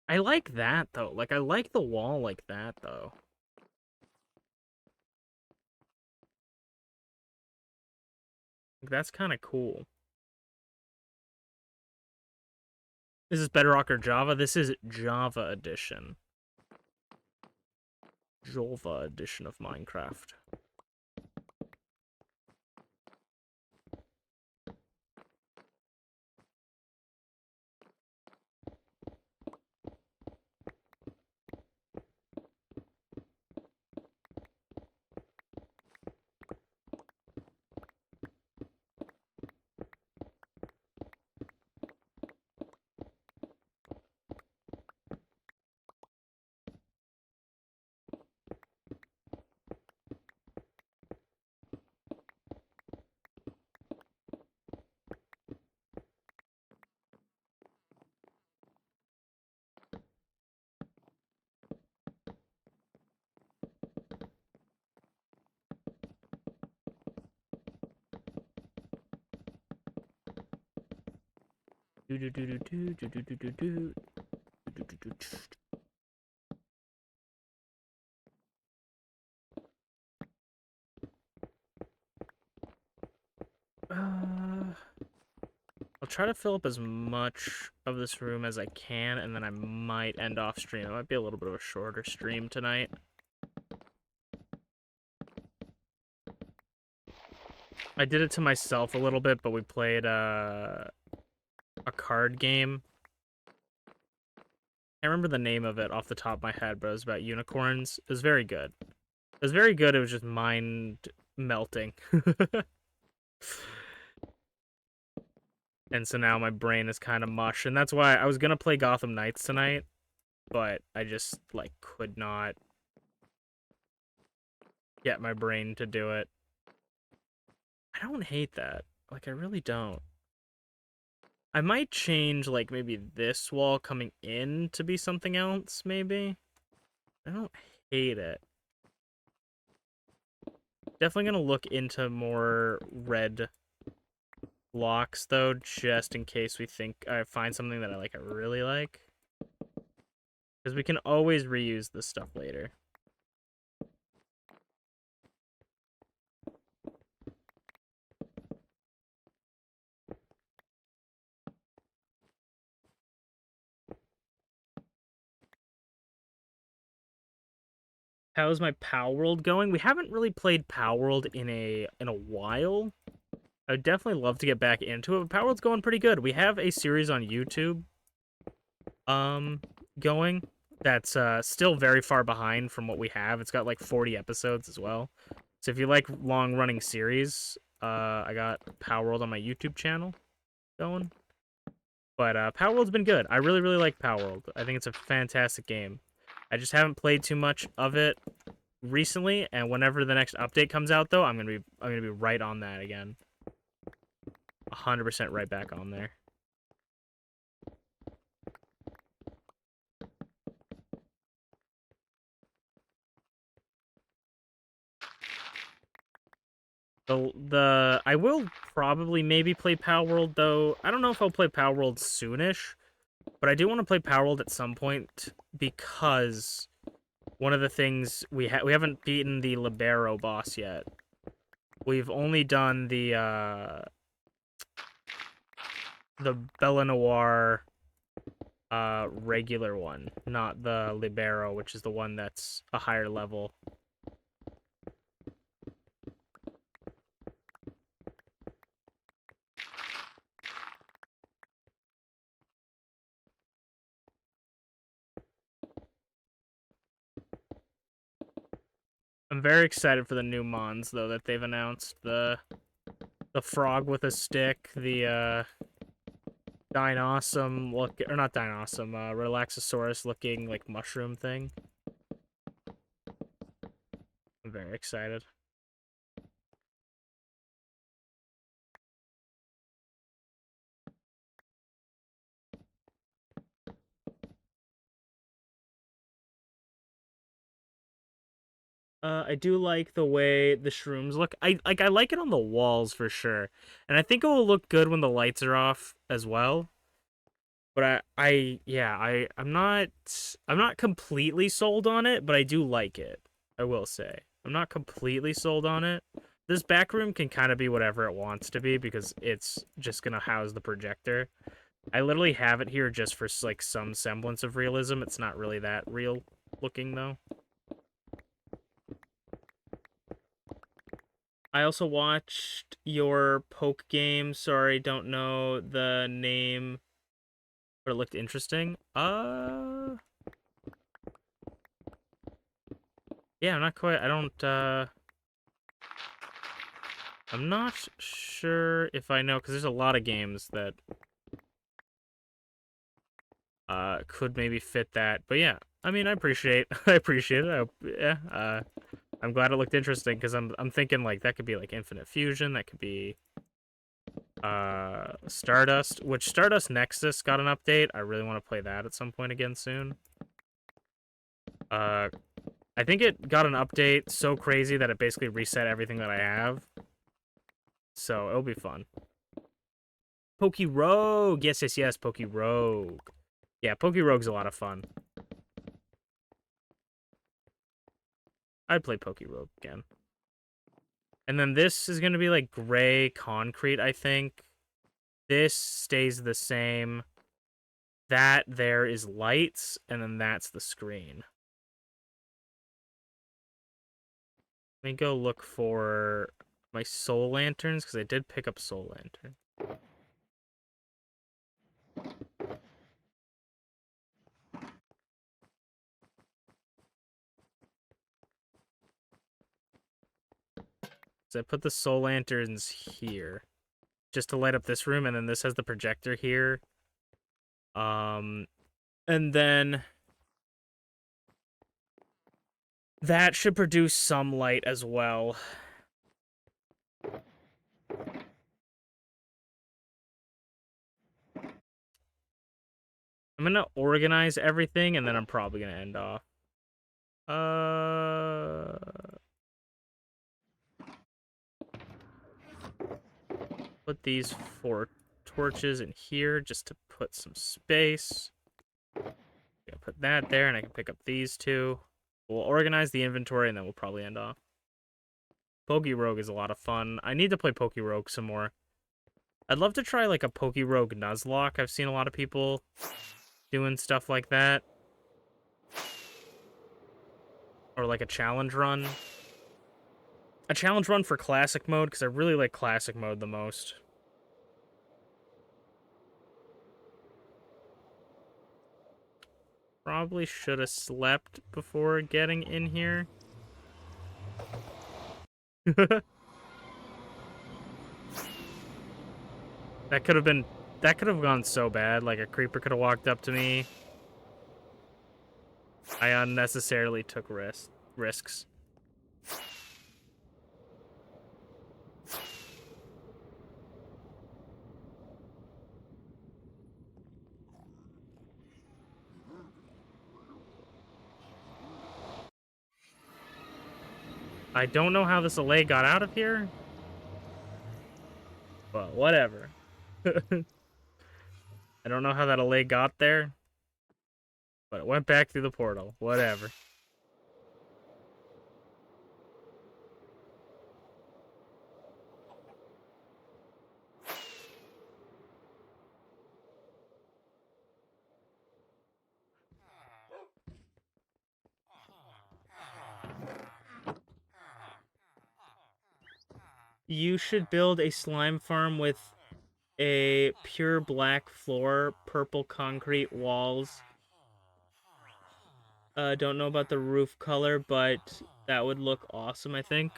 I like that, though. Like, I like the wall like that, though. Like, that's kind of cool. Is this Bedrock or Java? This is Java edition. Java edition of Minecraft. Do do do do do do do do do do do do do. I'll try to fill up as much of this room as I can, and then I might end off stream. It might be a little bit of a shorter stream tonight. I did it to myself a little bit, but we played a card game. I remember the name of it off the top of my head, but it was about unicorns. It was very good. It was very good. It was just mind melting. And so now my brain is kind of mush, and that's why I was gonna play Gotham Knights tonight, but I just like could not get my brain to do it. I don't hate that. Like, I really don't. I might change, like, maybe this wall coming in to be something else, maybe. I don't hate it. Definitely gonna look into more red blocks, though, just in case we think I find something that I really like. Because we can always reuse this stuff later. How's my Power World going? We haven't really played Power World in a while. I would definitely love to get back into it, but Power World's going pretty good. We have a series on YouTube going that's still very far behind from what we have. It's got like 40 episodes as well. So if you like long-running series, I got Power World on my YouTube channel going. But Power World's been good. I really, really like Power World. I think it's a fantastic game. I just haven't played too much of it recently, and whenever the next update comes out, though, I'm gonna be right on that again. 100% right back on there. I will probably maybe play Power World, though. I don't know if I'll play Power World soonish, but I do want to play Power World at some point because one of the things we haven't beaten the Levare boss yet. We've only done the Bella Noir regular one, not the Levare, which is the one that's a higher level. I'm very excited for the new mons, though, that they've announced. The frog with a stick, the DancingWithDraven look, or not DancingWithDraven, Relaxosaurus looking like mushroom thing. I'm very excited. I do like the way the shrooms look. I like it on the walls for sure, and I think it will look good when the lights are off as well. But I'm not completely sold on it, but I do like it. I will say I'm not completely sold on it. This back room can kind of be whatever it wants to be because it's just gonna house the projector. I literally have it here just for like some semblance of realism. It's not really that real looking though. I also watched your poke game. Sorry, don't know the name, but it looked interesting. Yeah, I'm not quite. I'm not sure if I know, because there's a lot of games that could maybe fit that. But yeah, I mean, I appreciate it. I'm glad it looked interesting, because I'm thinking like that could be like Infinite Fusion, that could be Stardust, which Stardust Nexus got an update. I really want to play that at some point again soon. I think it got an update so crazy that it basically reset everything that I have. So it'll be fun. Poke Rogue! Yes, yes, yes, Poke Rogue. Yeah, Poke Rogue's a lot of fun. I'd play Poke Rogue again. And then this is going to be like gray concrete, I think. This stays the same. That there is lights, and then that's the screen. Let me go look for my soul lanterns, because I did pick up soul lantern. So I put the soul lanterns here, just to light up this room, and then this has the projector here. And then that should produce some light as well. I'm gonna organize everything, and then I'm probably gonna end off. Put these 4 torches in here just to put some space. Yeah, put that there, and I can pick up these 2. We'll organize the inventory, and then we'll probably end off. Poke Rogue is a lot of fun. I need to play Poke Rogue some more. I'd love to try like a Poke Rogue Nuzlocke. I've seen a lot of people doing stuff like that. Or like a challenge run. A challenge run for classic mode, because I really like classic mode the most. Probably should have slept before getting in here. That could have gone so bad. Like a creeper could have walked up to me. I unnecessarily took risks. I don't know how this allay got out of here. Well, whatever. I don't know how that allay got there. But it went back through the portal. Whatever. You should build a slime farm with a pure black floor, purple concrete walls. Don't know about the roof color, but that would look awesome, I think.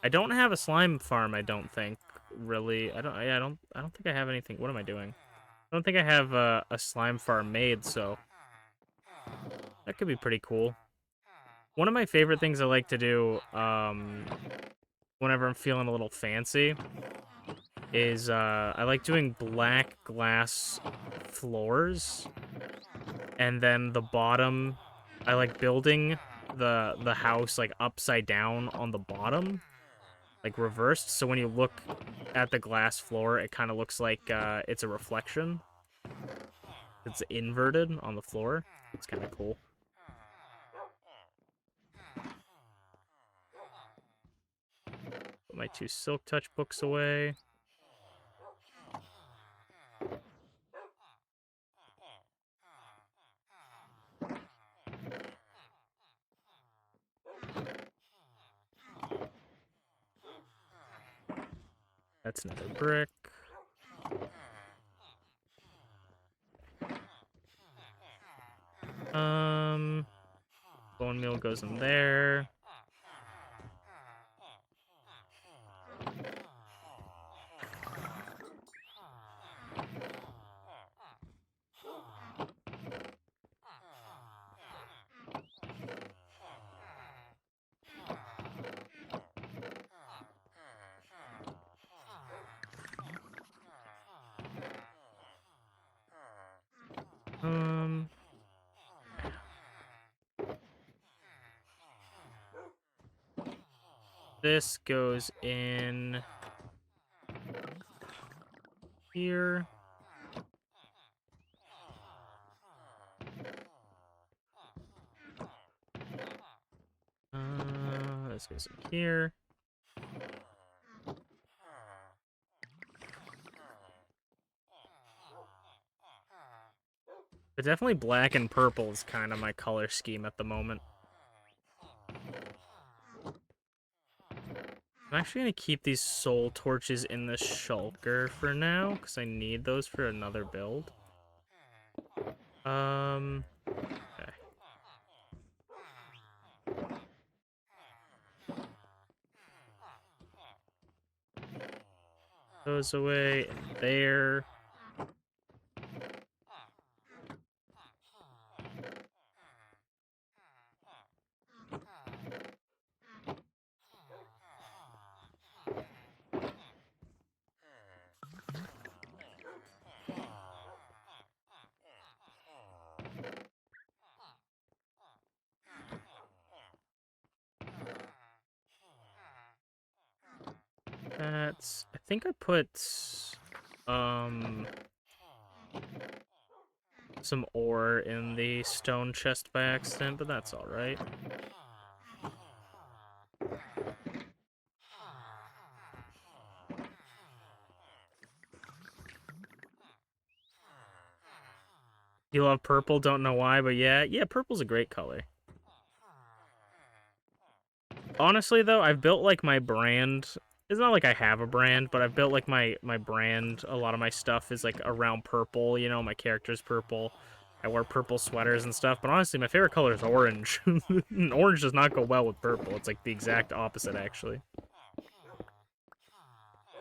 I don't have a slime farm, I don't think. Really. I don't think I have anything. What am I doing? I don't think I have a slime farm made, so that could be pretty cool. One of my favorite things I like to do, whenever I'm feeling a little fancy, is I like doing black glass floors, and then the bottom, I like building the house like upside down on the bottom, like reversed, so when you look at the glass floor, it kind of looks like it's a reflection. It's inverted on the floor. It's kind of cool. Put my 2 Silk Touch books away. That's another brick. Bone meal goes in there. This goes in here. This goes in here. But definitely black and purple is kind of my color scheme at the moment. I'm actually going to keep these soul torches in the shulker for now, because I need those for another build. Okay. Goes away in there. That's, I think I put some ore in the stone chest by accident, but that's all right. You love purple, don't know why, but yeah, purple's a great color. Honestly, though, I've built, like, my brand. It's not like I have a brand, but I've built, like, my brand. A lot of my stuff is, like, around purple, you know, my character's purple. I wear purple sweaters and stuff, but honestly, my favorite color is orange. And orange does not go well with purple. It's, like, the exact opposite, actually.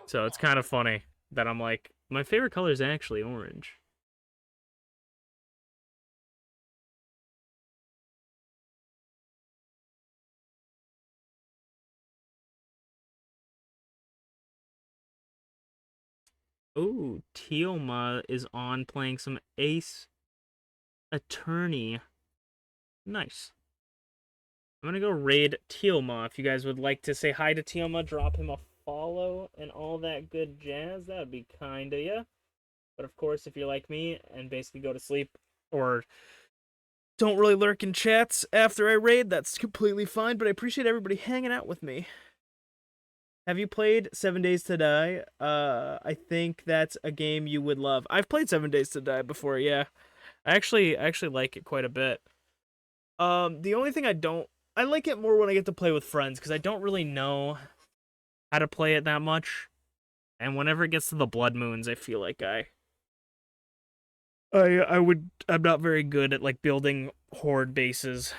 So it's kind of funny that I'm like, my favorite color is actually orange. Ooh, Tioma is on playing some Ace Attorney. Nice. I'm gonna go raid Tioma. If you guys would like to say hi to Tioma, drop him a follow and all that good jazz, that would be kind of ya. But of course, if you're like me and basically go to sleep or don't really lurk in chats after I raid, that's completely fine. But I appreciate everybody hanging out with me. Have you played 7 Days to Die? I think that's a game you would love. I've played 7 Days to Die before, yeah. I actually like it quite a bit. The only thing I like it more when I get to play with friends, because I don't really know how to play it that much. And whenever it gets to the Blood Moons, I feel like I'm not very good at, like, building horde bases.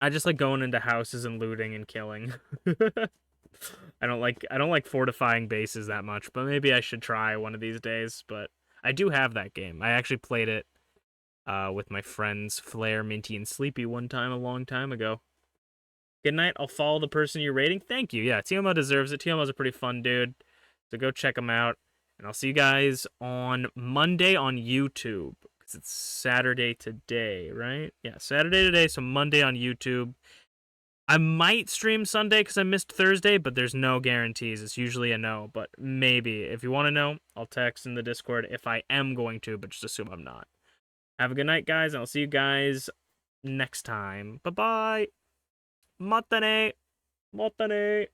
I just like going into houses and looting and killing. I don't like fortifying bases that much, but maybe I should try one of these days. But I do have that game. I actually played it with my friends Flair, Minty, and Sleepy one time a long time ago. Good night. I'll follow the person you're rating. Thank you. Yeah, Tioma deserves it. Tioma's a pretty fun dude, so go check him out. And I'll see you guys on Monday on YouTube. Because it's Saturday today, right? Yeah, Saturday today, so Monday on YouTube. I might stream Sunday because I missed Thursday, but there's no guarantees. It's usually a no, but maybe. If you want to know, I'll text in the Discord if I am going to, but just assume I'm not. Have a good night, guys, and I'll see you guys next time. Bye-bye. Matane. Matane.